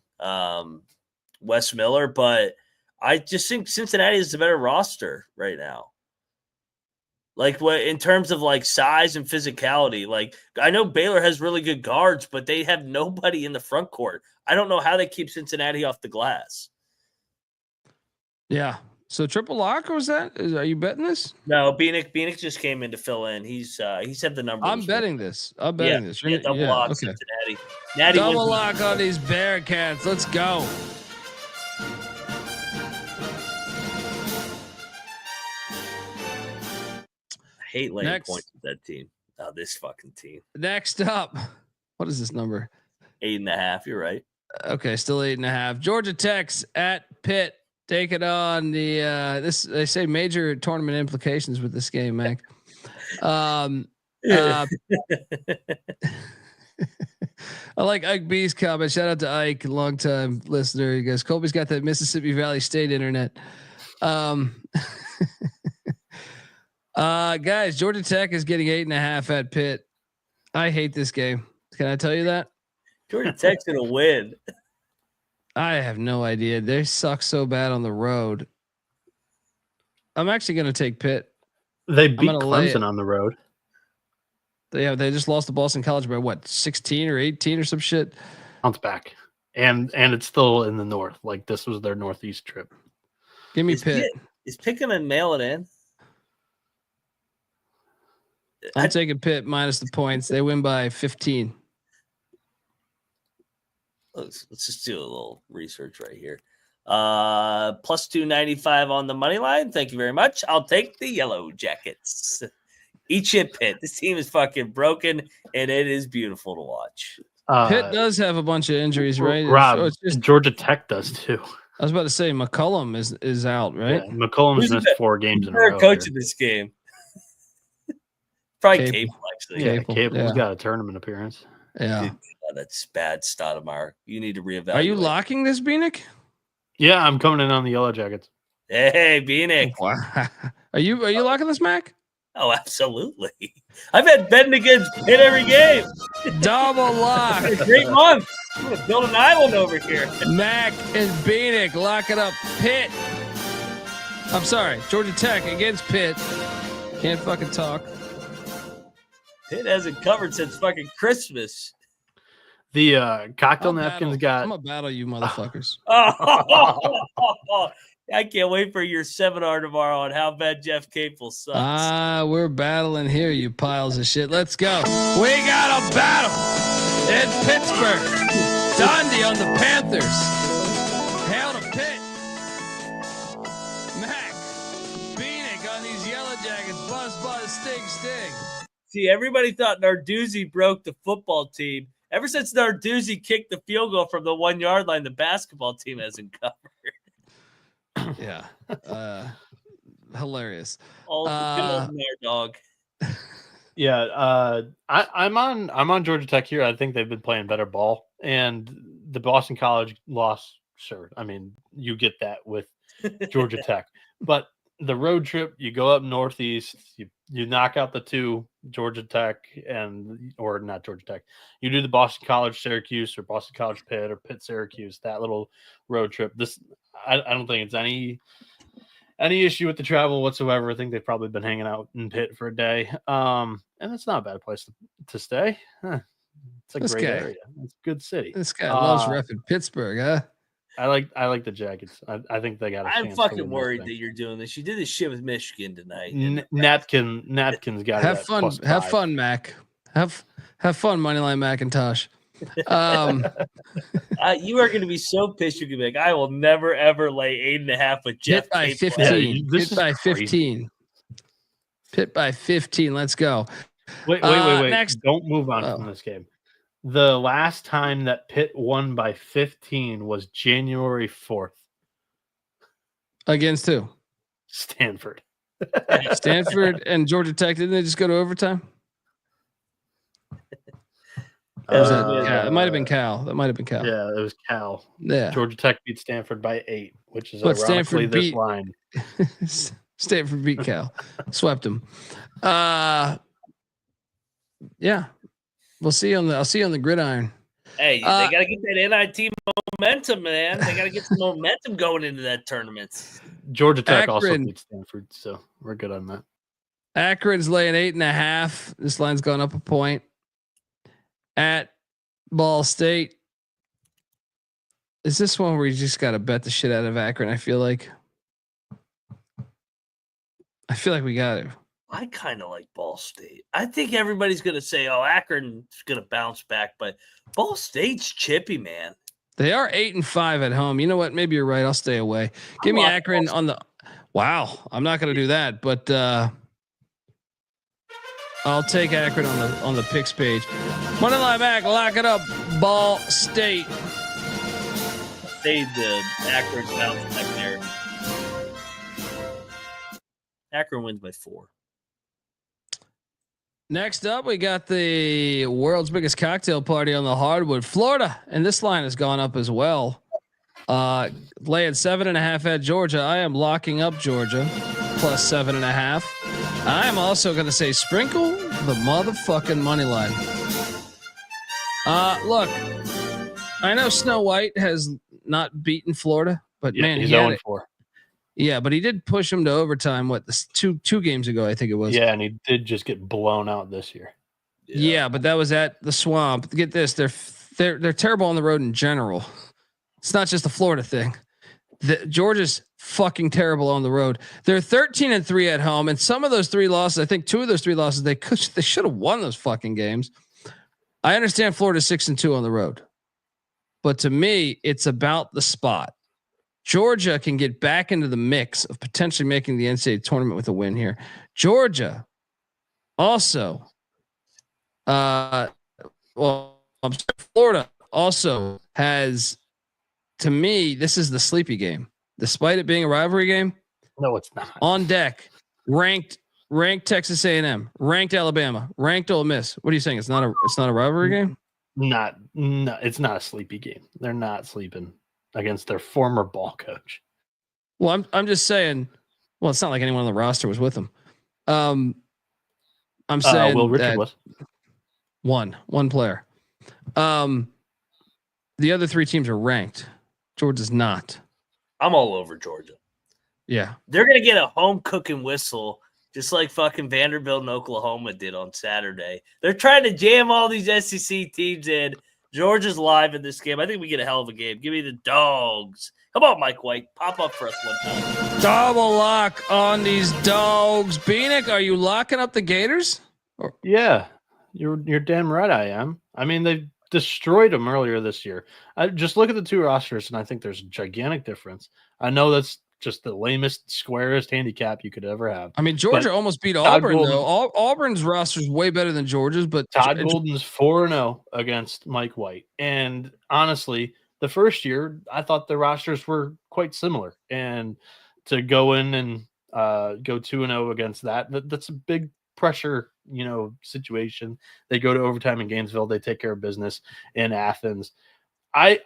Wes Miller, but I just think Cincinnati is a better roster right now. Like what in terms of like size and physicality. Like I know Baylor has really good guards, but they have nobody in the front court. I don't know how they keep Cincinnati off the glass. Yeah. So triple lock, or was that? Are you betting this? No, Bieniek just came in to fill in. He said the number. I'm betting this. Yeah, double lock, okay. Cincinnati. Double lock on these Bearcats. Let's go. I hate laying points with that team. Oh, this fucking team. Next up, what is this number? 8.5. You're right. Okay, still 8.5. Georgia Tech's at Pitt. Take it on the they say major tournament implications with this game, Mac. I like Ike B's comment. Shout out to Ike, longtime listener. He goes, Colby's got that Mississippi Valley State internet. Guys, Georgia Tech is getting 8.5 at Pitt. I hate this game. Can I tell you that? Georgia Tech's gonna win. I have no idea. They suck so bad on the road. I'm actually going to take Pitt. They beat Clemson on the road. They just lost to Boston College by what, 16 or 18 or some shit. Bounce back, and it's still in the north. Like this was their northeast trip. Give me Pitt. Is Pitt gonna mail it in? I'm taking Pitt minus the points. They win by 15. Let's just do a little research right here. Plus 295 on the money line. Thank you very much. I'll take the Yellow Jackets. Eat shit, Pitt. This team is fucking broken, and it is beautiful to watch. Pitt does have a bunch of injuries, right? Rob, so it's just Georgia Tech does too. I was about to say McCollum is out, right? Yeah, McCollum's missed 4 games in a row. Coach in this game. Probably Cable, actually. Yeah, Cable's got a tournament appearance. Yeah. Dude, that's bad, Stoudemire. You need to reevaluate. Are you locking this, Bieniek? Yeah, I'm coming in on the Yellow Jackets. Hey, Bieniek. Wow. Are you locking this, Mac? Oh, absolutely. I've had betting against Pitt every game. Double lock. Great month. I'm going to build an island over here. Mac and Bieniek lock it up. Pitt. I'm sorry. Georgia Tech against Pitt. Can't fucking talk. Pitt hasn't covered since fucking Christmas. The cocktail napkins got. I'm gonna battle you, motherfuckers. I can't wait for your seminar tomorrow on how bad Jeff Capel sucks. We're battling here, you piles of shit. Let's go. We got a battle in Pittsburgh. Dundee on the Panthers. Hail to Pitt. Mac. Bieniek on these Yellow Jackets. Buzz, sting. See, everybody thought Narduzzi broke the football team. Ever since Narduzzi kicked the field goal from the 1 yard line, the basketball team hasn't covered. Yeah. Hilarious. All the dog. Yeah. I'm on Georgia Tech here. I think they've been playing better ball. And the Boston College loss, sure. I mean, you get that with Georgia Tech. But the road trip, you go up northeast, you knock out the two, Georgia Tech or not Georgia Tech. You do the Boston College Syracuse or Boston College Pitt or Pitt Syracuse, that little road trip. I don't think it's any issue with the travel whatsoever. I think they've probably been hanging out in Pitt for a day. And it's not a bad place to stay. It's a great area. It's a good city. This guy loves repping Pittsburgh, huh? I like the Jackets. I think they got a chance. I'm fucking worried that you're doing this. You did this shit with Michigan tonight. Natkin's got have fun. Have fun, Mac. Have fun, Moneyline Macintosh. You are going to be so pissed. You can be like, I will never ever lay 8.5 with Jeff. Pitt by 15. Pitt by 15. Pitt by 15. Let's go. Wait. Next. Don't move on from this game. The last time that Pitt won by 15 was January 4th. Against who? Stanford. Stanford and Georgia Tech. Didn't they just go to overtime? It might have been Cal. That might have been Cal. Yeah, it was Cal. Yeah. Georgia Tech beat Stanford by 8, which is ironically this line. Stanford beat Cal. Swept them. Yeah. I'll see you on the gridiron. Hey, they got to get that NIT momentum, man. They got to get some momentum going into that tournament. Georgia Tech also beat Stanford, so we're good on that. Akron's laying 8.5. This line's gone up a point. At Ball State. Is this one where you just got to bet the shit out of Akron? I feel like we got to. I kind of like Ball State. I think everybody's going to say, oh, Akron's going to bounce back, but Ball State's chippy, man. They are 8-5 at home. You know what? Maybe you're right. I'll stay away. Give me Akron on the. Wow. I'm not going to do that, but I'll take Akron on the picks page. Moneyline Mac, lock it up. Ball State. Stayed the Akron bounce back there. Akron wins by 4. Next up, we got the world's biggest cocktail party on the hardwood, Florida, and this line has gone up as well. Laying 7.5 at Georgia. I am locking up Georgia plus 7.5. I am also going to say sprinkle the motherfucking money line. Look, I know Snow White has not beaten Florida, but man, he's 0-4. Yeah, but he did push him to overtime. What, this two games ago, I think it was. Yeah, and he did just get blown out this year. Yeah, but that was at the Swamp. Get this, they're terrible on the road in general. It's not just a Florida thing. Georgia's fucking terrible on the road. They're 13-3 at home, and some of those 3 losses, I think 2 of those 3 losses, they should have won those fucking games. I understand Florida's 6-2 on the road, but to me, it's about the spot. Georgia can get back into the mix of potentially making the NCAA tournament with a win here. Georgia also, Florida also has, to me, this is the sleepy game. Despite it being a rivalry game, no, it's not. On deck, ranked Texas A&M, ranked Alabama, ranked Ole Miss. What are you saying? It's not a rivalry game? No, it's not a sleepy game. They're not sleeping against their former ball coach. Well, I'm just saying. Well, it's not like anyone on the roster was with them. I'm saying Will Richard was one player. The other 3 teams are ranked. Georgia's not. I'm all over Georgia. Yeah, they're gonna get a home cooking whistle, just like fucking Vanderbilt and Oklahoma did on Saturday. They're trying to jam all these SEC teams in. Georgia's live in this game. I think we get a hell of a game. Give me the Dogs. Come on, Mike White. Pop up for us one time. Double lock on these Dogs. Bieniek, are you locking up the Gators? Yeah, you're damn right I am. I mean, they destroyed them earlier this year. I just look at the 2 rosters, and I think there's a gigantic difference. I know that's just the lamest, squarest handicap you could ever have. I mean, Georgia almost beat Auburn, though. Auburn's roster is way better than Georgia's, but Todd Golden's 4-0 against Mike White. And honestly, the first year, I thought the rosters were quite similar. And to go in and go 2-0 against that's a big pressure situation. They go to overtime in Gainesville. They take care of business in Athens. I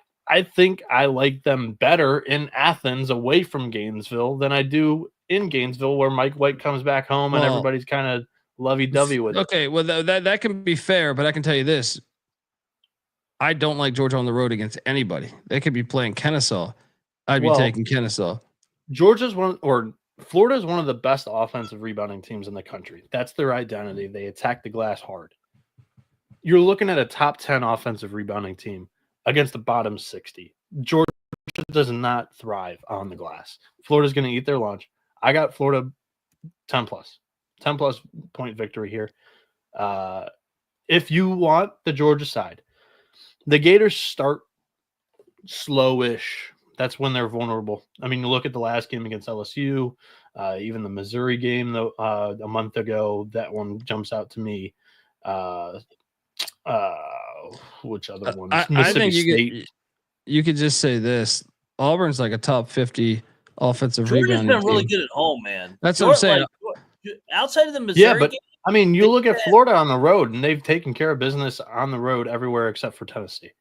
think I like them better in Athens away from Gainesville than I do in Gainesville, where Mike White comes back home and everybody's kind of lovey-dovey with it. Okay, well that can be fair, but I can tell you this: I don't like Georgia on the road against anybody. They could be playing Kennesaw. I'd be taking Kennesaw. Florida is one of the best offensive rebounding teams in the country. That's their identity. They attack the glass hard. You're looking at a top 10 offensive rebounding team against the bottom 60. Georgia does not thrive on the glass. Florida's going to eat their lunch. I got Florida 10 plus point victory here. If you want the Georgia side, the Gators start slowish. That's when they're vulnerable. I mean, you look at the last game against LSU, even the Missouri game though a month ago. That one jumps out to me. Which other one? I think you could just say this: Auburn's like a top 50 offensive rebounding Georgia's been really team. good at home, man. That's what I'm saying. Outside of the Missouri game, I mean, you look at Florida on the road, and they've taken care of business on the road everywhere except for Tennessee.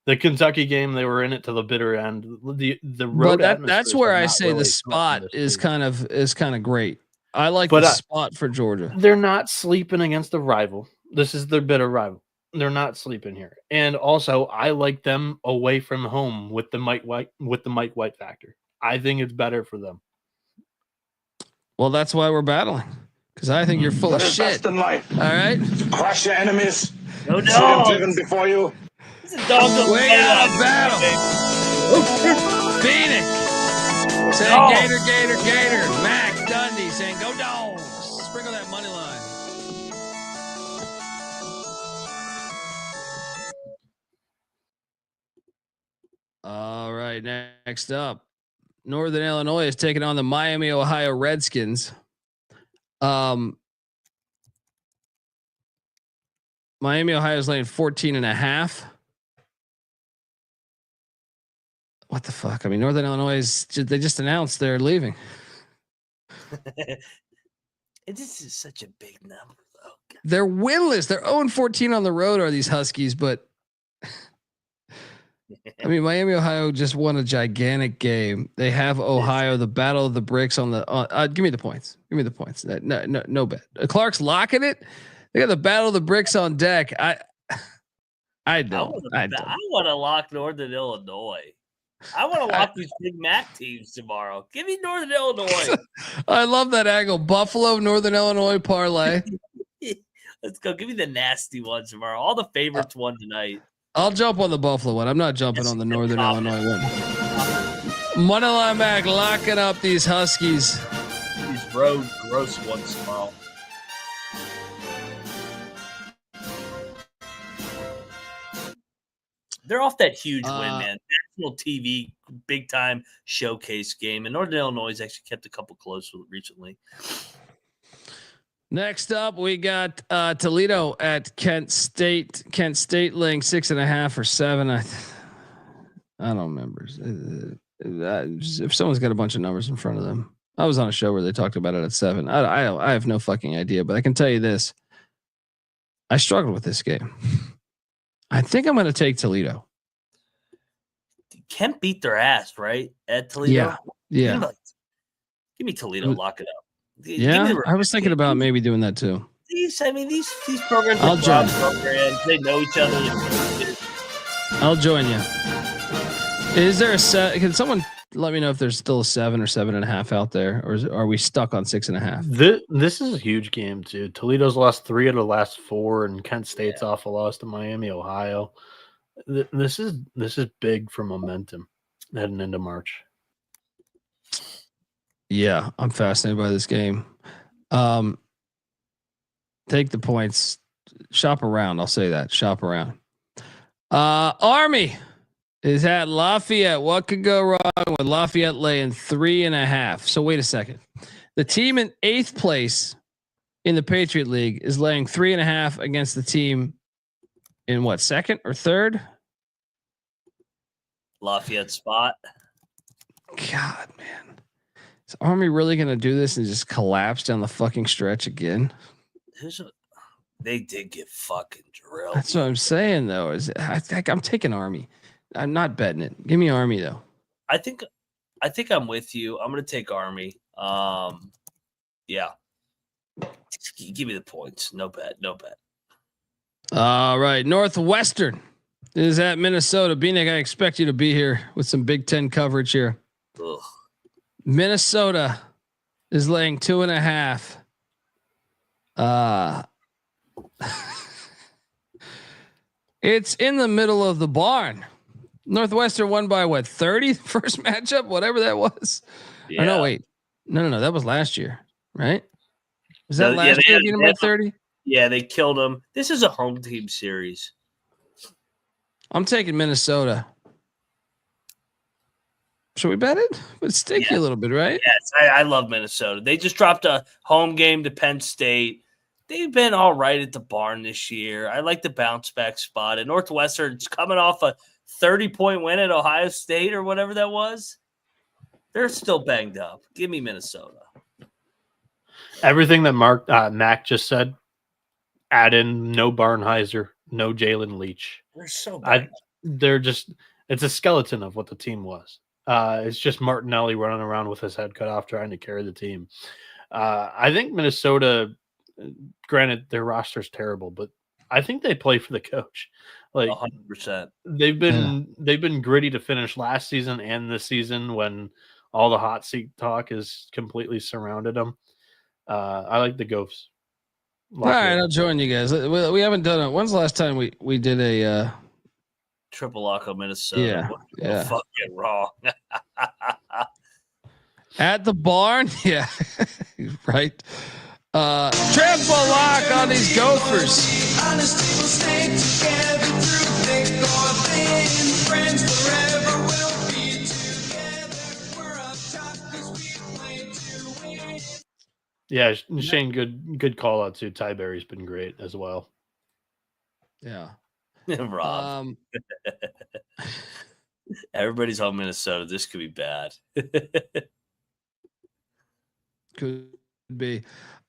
The Kentucky game, they were in it to the bitter end. The road, but that's where I say the spot is kind of great. I like the spot for Georgia. They're not sleeping against a rival. This is their bitter rival. They're not sleeping here. And also, I like them away from home with the Mike White factor. I think it's better for them. Well, that's why we're battling. Because I think you're full of shit. Best in life. All right. Crush your enemies. No See them dogs. driven before you. This is dogs on the We got a battle. Phoenix saying Gator. Mac Dundee saying go Dogs. Sprinkle that money line. All right, next up, Northern Illinois is taking on the Miami, Ohio Redskins. Miami, Ohio is laying 14.5. What the fuck? I mean, Northern Illinois they just announced they're leaving. This is such a big number, though. They're winless. They're 0-14 on the road, are these Huskies, but I mean, Miami, Ohio just won a gigantic game. They have Ohio, the battle of the bricks on the. Give me the points. No bet. Clark's locking it. They got the battle of the bricks on deck. I don't. I want to lock Northern Illinois. I want to lock these Big Mac teams tomorrow. Give me Northern Illinois. I love that angle. Buffalo, Northern Illinois parlay. Let's go. Give me the nasty ones tomorrow. All the favorites won tonight. I'll jump on the Buffalo one. I'm not jumping on the Northern Illinois one. Moneyline Mac locking up these Huskies. These road gross ones tomorrow. They're off that huge win, man. National TV, big time showcase game. And Northern Illinois has actually kept a couple close recently. Next up, we got Toledo at Kent State. Kent State laying 6.5 or 7. I don't remember. If someone's got a bunch of numbers in front of them, I was on a show where they talked about it at 7. I have no fucking idea, but I can tell you this: I struggled with this game. I think I'm going to take Toledo. Kent beat their ass, right? At Toledo. Yeah. Give me Toledo. Lock it up. Yeah, I was thinking about maybe doing that too. These programs are job programs. They know each other. I'll join you. Is there a set? Can someone let me know if there's still a 7 or 7.5 out there, or are we stuck on 6.5? This is a huge game too. Toledo's lost 3 of the last 4, and Kent State's off a loss to Miami, Ohio. This is big for momentum heading into March. Yeah, I'm fascinated by this game. Take the points. Shop around. I'll say that. Shop around. Army is at Lafayette. What could go wrong with Lafayette laying 3.5? So wait a second. The team in 8th place in the Patriot League is laying 3.5 against the team in what, 2nd or 3rd? Lafayette spot. God, man. Is Army really going to do this and just collapse down the fucking stretch again? They did get fucking drilled. That's what I'm saying, though. I'm taking Army. I'm not betting it. Give me Army, though. I think I'm with you. I'm going to take Army. Yeah. Give me the points. No bet. All right. Northwestern is at Minnesota. Bieniek, I expect you to be here with some Big Ten coverage here. Ugh. Minnesota is laying 2.5. It's in the middle of the barn. Northwestern won by what, 30 first matchup, whatever that was. Yeah. Oh, no, wait. No. That was last year, right? Was that last year? Beat them by 30? Yeah, they killed them. This is a home team series. I'm taking Minnesota. Should we bet it? It's sticky a little bit, right? Yes, I love Minnesota. They just dropped a home game to Penn State. They've been all right at the barn this year. I like the bounce back spot. And Northwestern's coming off a 30-point win at Ohio State or whatever that was. They're still banged up. Give me Minnesota. Everything that Mac just said, add in no Barnheiser, no Jalen Leach. They're so bad. It's a skeleton of what the team was. It's just Martinelli running around with his head cut off trying to carry the team. I think Minnesota, granted their roster's terrible, but I think they play for the coach. Like 100%. They've been gritty to finish last season and this season when all the hot seat talk is completely surrounded them. I like the Gophs. All right, I'll join you guys. We haven't done it. When's the last time we did a triple lock of Minnesota? Yeah. Fucking wrong. At the barn? Yeah. Right. Triple lock on these Gophers. Yeah, Shane, good call out too. Ty Berry's been great as well. Yeah. Rob. Everybody's on Minnesota. This could be bad. Could be.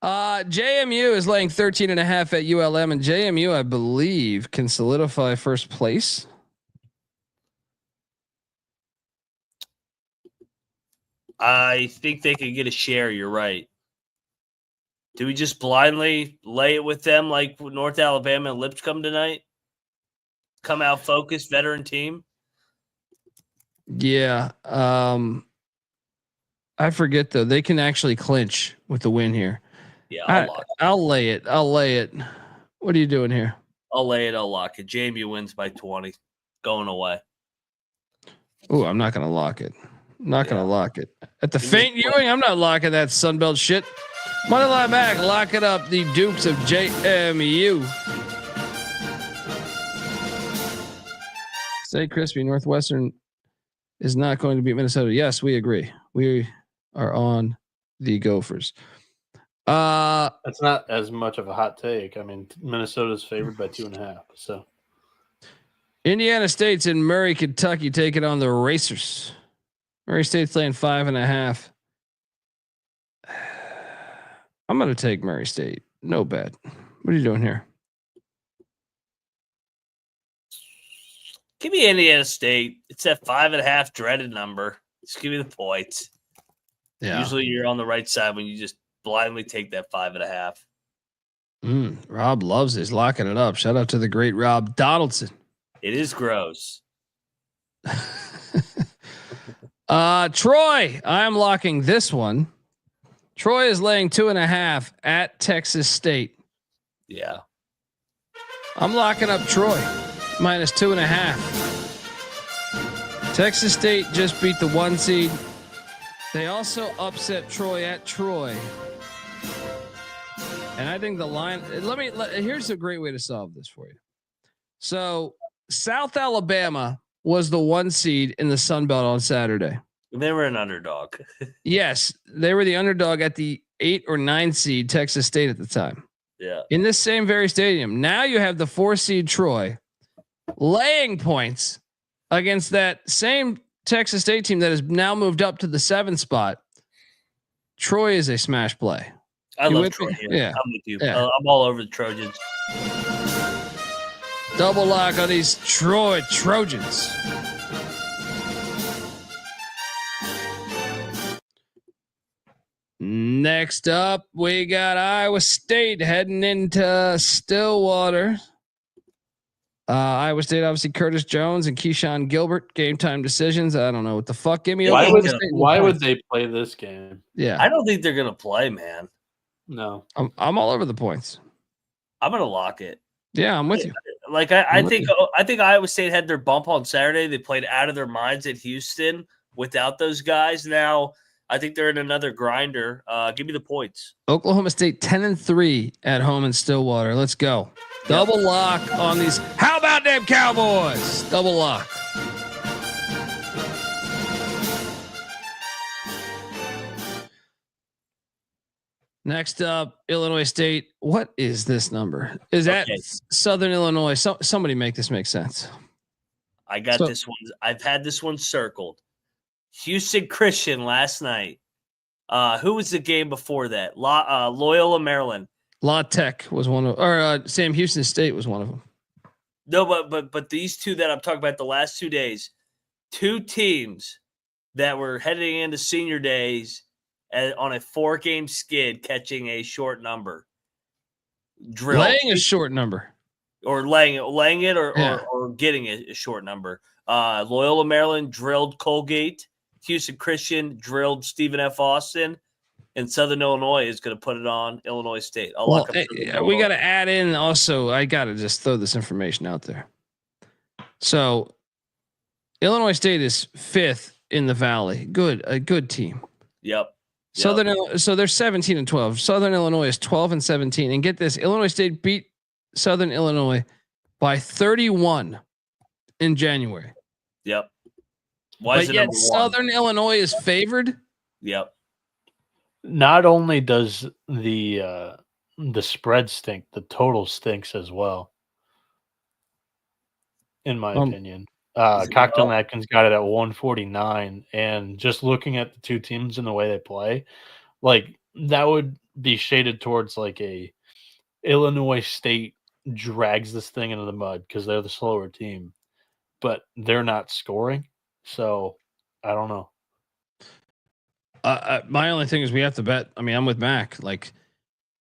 JMU is laying 13.5 at ULM, and JMU, I believe, can solidify first place. I think they could get a share. You're right. Do we just blindly lay it with them like North Alabama and Lipscomb tonight? Come out focused, veteran team? Yeah. I forget, though. They can actually clinch with the win here. Yeah, I'll lay it. What are you doing here? I'll lay it. I'll lock it. JMU wins by 20. Going away. Oh, I'm not going to lock it. Not going to lock it. At the faint viewing, I'm not locking that Sunbelt shit. Moneyline Mac, lock it up. The Dukes of JMU. Stay crispy. Northwestern is not going to beat Minnesota. Yes, we agree. We are on the Gophers. That's not as much of a hot take. I mean, Minnesota's favored by 2.5. So Indiana State's in Murray, Kentucky, taking on the Racers. Murray State's laying 5.5. I'm going to take Murray State. No bet. What are you doing here? Give me Indiana State. It's that 5.5 dreaded number. Just give me the points. Yeah. Usually you're on the right side when you just blindly take that 5.5. Rob loves this. Locking it up. Shout out to the great Rob Donaldson. It is gross. Troy, I'm locking this one. Troy is laying 2.5 at Texas State. Yeah. I'm locking up Troy minus 2.5. Texas State just beat the 1 seed. They also upset Troy at Troy. And I think the line, here's a great way to solve this for you. So South Alabama was the 1 seed in the Sun Belt on Saturday. They were an underdog. Yes, they were the underdog at the 8 or 9 seed Texas State at the time. Yeah. In this same very stadium. Now you have the 4 seed Troy laying points against that same Texas State team that has now moved up to the 7th spot. Troy is a smash play. I love Troy here. Yeah. I'm with you. Yeah. I'm all over the Trojans. Double lock on these Trojans. Next up, we got Iowa State heading into Stillwater. Iowa State, obviously Curtis Jones and Keyshawn Gilbert. Game time decisions. I don't know what the fuck. Give me why would they play this game? Yeah, I don't think they're gonna play, man. No, I'm all over the points. I'm gonna lock it. Yeah, I'm with you. Like I think Iowa State had their bump on Saturday. They played out of their minds at Houston without those guys. Now I think they're in another grinder. Give me the points. Oklahoma State 10-3 at home in Stillwater. Let's go. Double lock on these. How about them Cowboys? Double lock. Next up, Illinois State. What is this number? Is that Southern Illinois? Somebody make this make sense. I got this one. I've had this one circled. Houston Christian last night. Who was the game before that? Loyola Maryland. La Tech was one of, or Sam Houston State was one of them. No, but these two that I'm talking about the last 2 days, two teams that were heading into senior days on a 4-game skid, catching a short number. Laying a short number. Or laying it or getting a short number. Loyola Maryland drilled Colgate. Houston Christian drilled Stephen F. Austin. And Southern Illinois is going to put it on Illinois State. We got to add in also, I got to just throw this information out there. So Illinois State is 5th in the Valley. A good team. Yep. So they're 17-12. Southern Illinois is 12-17. And get this, Illinois State beat Southern Illinois by 31 in January. Yep. But yet Southern Illinois is favored. Yep. Not only does the spread stink, the total stinks as well. In my opinion, Cocktail Napkins got it at 149, and just looking at the two teams and the way they play, like that would be shaded towards like a Illinois State drags this thing into the mud because they're the slower team, but they're not scoring. So I don't know. My only thing is we have to bet. I mean, I'm with Mac. Like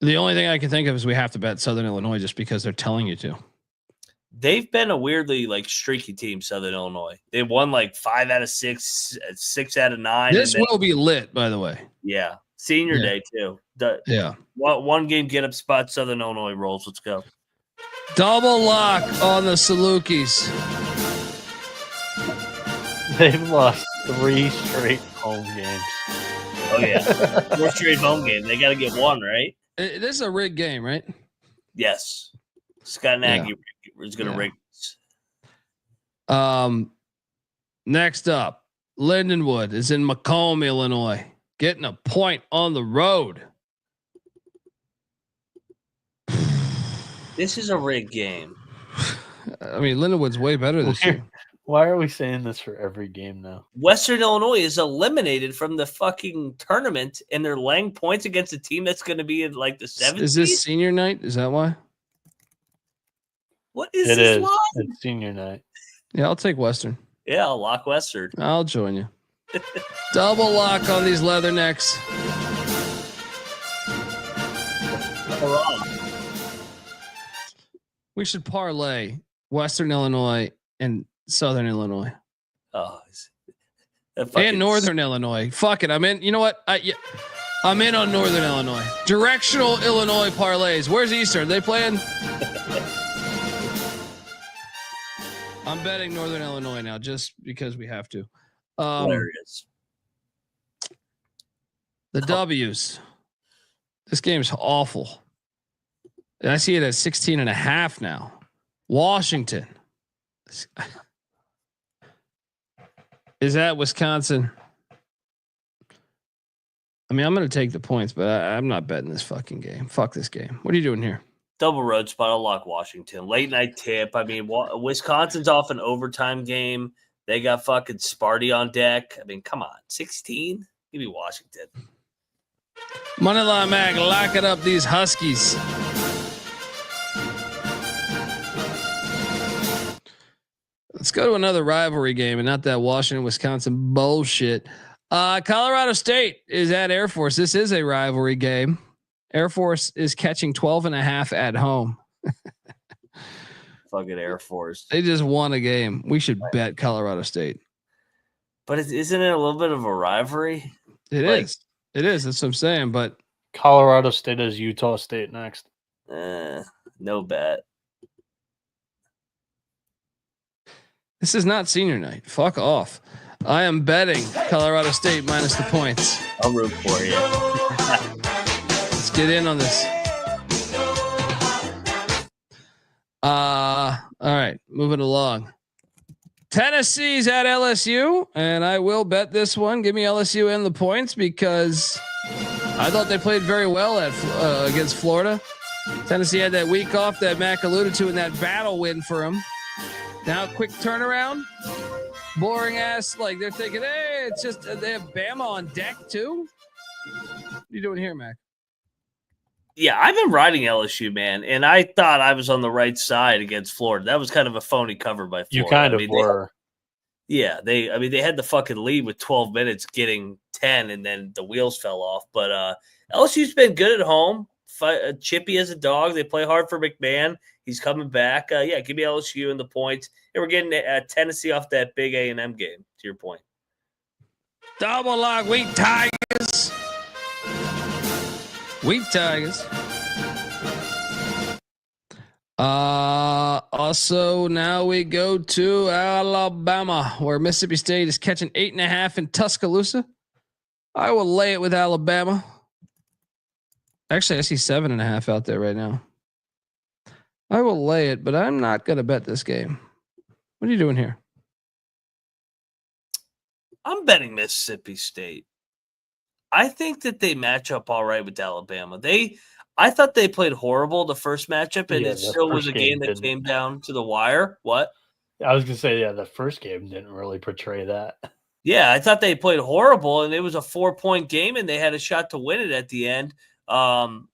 the only thing I can think of is we have to bet Southern Illinois just because they're telling you to. They've been a weirdly like streaky team, Southern Illinois. They won like 5 out of 6, 6 out of 9. This will be lit, by the way. Yeah. Senior day too. One game get up spot, Southern Illinois rolls. Let's go. Double lock on the Salukis. They've lost 3 straight home games. Oh yeah, 4 straight home games. They got to get one, right? This is a rigged game, right? Yes. Scott Nagy is going to rig this. Next up, Lindenwood is in Macomb, Illinois, getting a point on the road. This is a rigged game. I mean, Lindenwood's way better this year. Why are we saying this for every game now? Western Illinois is eliminated from the fucking tournament, and they're laying points against a team that's going to be in like the 7th. Is this senior night? Is that why? What is this line? It's senior night. Yeah, I'll take Western. Yeah, I'll lock Western. I'll join you. Double lock on these leathernecks. We should parlay Western Illinois and Southern Illinois. Oh, and Northern Illinois. Fuck it. I'm in. You know what? I'm in on Northern Illinois. Directional Illinois parlays. Where's Eastern? They playing? I'm betting Northern Illinois now just because we have to. Hilarious. The W's. This game's awful. And I see it at 16.5 now. Washington. Is that Wisconsin? I mean, I'm going to take the points, but I'm not betting this fucking game. Fuck this game. What are you doing here? Double road spot. I'll lock Washington. Late night tip. I mean, Wisconsin's off an overtime game. They got fucking Sparty on deck. I mean, come on. 16? Give me Washington. Moneyline Mag, lock it up, these Huskies. Let's go to another rivalry game and not that Washington, Wisconsin bullshit. Colorado State is at Air Force. This is a rivalry game. Air Force is catching 12.5 at home. Fucking Air Force. They just won a game. We should bet Colorado State. But isn't it a little bit of a rivalry? It is. It is. That's what I'm saying. But Colorado State is Utah State next. No bet. This is not senior night. Fuck off. I am betting Colorado State minus the points. I'll root for you. Let's get in on this. All right, moving along. Tennessee's at LSU, and I will bet this one. Give me LSU and the points because I thought they played very well at against Florida. Tennessee had that week off that Mac alluded to in that battle win for them. Now, quick turnaround. Boring ass. Like they're thinking, hey, it's just they have Bama on deck too. What are you doing here, Mac? Yeah, I've been riding LSU, man, and I thought I was on the right side against Florida. That was kind of a phony cover by Florida. You kind of were. They had the fucking lead with 12 minutes, getting 10, and then the wheels fell off. But LSU's been good at home. Chippy as a dog. They play hard for McMahon. He's coming back. Give me LSU and the points. And we're getting Tennessee off that big A&M game, to your point. Double lock, Wheat Tigers. Wheat Tigers. Also, now we go to Alabama, where Mississippi State is catching 8.5 in Tuscaloosa. I will lay it with Alabama. Actually, I see 7.5 out there right now. I will lay it, but I'm not going to bet this game. What are you doing here? I'm betting Mississippi State. I think that they match up all right with Alabama. I thought they played horrible the first matchup, and it still was a game that came down to the wire. What? I was going to say, the first game didn't really portray that. Yeah, I thought they played horrible, and it was a 4-point game, and they had a shot to win it at the end. And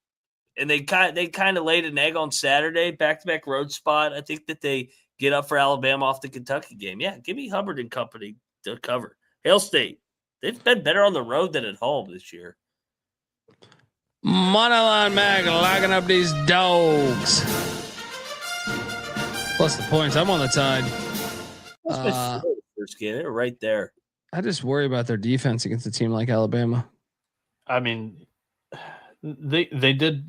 they kind of laid an egg on Saturday, back-to-back road spot. I think that they get up for Alabama off the Kentucky game. Yeah, give me Hubbard and company to cover. Hail State. They've been better on the road than at home this year. Moneyline Mag locking up these dogs. Plus the points. I'm on the tide. First game, they're right there. I just worry about their defense against a team like Alabama. I mean, they did.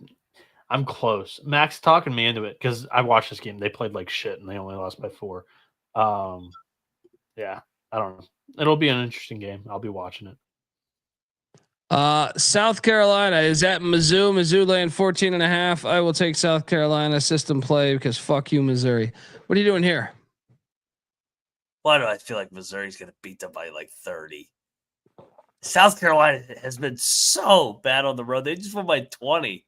I'm close. Max talking me into it because I watched this game. They played like shit and they only lost by 4. Yeah, I don't know. It'll be an interesting game. I'll be watching it. South Carolina is at Mizzou. Mizzou laying 14.5. I will take South Carolina system play because fuck you, Missouri. What are you doing here? Why do I feel like Missouri's going to beat them by like 30? South Carolina has been so bad on the road. They just won by 20.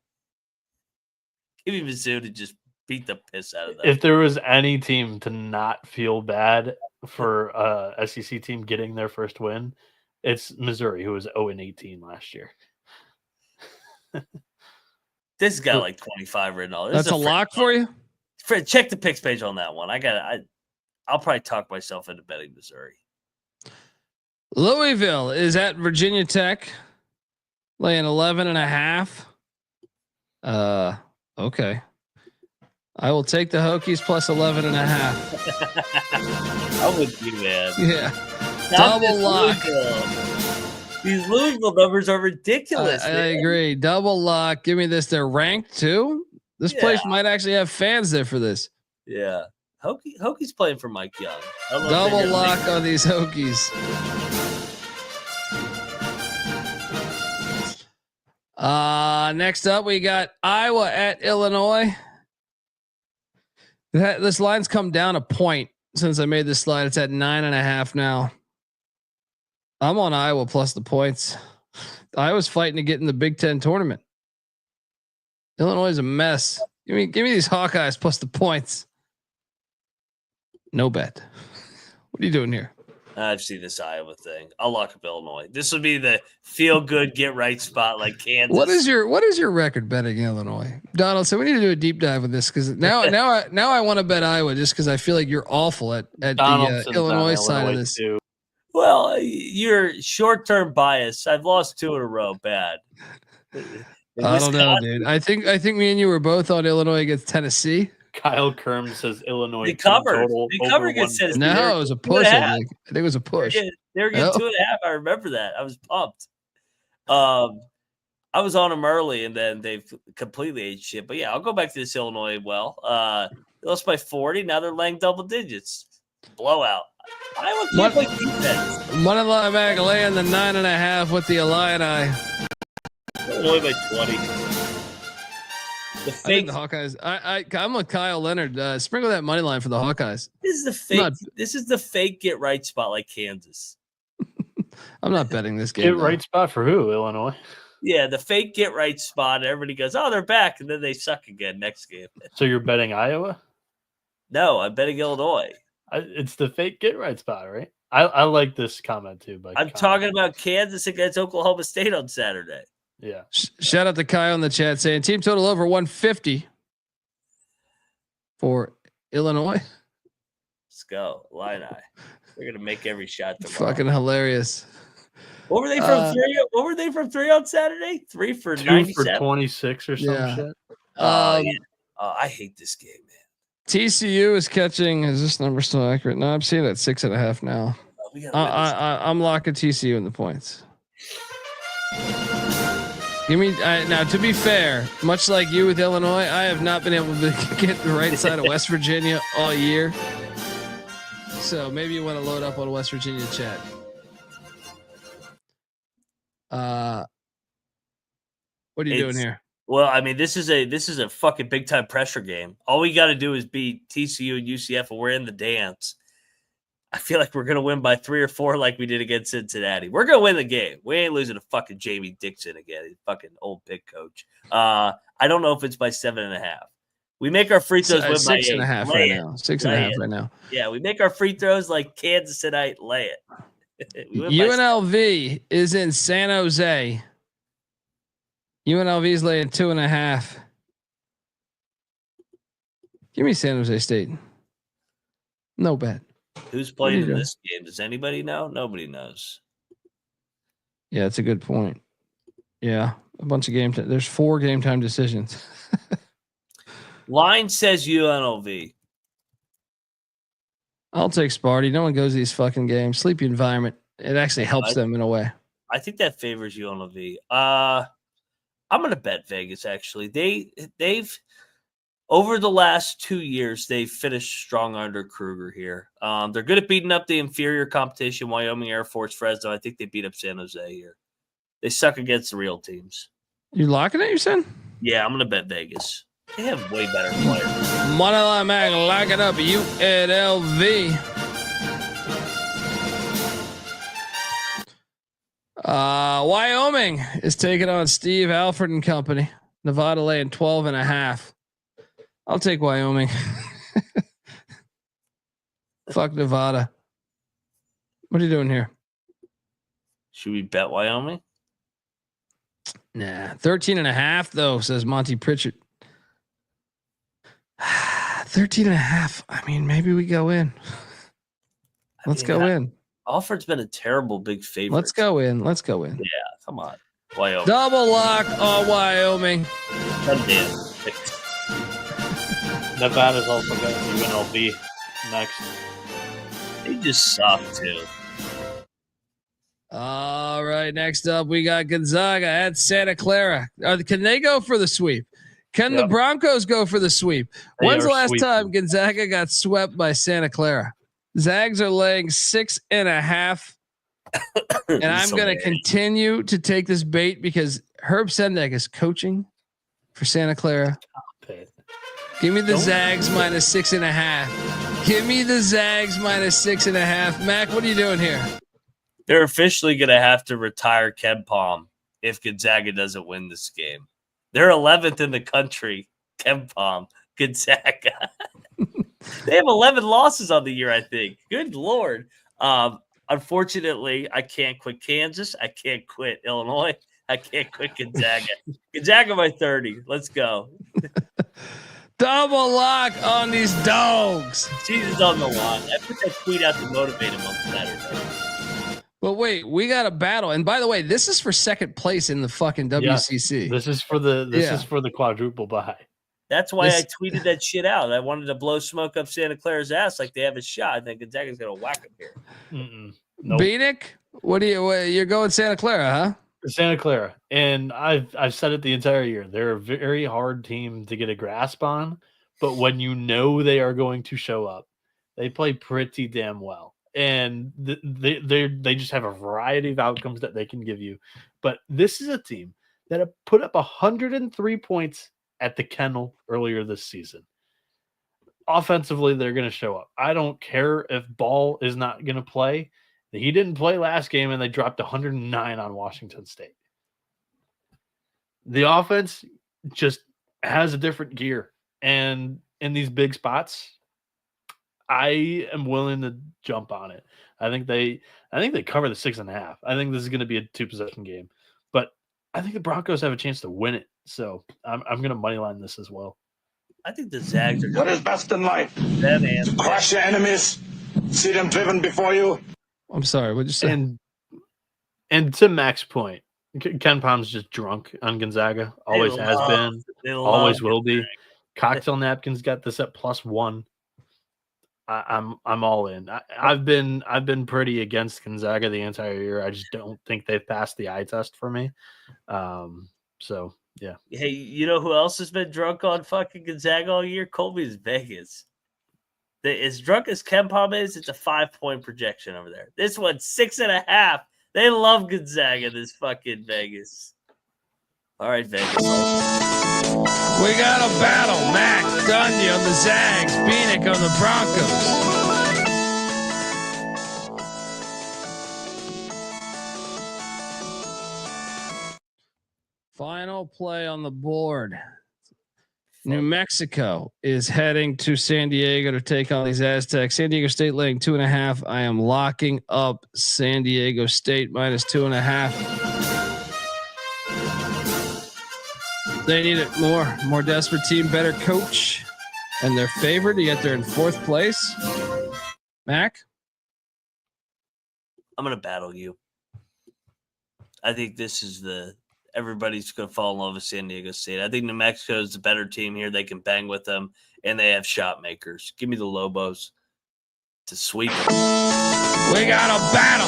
Give me Mizzou to just beat the piss out of them. If there was any team to not feel bad for a SEC team getting their first win, it's Missouri, who was 0-18 last year. This has got like 25 written all. That's a lock for you? Fred, check the picks page on that one. I'll probably talk myself into betting Missouri. Louisville is at Virginia Tech, laying 11.5. Okay. I will take the Hokies plus 11.5. I'm with you, man. Yeah. Double lock. These Louisville numbers are ridiculous. I agree. Double lock. Give me this. They're ranked too. This place might actually have fans there for this. Yeah. Hokies playing for Mike Young. Double lock on these Hokies. Next up, we got Iowa at Illinois. This line's come down a point since I made this slide. It's at 9.5 now. I'm on Iowa plus the points. Iowa's fighting to get in the Big Ten tournament. Illinois is a mess. Give me these Hawkeyes plus the points. No bet. What are you doing here? I've seen this Iowa thing. I'll lock up Illinois. This would be the feel good, get right spot like Kansas. What is your record betting Illinois, Donald? So we need to do a deep dive with this because now I want to bet Iowa just because I feel like you're awful at the Illinois side of this. Too. Well, your short-term bias. I've lost 2 in a row. Bad. I don't know, dude. I think me and you were both on Illinois against Tennessee. Kyle Kerm says Illinois. They covered. They covered against Tennessee. No, it was a push. I think it was a push. They were getting 2.5. I remember that. I was pumped. I was on them early, and then they completely ate shit. But yeah, I'll go back to this Illinois. They lost by 40. Now they're laying double digits. Blowout. Iowa can't play defense. Money line back laying the 9.5 with the Illini. Illinois by 20. The fake. The Hawkeyes. I'm with Kyle Leonard. Sprinkle that money line for the Hawkeyes. This is the fake. This is the fake get right spot like Kansas. I'm not betting this game. Get right spot for who? Illinois. Yeah, the fake get right spot. Everybody goes, "Oh, they're back," and then they suck again next game. So you're betting Iowa? No, I'm betting Illinois. It's the fake get right spot, right? I like this comment too. I'm talking about Kansas against Oklahoma State on Saturday. Yeah. Shout out to Kyle in the chat saying team total over 150 for Illinois. Let's go, Illini. They're gonna make every shot tomorrow. Fucking hilarious. What were they from 3? What were they from 3 on Saturday? 3 for 2 97? for 26 or some shit. Yeah. I hate this game, man. TCU is catching. Is this number still accurate? No, I'm seeing it at 6.5 now. I'm locking TCU in the points. Give me now. To be fair, much like you with Illinois, I have not been able to get the right side of West Virginia all year. So maybe you want to load up on West Virginia chat. What are you doing here? Well, I mean, this is a fucking big time pressure game. All we got to do is beat TCU and UCF, and we're in the dance. I feel like we're gonna win by 3 or 4, like we did against Cincinnati. We're gonna win the game. We ain't losing to fucking Jamie Dixon again. He's fucking old pig coach. I don't know if it's by 7.5. We make our free throws win by 6.5 right now. 6.5 right now. Yeah, we make our free throws like Kansas tonight. Lay it. UNLV is in San Jose. UNLV is laying 2.5. Give me San Jose State. No bet. Who's playing in this game? Does anybody know? Nobody knows. Yeah, it's a good point. Yeah, a bunch of game time. There's 4 game time decisions. Line says UNLV. I'll take Sparty. No one goes to these fucking games. Sleepy environment. It actually helps them in a way. I think that favors UNLV. I'm going to bet Vegas. Actually, they've over the last 2 years they've finished strong under Kruger here. They're good at beating up the inferior competition. Wyoming, Air Force, Fresno. I think they beat up San Jose here. They suck against the real teams. You locking it? You said? Yeah, I'm going to bet Vegas. They have way better players. Moneyline Mag, lock it up. UNLV. Wyoming is taking on Steve Alford and company. Nevada laying 12.5. I'll take Wyoming. Fuck Nevada. What are you doing here? Should we bet Wyoming? Nah, 13.5 though, says Monty Pritchard. 13.5. I mean, maybe we go in. Let's go in. Alford's been a terrible big favorite. Let's go in. Yeah, come on. Wyoming. Double lock on Wyoming. Nevada's also got UNLV next. They just suck too. All right, next up we got Gonzaga at Santa Clara. Can they go for the sweep? Can the Broncos go for the sweep? When's the last time Gonzaga got swept by Santa Clara? Zags are laying 6.5. And I'm going to continue to take this bait because Herb Sendek is coaching for Santa Clara. Give me the Zags minus 6.5. Give me the Zags minus 6.5. Mac, what are you doing here? They're officially going to have to retire Ken Palm if Gonzaga doesn't win this game. They're 11th in the country. Ken Palm, Gonzaga. They have 11 losses on the year, I think. Good Lord. I'm Unfortunately, I can't quit Kansas. I can't quit Illinois. I can't quit Gonzaga. Gonzaga by 30. Let's go. Double lock on these dogs. Season's on the line. I put that tweet out to motivate him on Saturday. But wait, we got a battle. And by the way, this is for second place in the fucking WCC. This is for the quadruple bye. That's why I tweeted that shit out. I wanted to blow smoke up Santa Clara's ass like they have a shot. I think Gonzaga's gonna whack him here. Nope. Bieniek, you're going Santa Clara, huh? Santa Clara, and I've said it the entire year. They're a very hard team to get a grasp on, but when you know they are going to show up, they play pretty damn well, and they just have a variety of outcomes that they can give you. But this is a team that have put up 103 points at the Kennel earlier this season. Offensively, they're going to show up. I don't care if Ball is not going to play. He didn't play last game, and they dropped 109 on Washington State. The offense just has a different gear, and in these big spots, I am willing to jump on it. I think they cover the 6.5. I think this is going to be a 2-possession game, but I think the Broncos have a chance to win it. So I'm going to moneyline this as well. I think the Zags are. What is best in life? To crush your enemies, see them driven before you. I'm sorry, what'd you say? And to Mac's point, Ken Palm's just drunk on Gonzaga. Always has been. Always will be. Cocktail napkins got this at +1. I'm all in. I've been pretty against Gonzaga the entire year. I just don't think they've passed the eye test for me. So yeah. Hey, you know who else has been drunk on fucking Gonzaga all year? Colby's Vegas. As drunk as Ken Palm is, it's a 5-point projection over there. This one's 6.5. They love Gonzaga, this fucking Vegas. All right, Vegas. We got a battle. Mac, Dungy on the Zags, Bieniek on the Broncos. Final play on the board. New Mexico is heading to San Diego to take on these Aztecs. San Diego State laying 2.5. I am locking up San Diego State -2.5. They need it more desperate team, better coach, and they're favored, yet they're in 4th place. Mac? I'm going to battle you. I think this is everybody's going to fall in love with San Diego State. I think New Mexico is the better team here. They can bang with them, and they have shot makers. Give me the Lobos to sweep them. We got a battle.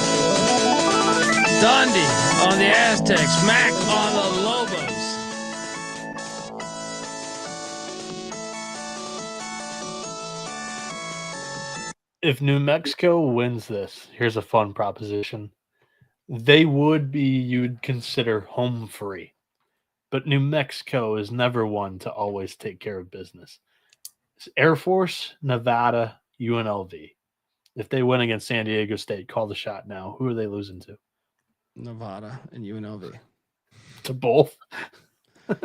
Dundee on the Aztecs. Mac on the Lobos. If New Mexico wins this, here's a fun proposition. They would be, you'd consider home free, but New Mexico is never one to always take care of business. It's Air Force, Nevada, UNLV. If they win against San Diego State, call the shot now. Who are they losing to? Nevada and UNLV. To both. I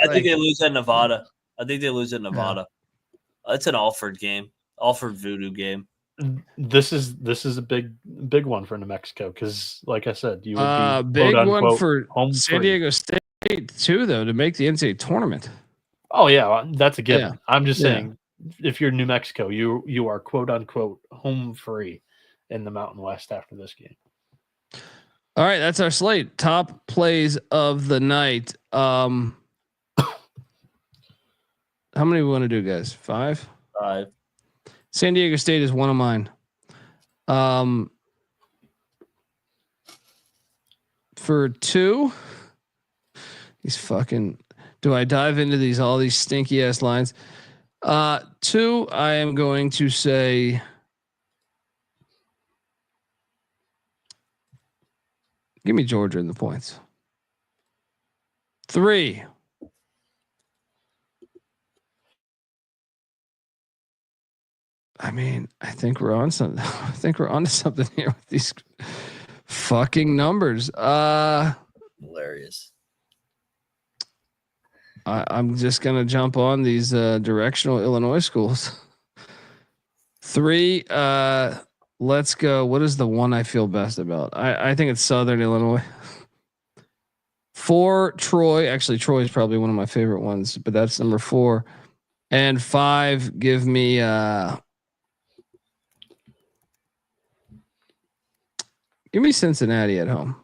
think they lose at Nevada. Yeah. It's an Alford game. Alford voodoo game. This is a big one for New Mexico because, like I said, you would be big quote, one unquote, for home San free. Diego State too, though, to make the NCAA tournament. Oh yeah, that's a given. Yeah. I'm just saying, if you're New Mexico, you are quote unquote home free in the Mountain West after this game. All right, that's our slate. Top plays of the night. How many we want to do, guys? 5? 5. San Diego State is one of mine. For 2, these fucking. Do I dive into all these stinky ass lines? 2, I am going to say. Give me Georgia in the points. 3. I mean, I think we're on something. I think we're onto something here with these fucking numbers. Hilarious. I'm just gonna jump on these directional Illinois schools. 3. let's go. What is the one I feel best about? I think it's Southern Illinois. 4, Troy. Actually, Troy is probably one of my favorite ones, but that's number 4. And 5, give me Cincinnati at home.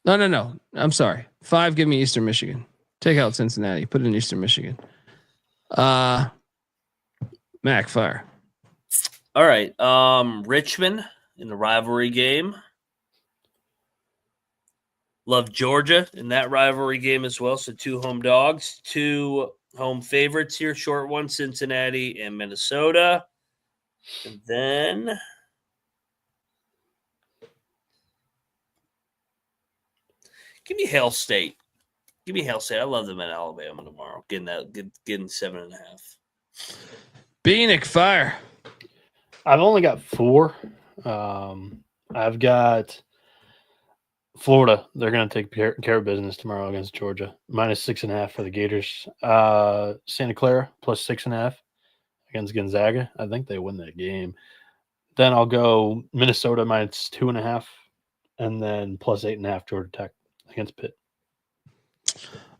No. I'm sorry. 5, give me Eastern Michigan. Take out Cincinnati. Put it in Eastern Michigan. Mac, fire. All right. Richmond in the rivalry game. Love Georgia in that rivalry game as well. So 2 home dogs, 2 home favorites here. Short one, Cincinnati and Minnesota. And then give me Hail State. Give me Hail State. I love them in Alabama tomorrow. Getting 7.5. Bieniek, fire. I've only got 4. I've got Florida. They're going to take care of business tomorrow against Georgia. -6.5 for the Gators. Santa Clara +6.5 against Gonzaga. I think they win that game. Then I'll go Minnesota -2.5, and then +8.5 Georgia Tech against Pitt.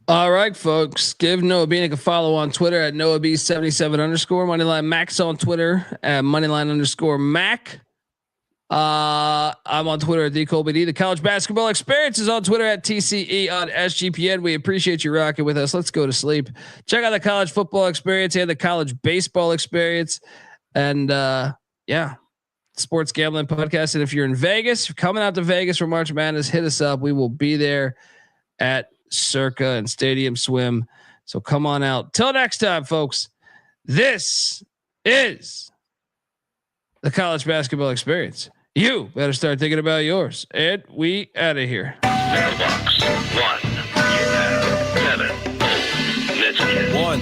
All right, folks. Give Noah Bieniek a follow on Twitter at NoahB77_ Moneyline Max on Twitter at Moneyline_Mac. I'm on Twitter at Colby Dant. The College Basketball Experience is on Twitter at TCE on SGPN. We appreciate you rocking with us. Let's go to sleep. Check out the College Football Experience and the College Baseball Experience. And Sports Gambling Podcast. And if you're in Vegas, you're coming out to Vegas for March Madness, hit us up. We will be there at Circa and Stadium Swim. So come on out. Till next time, folks. This is the College Basketball Experience. You better start thinking about yours. And we out of here. Mailbox 1. You have 7. Messages. 1.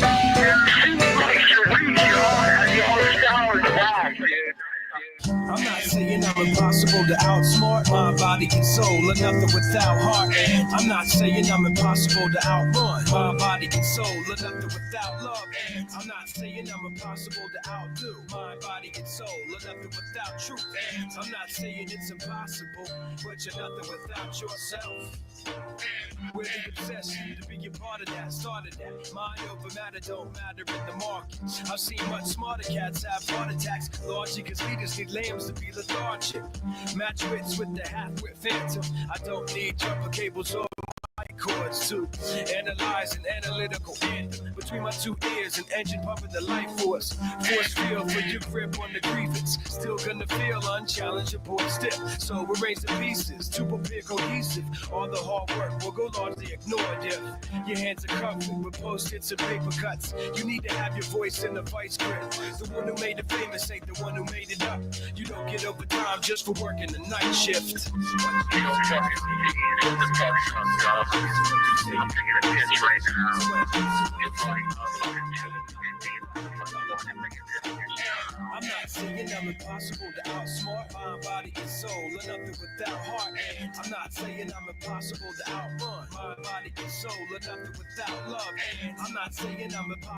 I'm not saying I'm impossible to outsmart my body and soul, or nothing without heart. And I'm not saying I'm impossible to outrun my body and soul, or nothing without love. And I'm not saying I'm impossible to outdo my body and soul, or nothing without truth. And I'm not saying it's impossible, but you're nothing without yourself. With the obsession to be a part of that, started that. Mind over matter don't matter in the market. I've seen much smarter cats have heart attacks. Largely because leaders need lambs to be lethargic. Match wits with the half-wit phantom. I don't need jumper cables or chords to analyze an analytical anthem between my 2 ears, an engine pumping the life force field for your grip on the grievance. Still gonna feel unchallengeable and stiff, so arrange the pieces to prepare cohesive. All the hard work will go largely ignored if your hands are covered with post-its and paper cuts. You need to have your voice in the vice grip. The one who made it famous ain't the one who made it up. You don't get overtime just for working the night shift. I'm not saying I'm impossible to outsmart my body and soul, or nothing without heart. And I'm not saying I'm impossible to outrun my body and soul, or nothing without love. And I'm not saying I'm impossible.